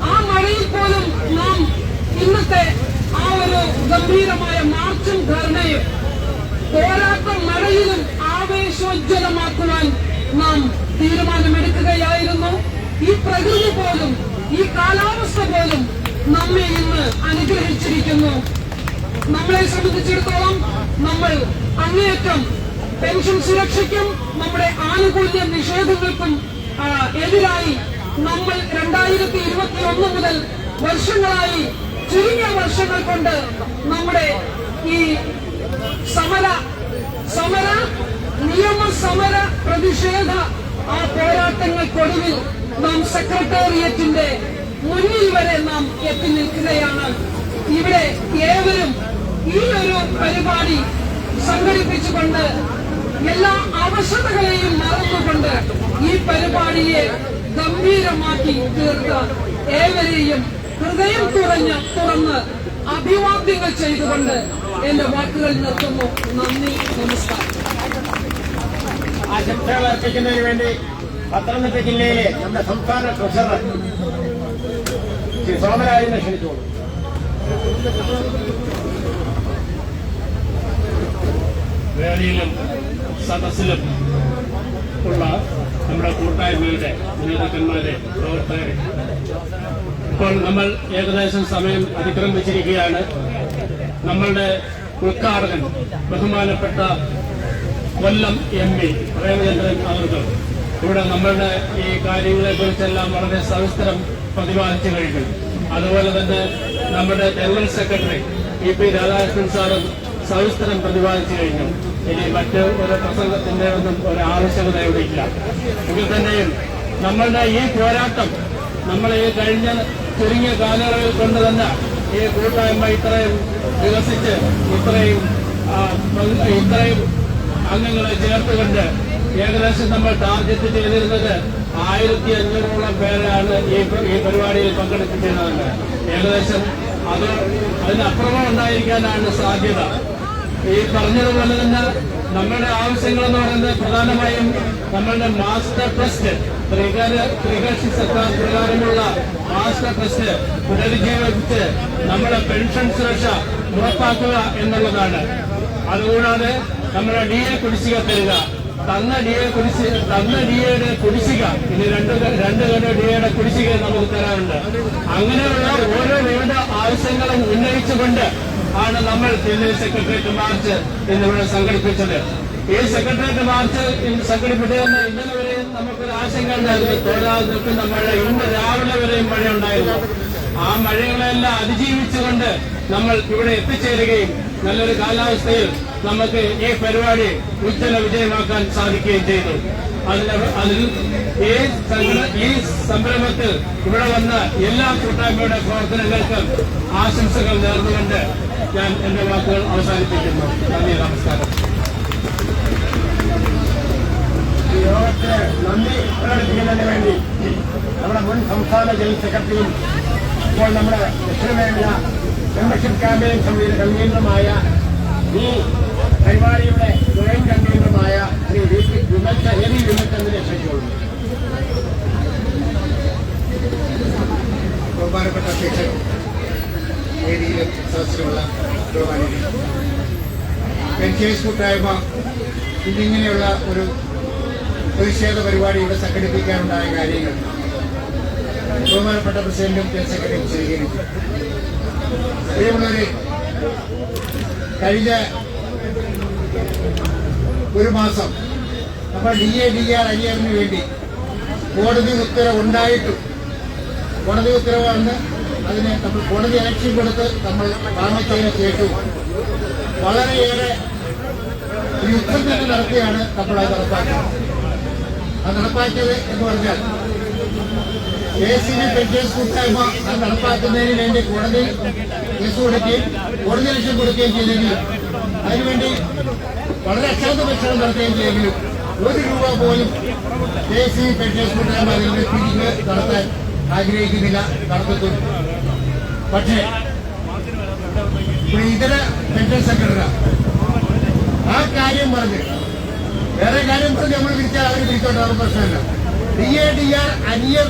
ആ മഴയിൽ പോലും നാം ഇന്നത്തെ ആ ഒരു ഗംഭീരമായ മാർച്ചും ധർണയും തോരാത്ത മഴയിലും ആവേശോജ്വലമാക്കുവാൻ നാം തീരുമാനമെടുക്കുകയായിരുന്നു. ഈ പ്രകൃതി പോലും ഈ കാലാവസ്ഥ പോലും നമ്മെ ഇന്ന് അനുഗ്രഹിച്ചിരിക്കുന്നു. നമ്മളെ സംബന്ധിച്ചിടത്തോളം നമ്മൾ അങ്ങേയറ്റം പെൻഷൻ സുരക്ഷയ്ക്കും നമ്മുടെ ആനുകൂല്യ നിഷേധങ്ങൾക്കും എതിരായി നമ്മൾ 2021 മുതൽ വർഷങ്ങളായി ചുരുങ്ങിയ വർഷങ്ങൾ കൊണ്ട് നമ്മുടെ ഈ നിയമസമര പ്രതിഷേധ ആ പോരാട്ടങ്ങൾക്കൊടുവിൽ നാം സെക്രട്ടേറിയറ്റിന്റെ മുന്നിൽ വരെ നാം എത്തി നിൽക്കുകയാണ്. ഇവിടെ ഏവരും ഈ ഒരു പരിപാടി സംഘടിപ്പിച്ചുകൊണ്ട് എല്ലാ അവശതകളെയും മറന്നുകൊണ്ട് ഈ പരിപാടിയെ ഗംഭീരമാക്കി തീർത്ത ഏവരെയും ഹൃദയം തുറന്ന് അഭിവാദ്യങ്ങൾ ചെയ്തുകൊണ്ട് എന്റെ വാക്കുകൾ നിർത്തുന്നു. നന്ദി, നമസ്കാരം. ആശംസകൾ അർപ്പിക്കുന്നതിന് വേണ്ടി പത്തനംതിട്ട ജില്ലയിലെ നമ്മുടെ സംസ്ഥാന ട്രഷറർ ശ്രീ സോമരാജിനെ ക്ഷണിച്ചോളൂ. വേദിയിലും സദസ്സിലും ഉള്ള നമ്മുടെ കൂട്ടായ്മയുടെ നേതാക്കന്മാരെ, പ്രവർത്തകരെ, ഇപ്പോൾ നമ്മൾ ഏകദേശം സമയം അതിക്രമിച്ചിരിക്കുകയാണ്. നമ്മളുടെ ഉദ്ഘാടകൻ ബഹുമാനപ്പെട്ട കൊല്ലം MP പ്രേമചന്ദ്രൻ അവർക്ക് ഇവിടെ നമ്മളുടെ ഈ കാര്യങ്ങളെ കുറിച്ചെല്ലാം വളരെ സവിസ്തരം പ്രതിപാദിച്ചു കഴിഞ്ഞു. അതുപോലെ തന്നെ നമ്മുടെ ജനറൽ സെക്രട്ടറി EP രാധാകൃഷ്ണൻ സാറും സവിസ്തരം പ്രതിപാദിച്ചു കഴിഞ്ഞു. ഇനി മറ്റ് ഒരു പ്രസംഗത്തിന്റെ ഒന്നും ഒരു ആവശ്യകത ഇവിടെ ഇല്ല. എങ്കിൽ തന്നെയും നമ്മളുടെ ഈ പോരാട്ടം നമ്മൾ ഈ കഴിഞ്ഞ ചുരുങ്ങിയ കാലയളവിൽ കൊണ്ട് തന്നെ ഈ കൂട്ടായ്മ ഇത്രയും വികസിച്ച് ഇത്രയും അംഗങ്ങളെ ചേർത്തുകൊണ്ട് ഏകദേശം നമ്മൾ ടാർഗറ്റ് ചെയ്തിരുന്നത് 1500ഓളം പേരാണ് ഈ പരിപാടിയിൽ പങ്കെടുപ്പിച്ചിരുന്നത്. ഏകദേശം അതിനപ്പുറം ഉണ്ടായിരിക്കാനാണ് സാധ്യത. ഈ പറഞ്ഞതുപോലെ തന്നെ നമ്മളുടെ ആവശ്യങ്ങൾ എന്ന് പറയുന്നത് പ്രധാനമായും നമ്മളുടെ മാസ്റ്റർ ട്രസ്റ്റ് ത്രികക്ഷി സർക്കാർ പ്രകാരമുള്ള മാസ്റ്റർ ട്രസ്റ്റ് പുനരുജ്ജീവിപ്പിച്ച് നമ്മുടെ പെൻഷൻ സുരക്ഷ ഉറപ്പാക്കുക എന്നുള്ളതാണ്. അതുകൂടാതെ നമ്മുടെ DA കുടിശ്ശിക തരിക, തന്ന DAയുടെ കുടിശ്ശിക, ഇനി രണ്ട് DAയുടെ കുടിശ്ശിക നമുക്ക് തരാറുണ്ട്. അങ്ങനെയുള്ള ഓരോ വിവിധ ആവശ്യങ്ങളും ഉന്നയിച്ചുകൊണ്ട് ആണ് നമ്മൾ ജില്ലയിൽ സെക്രട്ടേറിയറ്റ് മാർച്ച് എന്നിവിടെ സംഘടിപ്പിച്ചത്. ഈ സെക്രട്ടേറിയറ്റ് മാർച്ച് സംഘടിപ്പിച്ചതെന്ന് ഇന്നലെ വരെയും നമുക്കൊരു ആശങ്ക ഉണ്ടായിരുന്നു. തോരാതെ നിൽക്കുന്ന മഴ, ഇന്ന് രാവിലെ വരെയും മഴ ഉണ്ടായിരുന്നു. ആ മഴകളെല്ലാം അതിജീവിച്ചുകൊണ്ട് നമ്മൾ ഇവിടെ എത്തിച്ചേരുകയും നല്ലൊരു കാലാവസ്ഥയിൽ നമുക്ക് ഈ പരിപാടി ഉജ്ജ്വല വിജയമാക്കാൻ സാധിക്കുകയും ചെയ്തു. അതിൽ ഈ സംരംഭത്തിൽ ഇവിടെ വന്ന എല്ലാ കൂട്ടായ്മയുടെ പ്രവർത്തനങ്ങൾക്കും ആശംസകൾ നേർന്നുകൊണ്ട് ഞാൻ എന്റെ വാക്കുകൾ അവസാനിപ്പിക്കുന്നു. നന്ദി, നമസ്കാരം. ഈ യോഗത്തിന് നന്ദി പ്രകടിപ്പിക്കുന്നതിന് വേണ്ടി നമ്മുടെ മുൻ സംസ്ഥാന ജനറൽ സെക്രട്ടറിയും ഇപ്പോൾ നമ്മുടെ ദക്ഷിണമേഖല മെമ്പർഷിപ്പ് ക്യാമ്പയിൻ സമിതിയുടെ കൺവീനറുമായ ഈ പരിപാടിയുടെ ജോയിന്റ് കൺവീനറുമായ ശ്രീ വിമൽചന്ദ്രനെ ക്ഷണിച്ചുകൊള്ളുന്നു. ബഹുമാനപ്പെട്ട അധ്യക്ഷൻ, വേദിയിലും സദസ്സിലുമുള്ള ബഹുമാനികൾ, പെൻഷേഴ്സ് കൂട്ടായ്മ ഇന്നിങ്ങനെയുള്ള ഒരു പ്രതിഷേധ പരിപാടി ഇവിടെ സംഘടിപ്പിക്കാനുണ്ടായ കാര്യങ്ങൾ ബഹുമാനപ്പെട്ട പ്രസിഡന്റും ജനറൽ സെക്രട്ടറിയും വിശദീകരിച്ചു. പ്രിയമുള്ളവരെ, കഴിഞ്ഞ ഒരു മാസം നമ്മൾ DA അരിയറിന് വേണ്ടി കോടതി ഉത്തരവ് ഉണ്ടായിട്ടും, കോടതി ഉത്തരവാണ് അതിന് നമ്മൾ കോടതി അലക്ഷ്യം കൊടുത്ത് നമ്മൾ വാങ്ങിച്ചതിന് ശേഷവും വളരെയേറെ യുദ്ധം തന്നെ നടത്തിയാണ് നമ്മൾ അത് നടപ്പാക്കിയത്. അത് നടപ്പാക്കിയത് എന്ന് പറഞ്ഞാൽ KCB പെൻഷൻസ് കൂട്ടായ്മ അത് നടപ്പാക്കുന്നതിന് വേണ്ടി കോടതി കേസ് കൊടുക്കുകയും കോടതി ലക്ഷ്യം കൊടുക്കുകയും ചെയ്തെങ്കിലും അതിനുവേണ്ടി വളരെ അക്ഷാന്ത ഭക്ഷണം നടത്തുകയും ചെയ്തെങ്കിലും ₹1 പോലും KCB പെൻഷൻസ് കൂട്ടായ്മ അതിൽ നിന്ന് പിരിവ് നടത്താൻ ആഗ്രഹിക്കുന്നില്ല, നടത്തുന്നു. പക്ഷേ ഇതര പെൻഷൻ സംഘടന ആ കാര്യം പറഞ്ഞ് വേറെ കാര്യം പറഞ്ഞ് നമ്മൾ പിരിച്ചാൽ അവർ പിരിച്ചോട്ടെ, അവർ പ്രശ്നമില്ല. DADR അനിയർ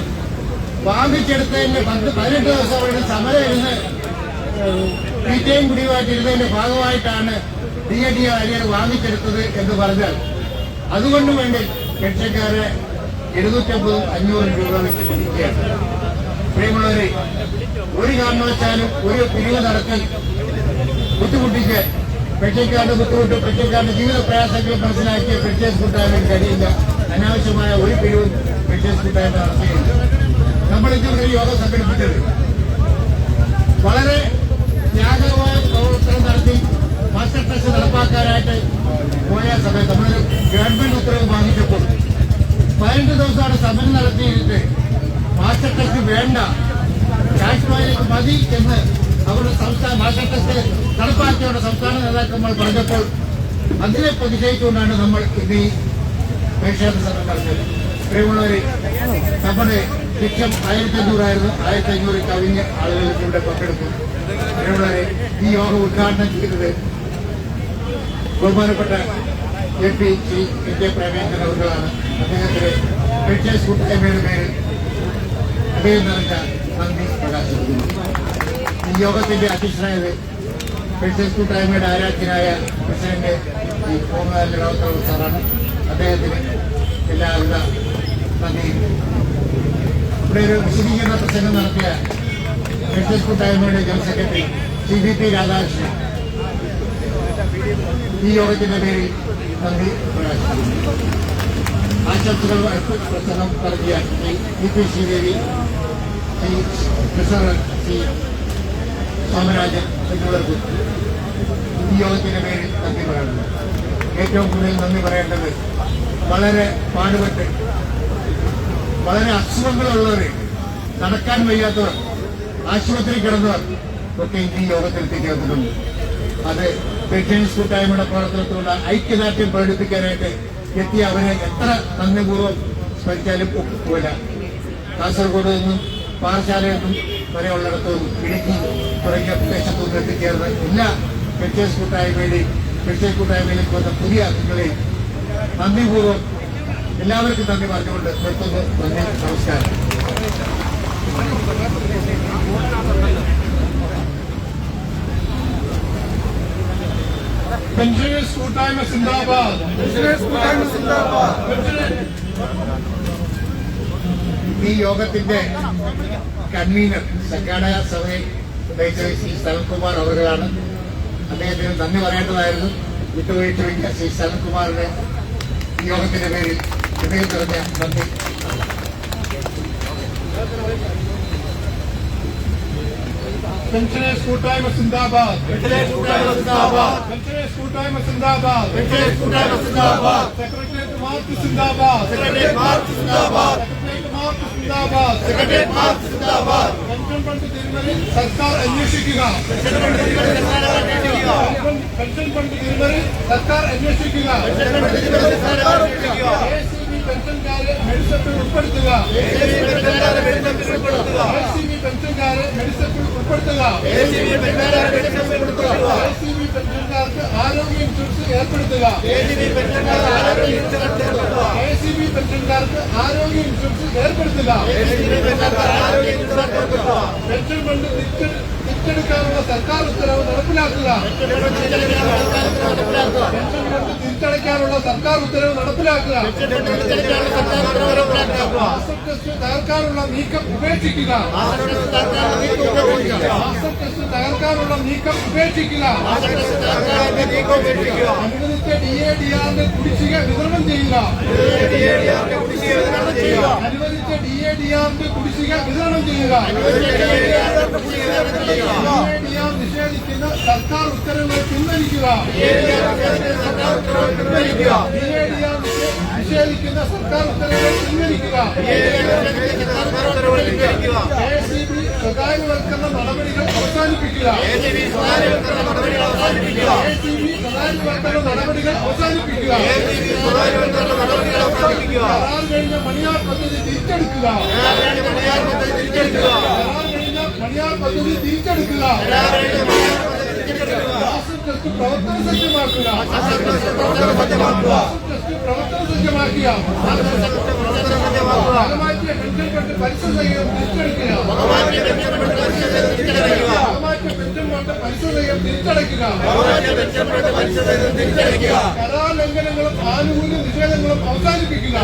വാങ്ങിച്ചെടുത്തതിന്റെ 18 ദിവസം അവരുടെ സമരം ഇരുന്ന് പിറ്റേയും കുടിവാറ്റിരുന്നതിന്റെ ഭാഗമായിട്ടാണ് DADR അനിയർ വാങ്ങിച്ചെടുത്തത് എന്ന് പറഞ്ഞാൽ അതുകൊണ്ട് വേണ്ടി പെൻഷൻകാരെ 750-500 വെച്ച് പിരിക്കുകയാണ്. പ്രിയമുള്ളവരെ, ഒരു കാരണവശാലും ഒരു പിരിവ് നടത്തി ബുദ്ധിമുട്ടിച്ച് പെൻഷൻകാരുടെ ബുദ്ധിമുട്ട്, പെൻഷൻകാരുടെ ജീവിത പ്രയാസങ്ങൾ മനസ്സിലാക്കിയ പെൻഷൻസ് കൂട്ടായ്മ കഴിയില്ല. അനാവശ്യമായ ഒരു പിരിവും പെൻഷൻസ് കൂട്ടായ്മ നടത്തുകയില്ല. നമ്മൾ ഇതുവരെ യോഗം സംഘടിപ്പിച്ചത് വളരെ ത്യാഗമായ പ്രവർത്തനം നടത്തി മാസ്റ്റർ ടെസ്റ്റ് നടപ്പാക്കാനായിട്ട് പോയ സമയത്ത് നമ്മളൊരു ഗവൺമെന്റ് ഉത്തരവ് വാങ്ങിച്ചപ്പോൾ 15 ദിവസമാണ് സമരം നടത്തിയിട്ട് മാസ്റ്റർ ടെസ്റ്റ് വേണ്ട, ക്യാഷ് ഫയലിംഗ് മതി എന്ന് അവരുടെ സംസ്ഥാന മാസ്റ്റർ ടെസ്റ്റ് നടപ്പാക്കിയവരുടെ സംസ്ഥാന നേതാക്കന്മാർ പറഞ്ഞപ്പോൾ അതിനെ പ്രതിഷേധിച്ചുകൊണ്ടാണ് നമ്മൾ ഇന്ന് ഈ പ്രതിഷേധ സമരം നടത്തിയത്. പ്രിയമുള്ളവരെ, നമ്മുടെ ലക്ഷ്യം 1500 ആയിരുന്നു. 1500 കവിഞ്ഞ ആളുകൾ ഇവിടെ പങ്കെടുത്തു. പ്രിയമുള്ളവരെ, ഈ യോഗം ഉദ്ഘാടനം ചെയ്തത് ബഹുമാനപ്പെട്ട MP ശ്രീ K പ്രേമേന്ദ്രൻ അവர்களാണ്. അദ്ദേഹത്തിന് പെൻഷൻസ് കൂട്ടായ്മയുടെ പേരിൽ അദ്ദേഹം നിറഞ്ഞ നന്ദി പ്രകാശിപ്പിക്കുന്നു. ഈ യോഗത്തിന്റെ അധ്യക്ഷനായത് പെൻഷൻസ് കൂട്ടായ്മയുടെ ആരാധ്യനായ പ്രസിഡന്റ് ശ്രീ മോഹൻലാൽ റാവുത്തർ സാറാണ്. അദ്ദേഹത്തിന് എല്ലാവിധ നന്ദിയും. ഇവിടെ ഒരു വിശദീകരണ പ്രസംഗം നടത്തിയ പെൻഷൻസ് കൂട്ടായ്മയുടെ ജനറൽ സെക്രട്ടറി CVP രാധാകൃഷ്ണൻ ഈ യോഗത്തിന്റെ പേരിൽ നന്ദി പ്രകാശിപ്പിക്കുന്നു. ആശംസകൾ പ്രസംഗം നടത്തിയ ശ്രീ VP ശ്രീദേവി, ശ്രീ ട്രഷറർ ശ്രീ സോമരാജൻ എന്നിവർക്കും ഈ യോഗത്തിന്റെ പേരിൽ നന്ദി പറയുന്നു. ഏറ്റവും കൂടുതൽ നന്ദി പറയേണ്ടത് വളരെ പാടുപെട്ട് വളരെ അസുഖങ്ങളുള്ളവർ, നടക്കാൻ വയ്യാത്തവർ, ആശുപത്രി കിടന്നവർ ഒക്കെ ഈ യോഗത്തിൽ എത്തിച്ചേർന്നിട്ടുണ്ട്. അത് പെൻഷൻസ് കൂട്ടായ്മയുടെ പ്രവർത്തനത്തിലുള്ള ഐക്യദാർഢ്യം പ്രകടിപ്പിക്കാനായിട്ട് എത്തിയ അവരെ എത്ര നന്ദിപൂർവ്വം സ്മരിച്ചാലും ഒക്കില്ല. കാസർഗോഡ് നിന്നും പാറശാലയിൽ നിന്നും വരെയുള്ളിടത്തും ഇടുക്കി തുടങ്ങിയ പ്രദേശത്തുനിന്ന് എത്തിച്ചേർന്ന് എല്ലാ പെൻഷൻസ് കൂട്ടായ്മയിലേക്ക് വന്ന പുതിയ അംഗങ്ങളെയും നന്ദിപൂർവ്വം എല്ലാവർക്കും നന്ദി പറഞ്ഞുകൊണ്ട് നിർത്തുന്നു. നന്ദി, നമസ്കാരം. പെൻഷനേഴ്സ് കൂട്ടായ്മ സിന്ദാബാദ്. ഈ യോഗത്തിന്റെ കൺവീനർ സംഘാടക സഭയെ നയിച്ചത് ശ്രീ സനൽകുമാർ അവர்களാണ്. അദ്ദേഹത്തിന് നന്ദി പറയേണ്ടതായിരുന്നു. വിട്ടുവീഴ്ച വയ്ക്കുക ശ്രീ സനൽകുമാറിന് ഈ യോഗത്തിന്റെ പേരിൽ ഹൃദയം നിറഞ്ഞ നന്ദി. പെൻഷനേഴ്സ് കൂട്ടായ്മ സിന്ദാബാദ്. പെൻഷനേഴ്സ് കൂട്ടായ്മ സിന്ദാബാദ്. സെക്രട്ടേറിയറ്റ് മാർക്ക് സിന്ദാബാദ്. പെൻഷൻ ഫണ്ട് തിരിമറി സർക്കാർ അന്വേഷിക്കുക. പെൻഷൻ ഫണ്ട് തിരിമറി സർക്കാർ അന്വേഷിക്കുക. പെൻഷൻകാരെ മെഡിസപ്പിൽ ഉൾപ്പെടുത്തുക. പെൻഷൻകാരെ മെഡിസപ്പിൽ ഉൾപ്പെടുത്തുക. പെൻഷൻകാർക്ക് ആരോഗ്യ ഇൻഷുറൻസ് ഏർപ്പെടുത്തുക. പെൻഷൻകാർക്ക് ആരോഗ്യ ഇൻഷുറൻസ് ഏർപ്പെടുത്തുക. പെൻഷൻ ഫണ്ട് തിരിച്ചെടുക്കാനുള്ള സർക്കാർ ഉത്തരവ് നടപ്പിലാക്കുക. പെൻഷൻ ഫണ്ട് തിരിച്ചടയ്ക്കാനുള്ള സർക്കാർ ഉത്തരവ് നടപ്പിലാക്കുക. മാസ്റ്റർ ടെസ്റ്റ് തകർക്കാനുള്ള നീക്കം ഉപേക്ഷിക്കുക. അനുവദിച്ച DADR കുടിശ്ശിക വിതരണം ചെയ്യുക. അനുവദിച്ച DADR കുടിശ്ശിക വിതരണം ചെയ്യുക. DADR നിഷേധിക്കുന്ന സർക്കാർ ഉത്തരവുകൾ പിൻവലിക്കുക. നിഷേധിക്കുന്ന സർക്കാർ ഉത്തരവുകൾ പിൻവലിക്കുക. KSEB സ്വകാര്യവൽക്കരണ നടപടികൾ അവസാനിപ്പിക്കുക. KSEB സ്വകാര്യവൽക്കരണ നടപടികൾ അവസാനിപ്പിക്കുക. കരാർ കഴിഞ്ഞ മണിയാർ പദ്ധതി തിരിച്ചെടുക്കുക. പ്രവർത്തന സജ്ജമാക്കുക. ഫലമാറ്റിയ പെൻഷൻ ഫണ്ട് പലിശ സഹിതം തിരിച്ചടയ്ക്കുക. കരാർ ലംഘനങ്ങളും ആനുകൂല്യ നിഷേധങ്ങളും അവസാനിപ്പിക്കുക.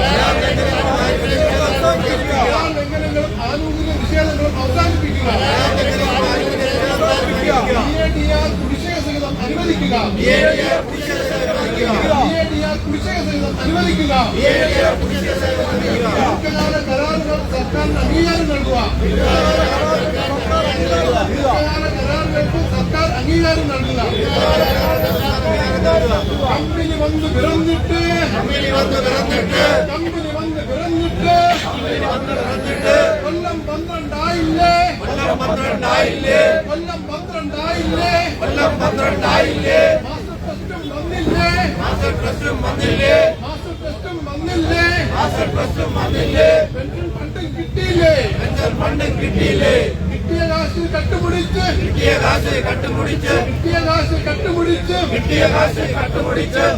DADR കുടിശ്ശിക സഹിതം അനുവദിക്കുക. ദീർഘകാല കരാറുകൾ സർക്കാരിന് അംഗീകാരം നൽകുക. സർക്കാർ അംഗീകാരം നൽകുക. കമ്പനി വന്ന് പിറന്നിട്ട് കൊല്ലം 12 ആയില്ലേ? മാസ്റ്റർ ടെസ്റ്റും വന്നില്ലേ? പെൻഷൻ ഫണ്ടും കിട്ടിയില്ലേ? കിട്ടിയ കാശ് കട്ടുപിടിച്ച്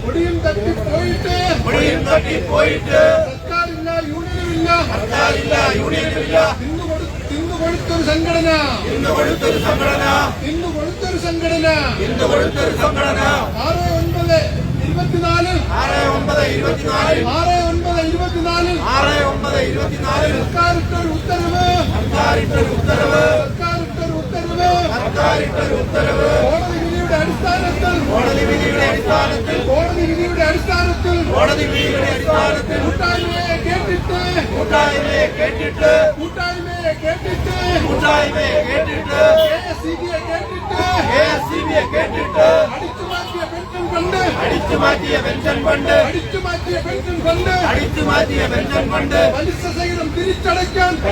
മുടിയും തട്ടിപ്പോയിട്ട് സർക്കാരില്ല, യൂണിയനുമില്ല. തിന്നുകൊടുത്തൊരു സംഘടന 6/9/24 സർക്കാരിട്ടൊരു ഉത്തരവ്. കോടതി വിധിയുടെ അടിസ്ഥാനത്തിൽ കൂട്ടായ്മയെ കേട്ടിട്ട് KSEBയെ കേട്ടിട്ട് അടിച്ചുമാറ്റിയ പെൻഷൻ ഫണ്ട് പലിശ സഹിതം തിരിച്ചടയ്ക്കാൻ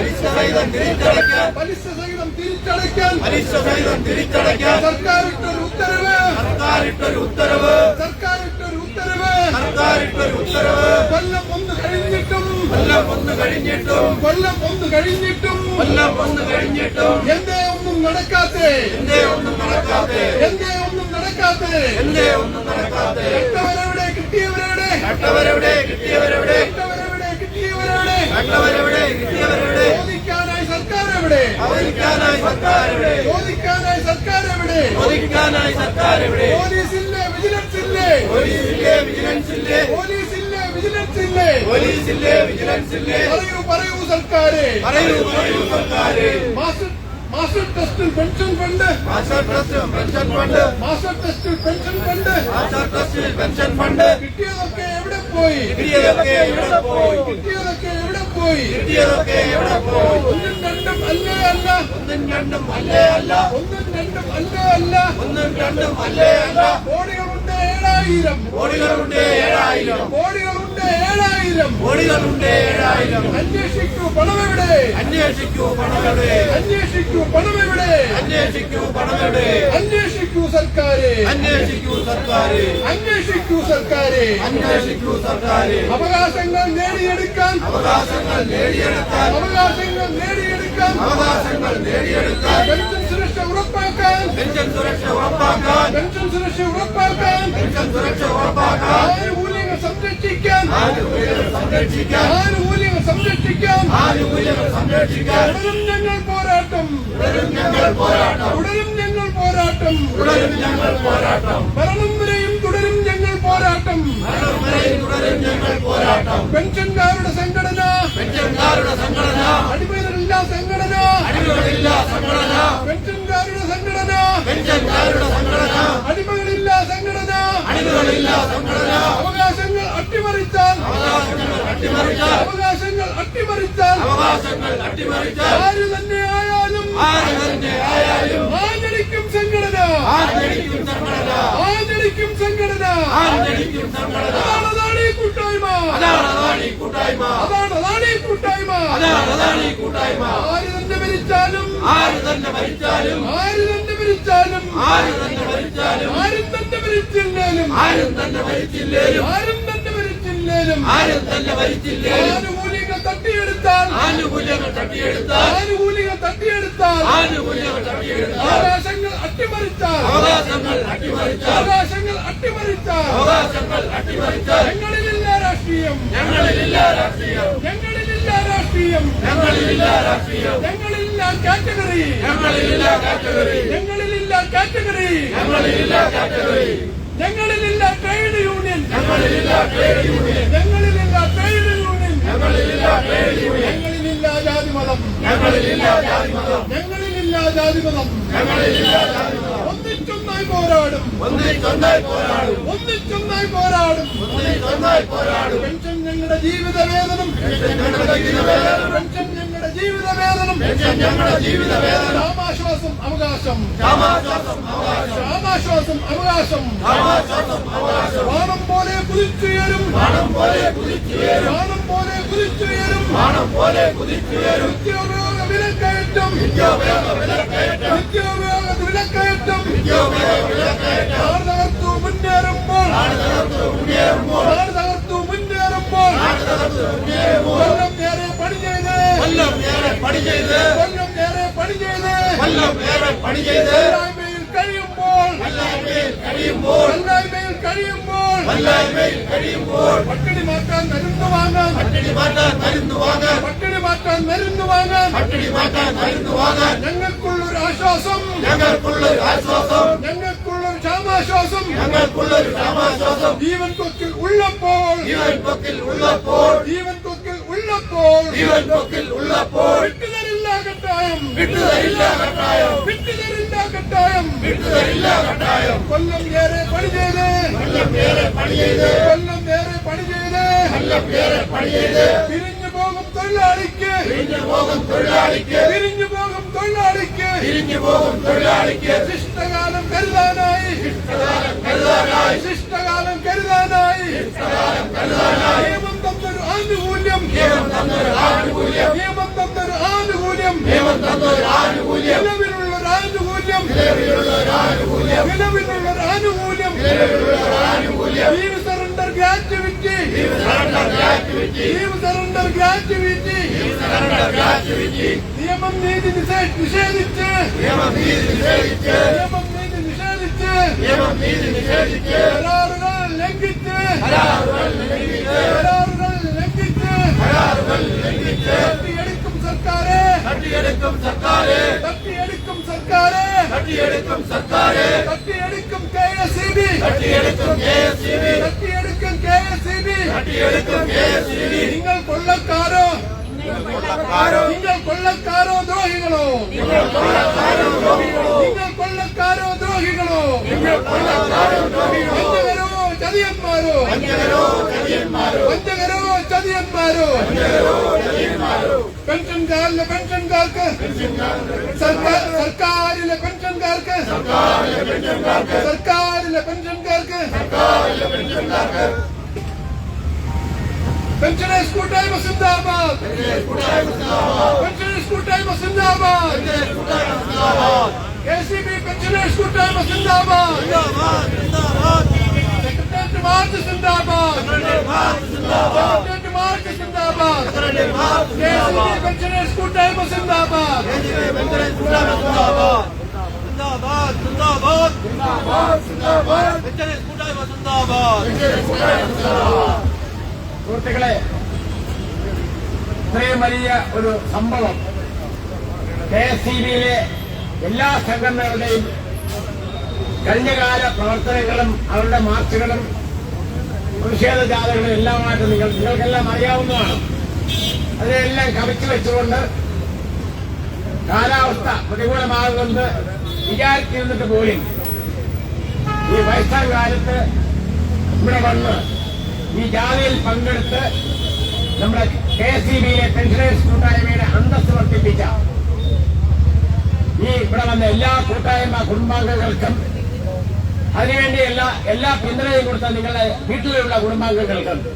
സർക്കാരിട്ടൊരു ഉത്തരവ്. കൊല്ലം ഒന്ന് കഴിഞ്ഞിട്ടും എന്തേ ഒന്നും നടക്കാത്തെ? കട്ടവരവിടെ കിട്ടിയവരുടെ ചോദിക്കാനായി സർക്കാർ എവിടെ? പോലീസില്ലേ, വിജിലൻസില്ലേ? പറയൂ സർക്കാരെ. മാസ്റ്റർ ടെസ്റ്റിൽ പെൻഷൻ ഫണ്ട് കിട്ടിയതൊക്കെ എവിടെ പോയി? ഒന്നും രണ്ടും അല്ലേ അല്ല. കോടികളുണ്ട് 7,000. അന്വേഷിക്കൂ പണമെവിടെ? അന്വേഷിക്കൂ സർക്കാരെ. അവകാശങ്ങൾ നേടിയെടുക്കാൻ പെൻഷൻ സുരക്ഷ ഉറപ്പാക്കാൻ ആനുകൂല്യങ്ങൾ സംരക്ഷിക്കാൻ തുടരും ഞങ്ങൾ പോരാട്ടം. മരണം വരെയും തുടരും ഞങ്ങൾ പോരാട്ടം. പെൻഷൻകാരുടെ സംഘടന അടിമകളില്ലാ സംഘടന. പെൻഷൻകാരുടെ സംഘടന അടിമകളില്ലാ സംഘടന. അവകാശങ്ങൾ അട്ടിമറിച്ചാൽ ആര് തന്നെ ആയാലും ആചരിക്കും സംഘടന. അതാണ് ഈ കൂട്ടായ്മ. ആര് തന്നെ ഭരിച്ചാലും ആരും തന്നെ ഭരിച്ചില്ലേലും ആനുകൂല്യങ്ങൾ തട്ടിയെടുത്താൽ അവകാശങ്ങൾ അട്ടിമറിച്ചാൽ ഞങ്ങളിലില്ല രാഷ്ട്രീയം, ഞങ്ങളിലില്ല കാറ്റഗറി, ഞങ്ങളിലില്ല ട്രേഡ് യൂണിയൻ, ഞങ്ങളിലില്ല ജാതിമതം, ഒന്നിച്ചൊന്നായി പോരാടും. പെൻഷൻ ഞങ്ങളുടെ ജീവിത വേതനം, ക്ഷാമാശ്വാസം അവകാശം, വാണം പോലെ കുതിച്ചുയരും, നിത്യോപയോഗ വിലക്കയറ്റം, നാട് തകർത്തു മുന്നേറുമ്പോൾ കൊല്ലം നേരെ പണി ചെയ്ത് കഴിയുമ്പോൾ പട്ടിണി മാറ്റാൻ മരുന്ന് വാങ്ങാൻ, ഞങ്ങൾക്കുള്ളൊരു ആശ്വാസം, ഞങ്ങൾക്കുള്ളൊരു ക്ഷാമാശ്വാസം, ജീവൻ കൊക്കിൽ ഉള്ളപ്പോൾ വിട്ടുതരില്ല കട്ടായം, കൊല്ലം നേരെ പണി ചെയ്ത് പിരിഞ്ഞു പോകും തൊഴിലാളിക്ക്, ശിഷ്ടകാലം കരുതാനായി നിയമം തന്നൊരു ആനുകൂല്യം, നിലവിലുള്ളൊരു ആനുകൂല്യം, ലീവ് സറണ്ടർ ഗ്രാറ്റുവിറ്റി, നിയമം നീതി നിഷേധിച്ച് കരാറുകൾ ലംഘിച്ച് തട്ടിയെടുക്കും KSEB, നിങ്ങൾ കൊള്ളക്കാരോ ദ്രോഹികളോ, ചതിയന്മാരോ പെൻഷൻകാർക്ക് സർക്കാരിലെ പെൻഷൻകാർക്ക് പെൻഷനേഴ്സ് കൂട്ടായ്മ സിന്ദാബാദ്, KCB പെൻഷനേഴ്സ് കൂട്ടായ്മ സിന്ദാബാദ്, സെക്രട്ടേറിയറ്റ് മാർച്ച് സിന്ദാബാദ്, KCB പെൻഷനേഴ്സ് കൂട്ടായ്മ സിന്ദാബാദ്. സുഹൃത്തുക്കളെ, ഇത്രയും വലിയ ഒരു സംഭവം KSEBയിലെ എല്ലാ സംഘടനകളുടെയും കഴിഞ്ഞകാല പ്രവർത്തനങ്ങളും അവരുടെ മാർച്ചുകളും പ്രതിഷേധ ജാഥകളും എല്ലാമായിട്ട് നിങ്ങൾക്കെല്ലാം അറിയാവുന്നതാണ്. അതിനെല്ലാം കവച്ചു വെച്ചുകൊണ്ട് കാലാവസ്ഥ പ്രതികൂലമാകുന്നത് വിചാരിച്ചിരുന്നിട്ട് പോലും ഈ വയസ്സാം കാലത്ത് ഇവിടെ വന്ന് ഈ ജാഥയിൽ പങ്കെടുത്ത് നമ്മുടെ KSEBയിലെ പെൻഷനേഴ്സ് കൂട്ടായ്മയുടെ അന്തസ്സ് വർദ്ധിപ്പിച്ച ഈ ഇവിടെ വന്ന എല്ലാ കൂട്ടായ്മ കുടുംബാംഗങ്ങൾക്കും അതിനുവേണ്ടി എല്ലാ പിന്തുണയും കൊടുത്ത നിങ്ങളുടെ വീട്ടിലുള്ള കുടുംബാംഗങ്ങൾക്ക്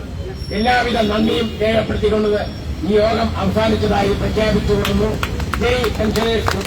എല്ലാവിധ നന്ദിയും രേഖപ്പെടുത്തിക്കൊണ്ടത് ഈ യോഗം അവസാനിച്ചതായി പ്രഖ്യാപിച്ചുകൊള്ളുന്നു. ജയ് പെൻഷനേഴ്സ്.